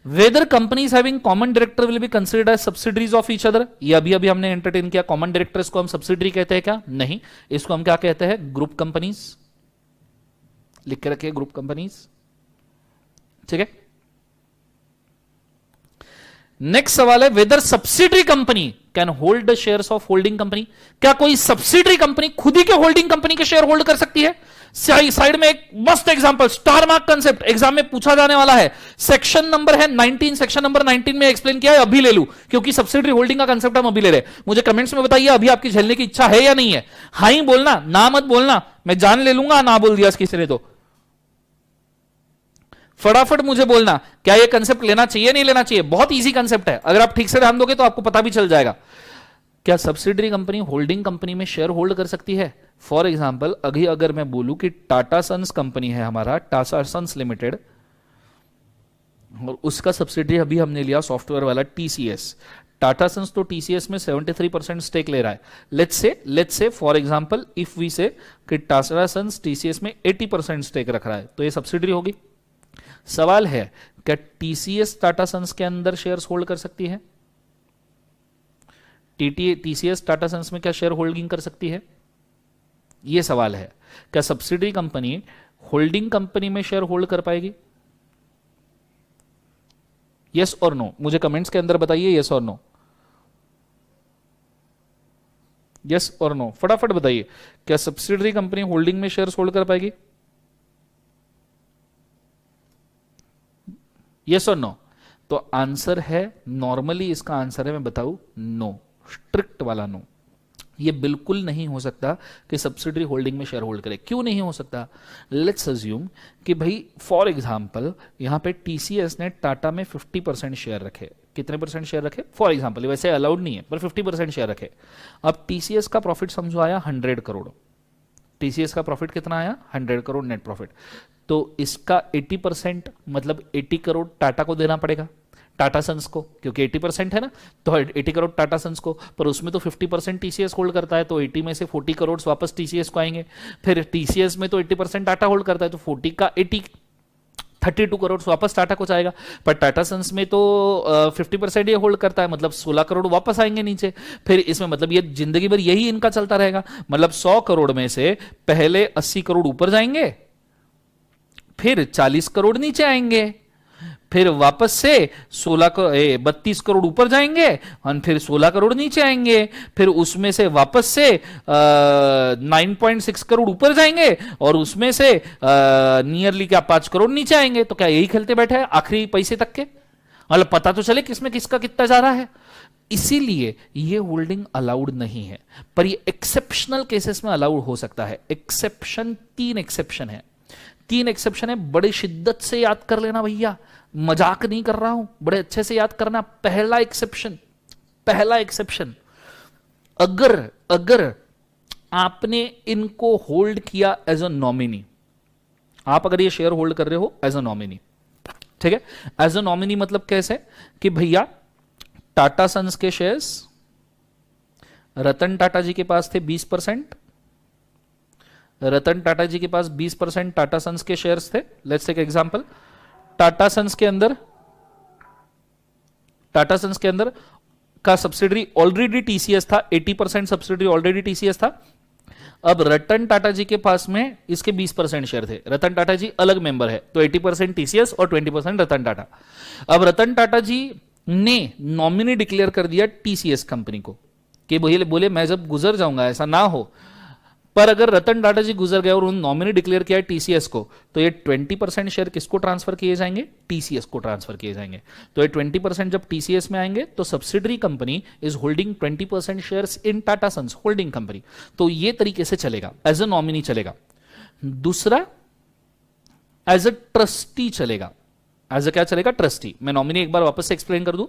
Whether companies having common director will be considered as subsidiaries of each other. ये अभी अभी हमने एंटरटेन किया। कॉमन डायरेक्टर्स को हम सब्सिडरी कहते हैं क्या? नहीं, इसको हम क्या कहते हैं? Group companies. लिख के रखिए, ग्रुप कंपनीज। ठीक है। नेक्स्ट सवाल है, whether subsidiary company can hold the shares of holding company. क्या कोई सब्सिडरी कंपनी खुद ही के होल्डिंग कंपनी के शेयर होल्ड कर सकती है? साइड में एक मस्त example, star mark concept, exam में पूछा जाने वाला है। सेक्शन नंबर है 19, सेक्शन नंबर 19 में एक्सप्लेन किया है, अभी ले लू, क्योंकि सब्सिडरी होल्डिंग का कंसेप्ट हम अभी ले रहे। मुझे कमेंट्स में बताइए अभी आपकी झेलने की इच्छा है या नहीं है? हाँ ही बोलना, ना मत बोलना, मैं जान ले लूंगा ना बोल दिया किसी ने तो। फटाफट मुझे बोलना, क्या ये कंसेप्ट लेना चाहिए नहीं लेना चाहिए? बहुत इजी कंसेप्ट है, अगर आप ठीक से ध्यान दोगे तो आपको पता भी चल जाएगा। क्या सब्सिडरी कंपनी होल्डिंग कंपनी में शेयर होल्ड कर सकती है? फॉर एग्जांपल अभी अगर मैं बोलूं कि टाटा सन्स कंपनी है हमारा, टाटा सन्स लिमिटेड, और उसका सब्सिडरी अभी हमने लिया सॉफ्टवेयर वाला टीसीएस। टाटा सन्स तो टीसीएस में 73% स्टेक ले रहा है। Let's say for example if we से कि टाटा सन्स टीसीएस में 80% स्टेक रख रहा है, तो ये सब्सिडरी होगी। सवाल है, क्या टीसीएस टाटा सन्स के अंदर शेयर्स होल्ड कर सकती है? टीसीएस टाटा सन्स में क्या शेयर होल्डिंग कर सकती है? यह सवाल है। क्या सब्सिडरी कंपनी होल्डिंग कंपनी में शेयर होल्ड कर पाएगी? यस और नो, मुझे कमेंट्स के अंदर बताइए यस और नो। यस और नो फटाफट बताइए, क्या सब्सिडरी कंपनी होल्डिंग में शेयर होल्ड कर पाएगी? यस और नो? तो आंसर है, नॉर्मली इसका आंसर है, मैं बताऊं, नो, स्ट्रिक्ट वाला नो। ये बिल्कुल नहीं हो सकता कि सब्सिडरी होल्डिंग में शेयर होल्ड करे। क्यों नहीं हो सकता? लेट्स अज्यूम कि भाई फॉर एग्जांपल यहां पे टीसीएस ने टाटा में 50% शेयर रखे। कितने परसेंट शेयर रखे? फॉर एग्जांपल, वैसे अलाउड नहीं है पर 50% शेयर रखे। अब टीसीएस का प्रॉफिट समझो आया 100 करोड़। टीसीएस का प्रॉफिट कितना आया? 100 करोड़ नेट प्रॉफिट। तो इसका 80% मतलब 80 करोड़ टाटा को देना पड़ेगा, टाटा सन्स को, क्योंकि 80% है ना, तो 80 करोड़ टाटा सन्स को, पर उसमें तो 50% टीसीएस होल्ड करता है, तो 80 में से 40 करोड़ वापस टीसीएस को आएंगे। फिर टीसीएस में तो 80% टाटा होल्ड करता है, तो 40 का 80 32 करोड़ वापस टाटा को जाएगा। पर टाटा सन्स में तो 50% ये होल्ड करता है, मतलब 16 करोड़ वापस आएंगे नीचे। फिर इसमें मतलब ये जिंदगी भर यही इनका चलता रहेगा। मतलब 100 करोड़ में से पहले 80 करोड़ ऊपर जाएंगे, फिर 40 करोड़ नीचे आएंगे, फिर वापस से 32 करोड़ ऊपर जाएंगे और फिर 16 करोड़ नीचे आएंगे, फिर उसमें से वापस से 9.6 करोड़ ऊपर जाएंगे और उसमें से नियरली क्या 5 करोड़ नीचे आएंगे। तो क्या यही खेलते बैठे हैं आखिरी पैसे तक के? मतलब पता तो चले किसमें किसका कितना जा रहा है। इसीलिए ये होल्डिंग अलाउड नहीं है, पर ये एक्सेप्शनल केसेस में अलाउड हो सकता है। एक्सेप्शन, 3 एक्सेप्शन है, 3 एक्सेप्शन है, बड़ी शिद्दत से याद कर लेना भैया, मजाक नहीं कर रहा हूं, बड़े अच्छे से याद करना। पहला एक्सेप्शन, अगर आपने इनको होल्ड किया एज अ नॉमिनी, आप अगर ये शेयर होल्ड कर रहे हो एज अ नॉमिनी, ठीक है, एज अ नॉमिनी मतलब कैसे कि भैया टाटा सन्स के शेयर्स रतन टाटा जी के पास थे 20%, रतन टाटा जी के पास 20% टाटा सन्स के शेयर्स थे। Let's take example, Tata Sons के अंदर का सब्सिडरी ऑलरेडी टीसीएस था, 80% सब्सिडरी ऑलरेडी टीसीएस था। अब रतन टाटा जी के पास में इसके 20% शेयर थे, रतन टाटा जी अलग मेंबर है, तो 80% टीसीएस और 20% रतन टाटा। अब रतन टाटा जी ने नॉमिनी डिक्लेयर कर दिया टीसीएस कंपनी को कि बोले मैं जब गुजर जाऊंगा, ऐसा ना हो। पर अगर रतन टाटा जी गुजर गए और उन्होंने नॉमिनी डिक्लेयर किया है टीसीएस को, तो ये 20% शेयर किसको ट्रांसफर किए जाएंगे? टीसीएस को ट्रांसफर किए जाएंगे। तो ये 20% जब टीसीएस में आएंगे तो subsidiary company is holding 20% shares in Tata Sons holding company. तो ये तरीके से चलेगा, एज अ नॉमिनी चलेगा। दूसरा, एज अ ट्रस्टी चलेगा। एज अ क्या चलेगा? ट्रस्टी। मैं नॉमिनी एक बार वापस से एक्सप्लेन कर दूं।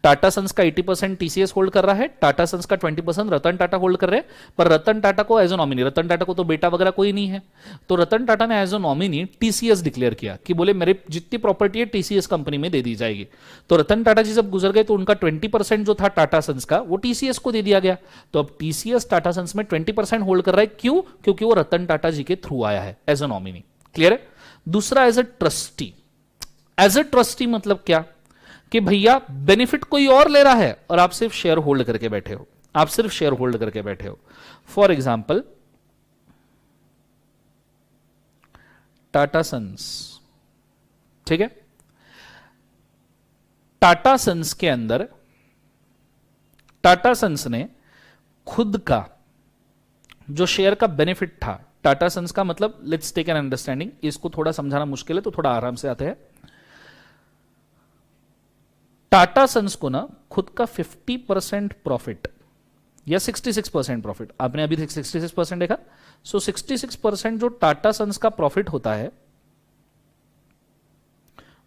टाटा सन्स का 80% टीसीएस होल्ड कर रहा है, टाटा सन्स का 20% रतन टाटा होल्ड कर रहे हैं, पर रतन टाटा को as a nominee, Ratan Tata को तो बेटा वगैरह कोई नहीं है, तो रतन टाटा ने as a nominee TCS declare किया कि बोले मेरे जितनी प्रॉपर्टी है टीसीएस कंपनी में दे दी जाएगी। तो रतन टाटा जी जब गुजर गए तो उनका 20% जो था टाटा सन्स का वो टीसीएस को दे दिया गया। तो अब टीसीएस टाटा सन्स में 20% होल्ड कर रहा है, क्यों? क्योंकि वो रतन टाटा जी के थ्रू आया है एज ए नॉमिनी। क्लियर है? दूसरा as a trustee. As a trustee मतलब क्या कि भैया बेनिफिट कोई और ले रहा है और आप सिर्फ शेयर होल्ड करके बैठे हो, आप सिर्फ शेयर होल्ड करके बैठे हो। फॉर एग्जाम्पल टाटा सन्स, ठीक है, टाटा सन्स के अंदर टाटा सन्स ने खुद का जो शेयर का बेनिफिट था, टाटा सन्स का मतलब लेट्स टेक एन अंडरस्टैंडिंग, इसको थोड़ा समझाना मुश्किल है तो थोड़ा आराम से आते हैं। टाटा सन्स को ना खुद का 50% प्रॉफिट या 66% प्रॉफिट, आपने अभी 66% देखा, सो 66% जो टाटा सन्स का प्रॉफिट होता है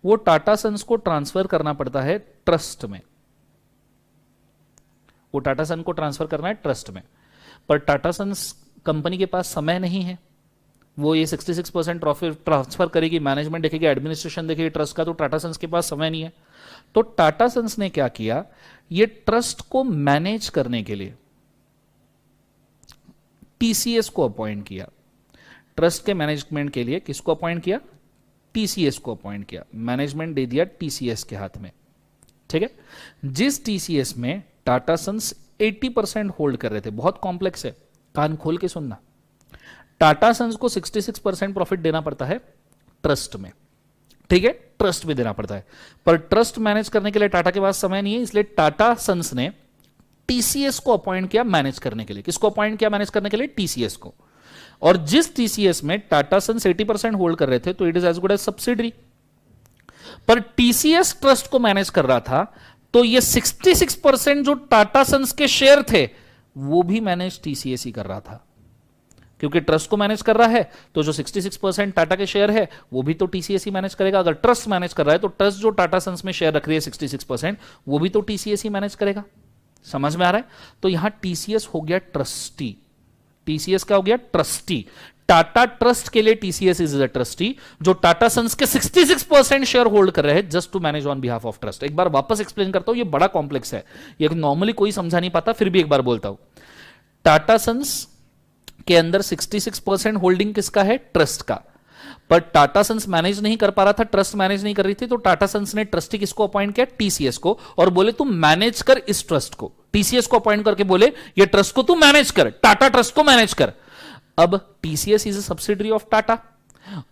वो टाटा सन्स को ट्रांसफर करना पड़ता है ट्रस्ट में, वो टाटा सन को ट्रांसफर करना है ट्रस्ट में। पर टाटा सन्स कंपनी के पास समय नहीं है, वो ये 66% प्रॉफिट ट्रांसफर करेगी, मैनेजमेंट देखेगी, एडमिनिस्ट्रेशन देखेगी ट्रस्ट का, तो टाटा सन्स के पास समय नहीं है। तो टाटा सन्स ने क्या किया, ये ट्रस्ट को मैनेज करने के लिए टीसीएस को अपॉइंट किया। ट्रस्ट के मैनेजमेंट के लिए किसको अपॉइंट किया? टीसीएस को अपॉइंट किया। मैनेजमेंट दे दिया टीसीएस के हाथ में, ठीक है। जिस टीसीएस में टाटा सन्स 80% होल्ड कर रहे थे, बहुत कॉम्प्लेक्स है, कान खोल के सुनना, टाटा सन्स को 66% प्रॉफिट देना पड़ता है ट्रस्ट में, ठीक है, ट्रस्ट में देना पड़ता है। पर ट्रस्ट मैनेज करने के लिए टाटा के पास समय नहीं है, इसलिए टाटा सन्स ने टीसीएस को अपॉइंट किया मैनेज करने के लिए। किसको अपॉइंट किया मैनेज करने के लिए? टीसीएस को। और जिस टीसीएस में टाटा सन्स 80% होल्ड कर रहे थे, तो it is as good as subsidiary. पर टीसीएस ट्रस्ट को मैनेज कर रहा था, तो ये 66% जो टाटा सन्स के शेयर थे वो भी मैनेज टीसीएस ही कर रहा था, क्योंकि ट्रस्ट को मैनेज कर रहा है तो जो 66% टाटा के शेयर है वो भी तो टीसीएस ही मैनेज करेगा। अगर ट्रस्ट मैनेज कर रहा है तो ट्रस्ट जो टाटा सन्स में शेयर रख रही है 66%, वो भी तो टीसीएस ही मैनेज करेगा। समझ में आ रहा है? तो यहां टीसीएस हो गया ट्रस्टी। टीसीएस क्या हो गया? ट्रस्टी। टाटा ट्रस्ट के लिए टीसीएस इज अ ट्रस्टी, जो टाटा सन्स के 66% शेयर होल्ड कर रहे हैं just to manage on behalf of trust. एक बार वापस एक्सप्लेन करता हूं, ये बड़ा कॉम्प्लेक्स है, ये नॉर्मली कोई समझा नहीं पाता, फिर भी एक बार बोलता हूं। टाटा सन्स के अंदर 66% होल्डिंग किसका है? ट्रस्ट का। पर टाटा सन्स मैनेज नहीं कर पा रहा था, ट्रस्ट मैनेज नहीं कर रही थी, तो टाटा सन्स ने ट्रस्टी किसको अपॉइंट किया? टीसीएस को, और बोले तुम मैनेज कर इस ट्रस्ट को। टीसीएस को अपॉइंट करके बोले ये ट्रस्ट को तू मैनेज कर, टाटा ट्रस्ट को मैनेज कर। अब TCS is a subsidiary of Tata,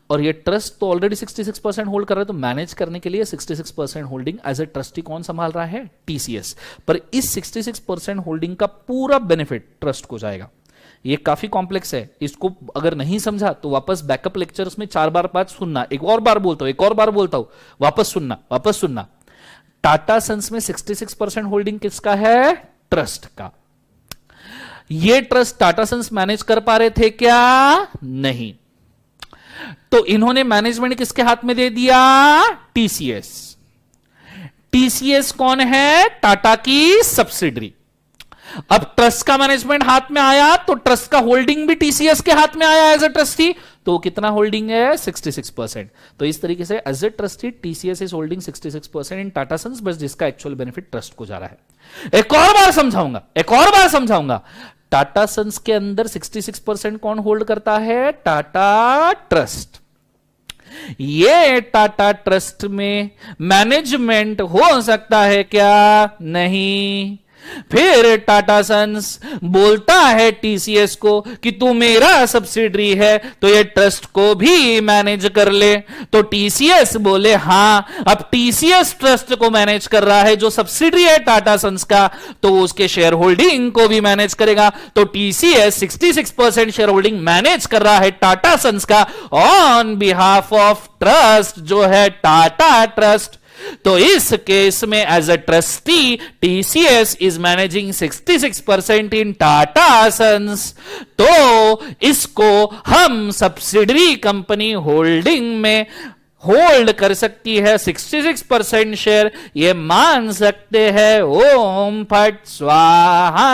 और ये ट्रस्ट तो ऑलरेडी 66% होल्ड कर रहा है, तो मैनेज करने के लिए 66% होल्डिंग एज ए ट्रस्टी कौन संभाल रहा है? टीसीएस। पर इस 66% होल्डिंग का पूरा बेनिफिट ट्रस्ट को जाएगा। ये काफी कॉम्प्लेक्स है, इसको अगर नहीं समझा तो वापस बैकअप लेक्चर्स में 4 बार 5 सुनना। एक और बार बोलता हूं, एक और बार बोलता हूं, वापस सुनना, वापस सुनना। टाटा सन्स में 66% होल्डिंग किसका है? ट्रस्ट का। ये ट्रस्ट टाटा सन्स मैनेज कर पा रहे थे क्या? नहीं। तो इन्होंने मैनेजमेंट किसके हाथ में दे दिया? टीसीएस। टीसीएस कौन है? टाटा की सब्सिडरी। अब ट्रस्ट का मैनेजमेंट हाथ में आया तो ट्रस्ट का होल्डिंग भी टीसीएस के हाथ में आया एज ए ट्रस्टी, तो कितना होल्डिंग है? 66%। तो इस तरीके से as a trustee TCS is holding 66% in Tata Sons, बस जिसका एक्चुअल बेनिफिट ट्रस्ट को जा रहा है। एक और बार समझाऊंगा, एक और बार समझाऊंगा। टाटा सन्स के अंदर 66% कौन होल्ड करता है? टाटा ट्रस्ट। ये टाटा ट्रस्ट में मैनेजमेंट हो सकता है क्या? नहीं। फिर टाटा सन्स बोलता है टीसीएस को कि तू मेरा सब्सिडरी है, तो ये ट्रस्ट को भी मैनेज कर ले। तो टीसीएस बोले हां। अब टीसीएस ट्रस्ट को मैनेज कर रहा है, जो सब्सिडरी है टाटा सन्स का, तो उसके शेयर होल्डिंग को भी मैनेज करेगा। तो टीसीएस 66% शेयर होल्डिंग मैनेज कर रहा है टाटा सन्स का ऑन बिहाफ ऑफ ट्रस्ट, जो है टाटा ट्रस्ट। तो इस केस में as a trustee TCS is managing 66% in Tata Sons, तो इसको हम सब्सिडरी कंपनी होल्डिंग में होल्ड कर सकती है 66% शेयर, ये मान सकते हैं। ओम फट स्वाहा।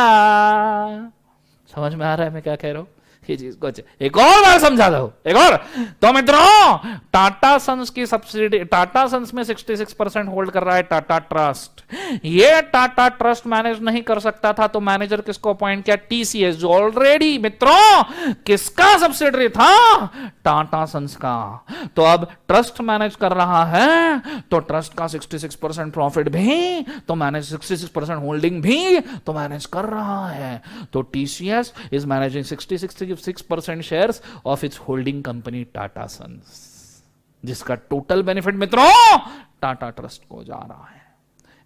समझ में आ रहा है मैं क्या कह रहा हूं? ये चीज को एक और बार समझा दो, एक और। तो मित्रों, टाटा सन्स की सब्सिडी, टाटा सन्स में 66% होल्ड कर रहा है टाटा ट्रस्ट। ये टाटा ट्रस्ट मैनेज नहीं कर सकता था, तो मैनेजर किसको अपॉइंट किया? टीसीएस, जो ऑलरेडी मित्रों किसका सब्सिडरी था? टाटा सन्स का। तो अब ट्रस्ट मैनेज कर रहा है, तो ट्रस्ट का 66% प्रॉफिट भी तो मैनेज, 66% होल्डिंग भी तो मैनेज कर रहा है। तो TCS is managing 66% shares of its holding company Tata Sons, जिसका टोटल बेनिफिट मित्रों टाटा ट्रस्ट को जा रहा है।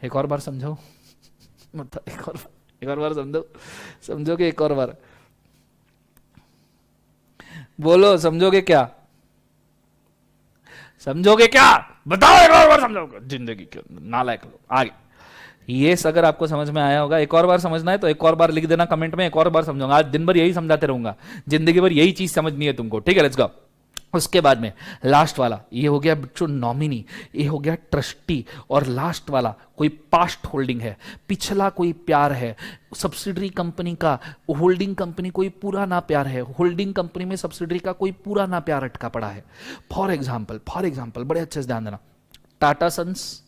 एक और बार समझो, मतलब एक और बार समझोगे? एक और बार बोलो, समझोगे क्या? समझोगे क्या? बताओ, एक और बार समझोगे? जिंदगी क्यों नालायक लोग। आगे ये अगर आपको समझ में आया होगा, एक और बार समझना है तो एक और बार लिख देना कमेंट में, एक और बार समझाऊंगा। आज दिन भर यही समझाते रहूंगा, जिंदगी भर यही चीज समझनी है तुमको, ठीक है? Let's go. उसके बाद में लास्ट वाला ये हो गया बच्चों नॉमिनी, ये हो गया ट्रस्टी, और लास्ट वाला कोई पास्ट होल्डिंग है, पिछला कोई प्यार है। सब्सिडरी कंपनी का होल्डिंग कंपनी कोई पुराना प्यार है, होल्डिंग कंपनी में सब्सिडरी का कोई पुराना प्यार अटका पड़ा है। फॉर एग्जाम्पल बड़े अच्छे से ध्यान देना, टाटा सन्स,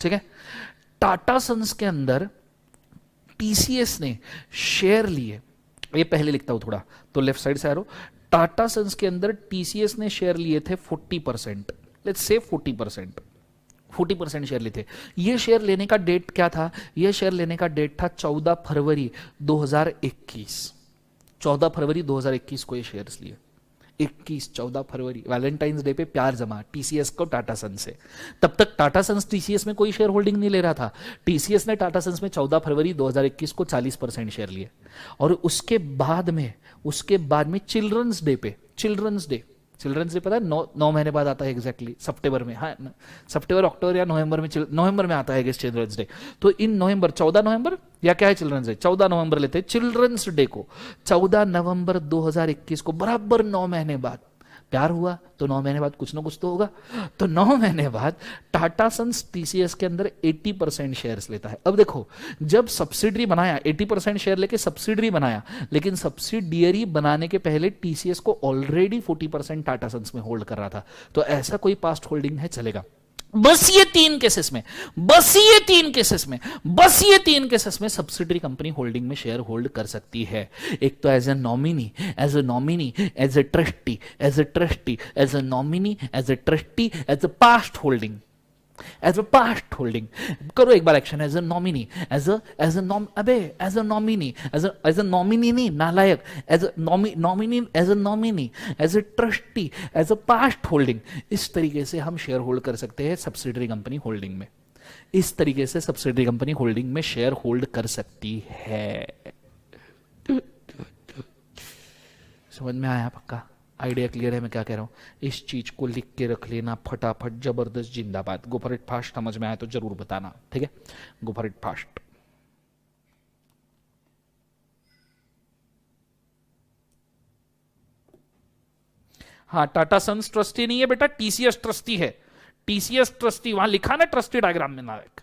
ठीक है? टाटा सन्स के अंदर टीसीएस ने शेयर लिए, ये पहले लिखता हूं थोड़ा तो लेफ्ट साइड से आ रहा हूं। टाटा सन्स के अंदर टीसीएस ने शेयर लिए थे 40%, लेट्स से 40% शेयर लिए थे। ये शेयर लेने का डेट क्या था? ये शेयर लेने का डेट था 14 फरवरी 2021। 14 फरवरी 2021 को ये शेयर्स लिए। 14 फरवरी वैलेंटाइंस डे पे प्यार जमा टीसीएस को टाटा सन्स से। तब तक टाटा सन्स टीसीएस में कोई शेयर होल्डिंग नहीं ले रहा था। टीसीएस ने टाटा सन्स में 14 फरवरी 2021 को 40% शेयर लिए, और उसके बाद में चिल्ड्रंस डे पे, चिल्ड्रंस डे पता है 9 महीने बाद आता है एग्जैक्टली, सितंबर में, हाँ सितंबर अक्टूबर या नवंबर में आता है चिल्ड्रंस डे। तो इन नवंबर, 14 नवंबर या क्या है चिल्ड्रंस डे, 14 नवंबर लेते हैं चिल्ड्रंस डे को। 14 नवंबर 2021 को बराबर 9 महीने बाद प्यार हुआ, तो 9 महीने बाद कुछ ना कुछ तो होगा। तो 9 महीने बाद टाटा सन्स टीसीएस के अंदर 80% शेयर्स लेता है। अब देखो, जब सब्सिडरी बनाया 80% शेयर लेके सब्सिडरी बनाया, लेकिन सब्सिडियरी बनाने के पहले टीसीएस को ऑलरेडी 40% टाटा सन्स में होल्ड कर रहा था। तो ऐसा कोई पास्ट होल्डिंग है, चलेगा। बस ये तीन केसेस में सब्सिडरी कंपनी होल्डिंग में शेयर होल्ड कर सकती है। एक तो as a nominee, as a trustee, as a nominee, as a trustee, as a past holding, करो एक बार action. As a nominee, as a nominee नहीं नालायक, as a nominee, as a trustee, as a past holding. इस तरीके से हम शेयर होल्ड कर सकते हैं सब्सिडरी कंपनी होल्डिंग में। इस तरीके से सब्सिडरी कंपनी होल्डिंग में शेयर होल्ड कर सकती है। समझ में आया? पक्का आइडिया क्लियर है मैं क्या कह रहा हूं? इस चीज को लिख के रख लेना फटाफट, जबरदस्त जिंदाबाद। गो फॉर इट फास्ट। समझ में आया तो जरूर बताना, ठीक है? गो फॉर इट फास्ट। हाँ, टाटा सन्स ट्रस्टी नहीं है बेटा, टीसीएस ट्रस्टी है। टीसीएस ट्रस्टी वहां लिखा ना ट्रस्टी डायग्राम में नायक।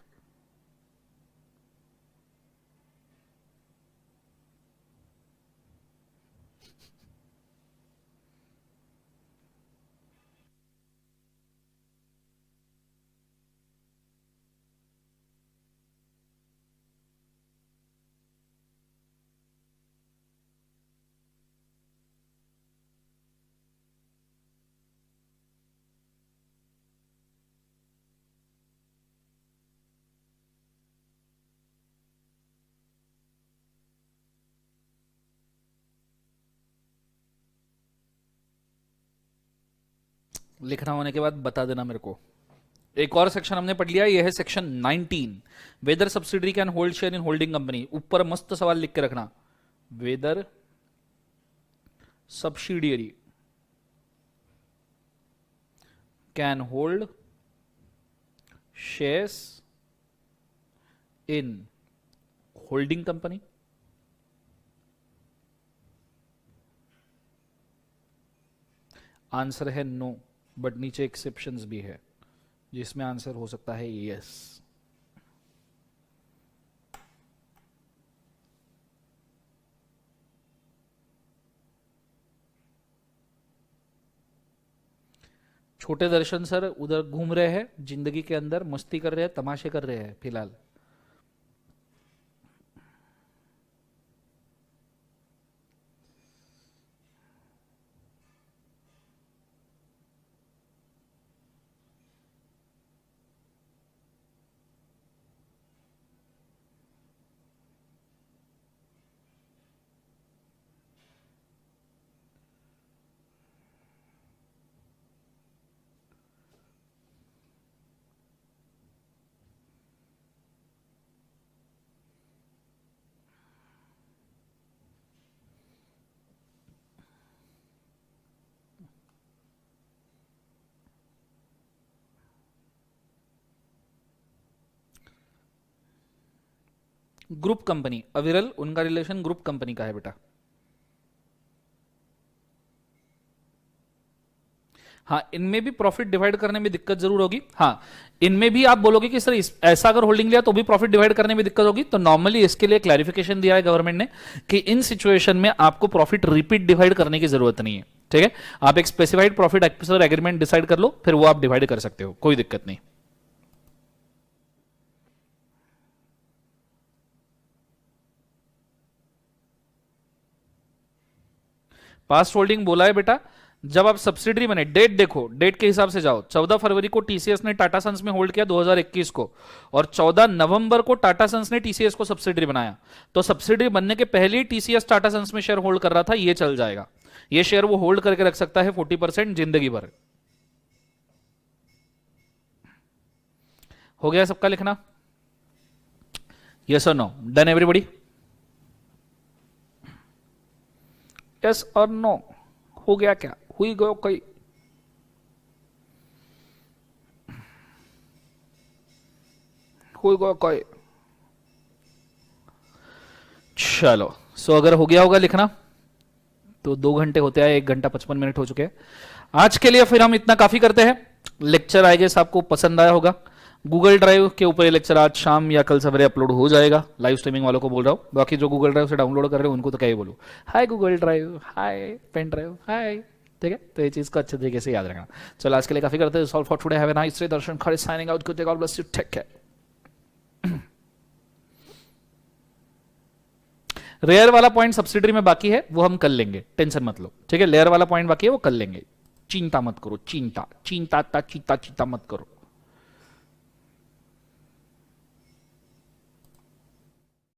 लिखना होने के बाद बता देना मेरे को। एक और सेक्शन हमने पढ़ लिया, यह है section 19, whether subsidiary can hold share in holding company. ऊपर मस्त सवाल लिख के रखना, whether subsidiary can hold shares in holding company. Answer है नो। बट नीचे एक्सेप्शंस भी है जिसमें आंसर हो सकता है यस। छोटे दर्शन सर उधर घूम रहे हैं जिंदगी के अंदर, मस्ती कर रहे हैं, तमाशे कर रहे हैं फिलहाल। ग्रुप कंपनी, अविरल उनका रिलेशन ग्रुप कंपनी का है बेटा। हाँ, इनमें भी प्रॉफिट डिवाइड करने में दिक्कत जरूर होगी। हाँ, इनमें भी आप बोलोगे कि सर ऐसा अगर होल्डिंग लिया तो भी प्रॉफिट डिवाइड करने में दिक्कत होगी, तो नॉर्मली इसके लिए क्लैरिफिकेशन दिया है गवर्नमेंट ने कि इन सिचुएशन में आपको प्रॉफिट रिपीट डिवाइड करने की जरूरत नहीं है। ठीक है, आप एक specified profit acquisition agreement decide कर लो, फिर वो आप डिवाइड कर सकते हो, कोई दिक्कत नहीं। पास्ट होल्डिंग बोला है बेटा, जब आप सब्सिडरी बने, डेट देखो, डेट के हिसाब से जाओ। 14 फरवरी को टीसीएस ने टाटा सन्स में होल्ड किया 2021 को, और 14 नवंबर को टाटा सन्स ने टीसीएस को सब्सिडरी बनाया। तो सब्सिडरी बनने के पहले ही टीसीएस टाटा सन्स में शेयर होल्ड कर रहा था, ये चल जाएगा। ये शेयर वो होल्ड करके रख सकता है 40% जिंदगी भर। हो गया सबका लिखना? यस और नो? Done everybody? यस और नो? हो गया क्या? हुई गयो कोई? हुई गयो कोई? चलो, सो अगर हो गया होगा लिखना तो 2 घंटे होते हैं, 1 घंटा 55 मिनट हो चुके हैं आज के लिए। फिर हम इतना काफी करते हैं। लेक्चर आई गेस आपको पसंद आया होगा। गूगल ड्राइव के ऊपर ये लेक्चर आज शाम या कल सवेरे अपलोड हो जाएगा। लाइव स्ट्रीमिंग वालों को बोल रहा हूँ, बाकी जो गूगल ड्राइव से डाउनलोड कर रहे हो उनको तो क्या ही बोलूँ, हाय गूगल ड्राइव, हाय पेन ड्राइव, हाय। ठीक है, तो ये चीज को अच्छे तरीके से याद रखना। चलो आज के लिए काफी करते हैं। Solve for today, have a nice day. Darshan Khare signing out, good day, god bless you, take care. Rare वाला पॉइंट सब्सिडरी में बाकी है, वो हम कल लेंगे, टेंशन मत लो। ठीक है, लेयर वाला पॉइंट बाकी है, वो कल लेंगे। चिंता मत करो, चिंता चिंता चीता चीता मत करो।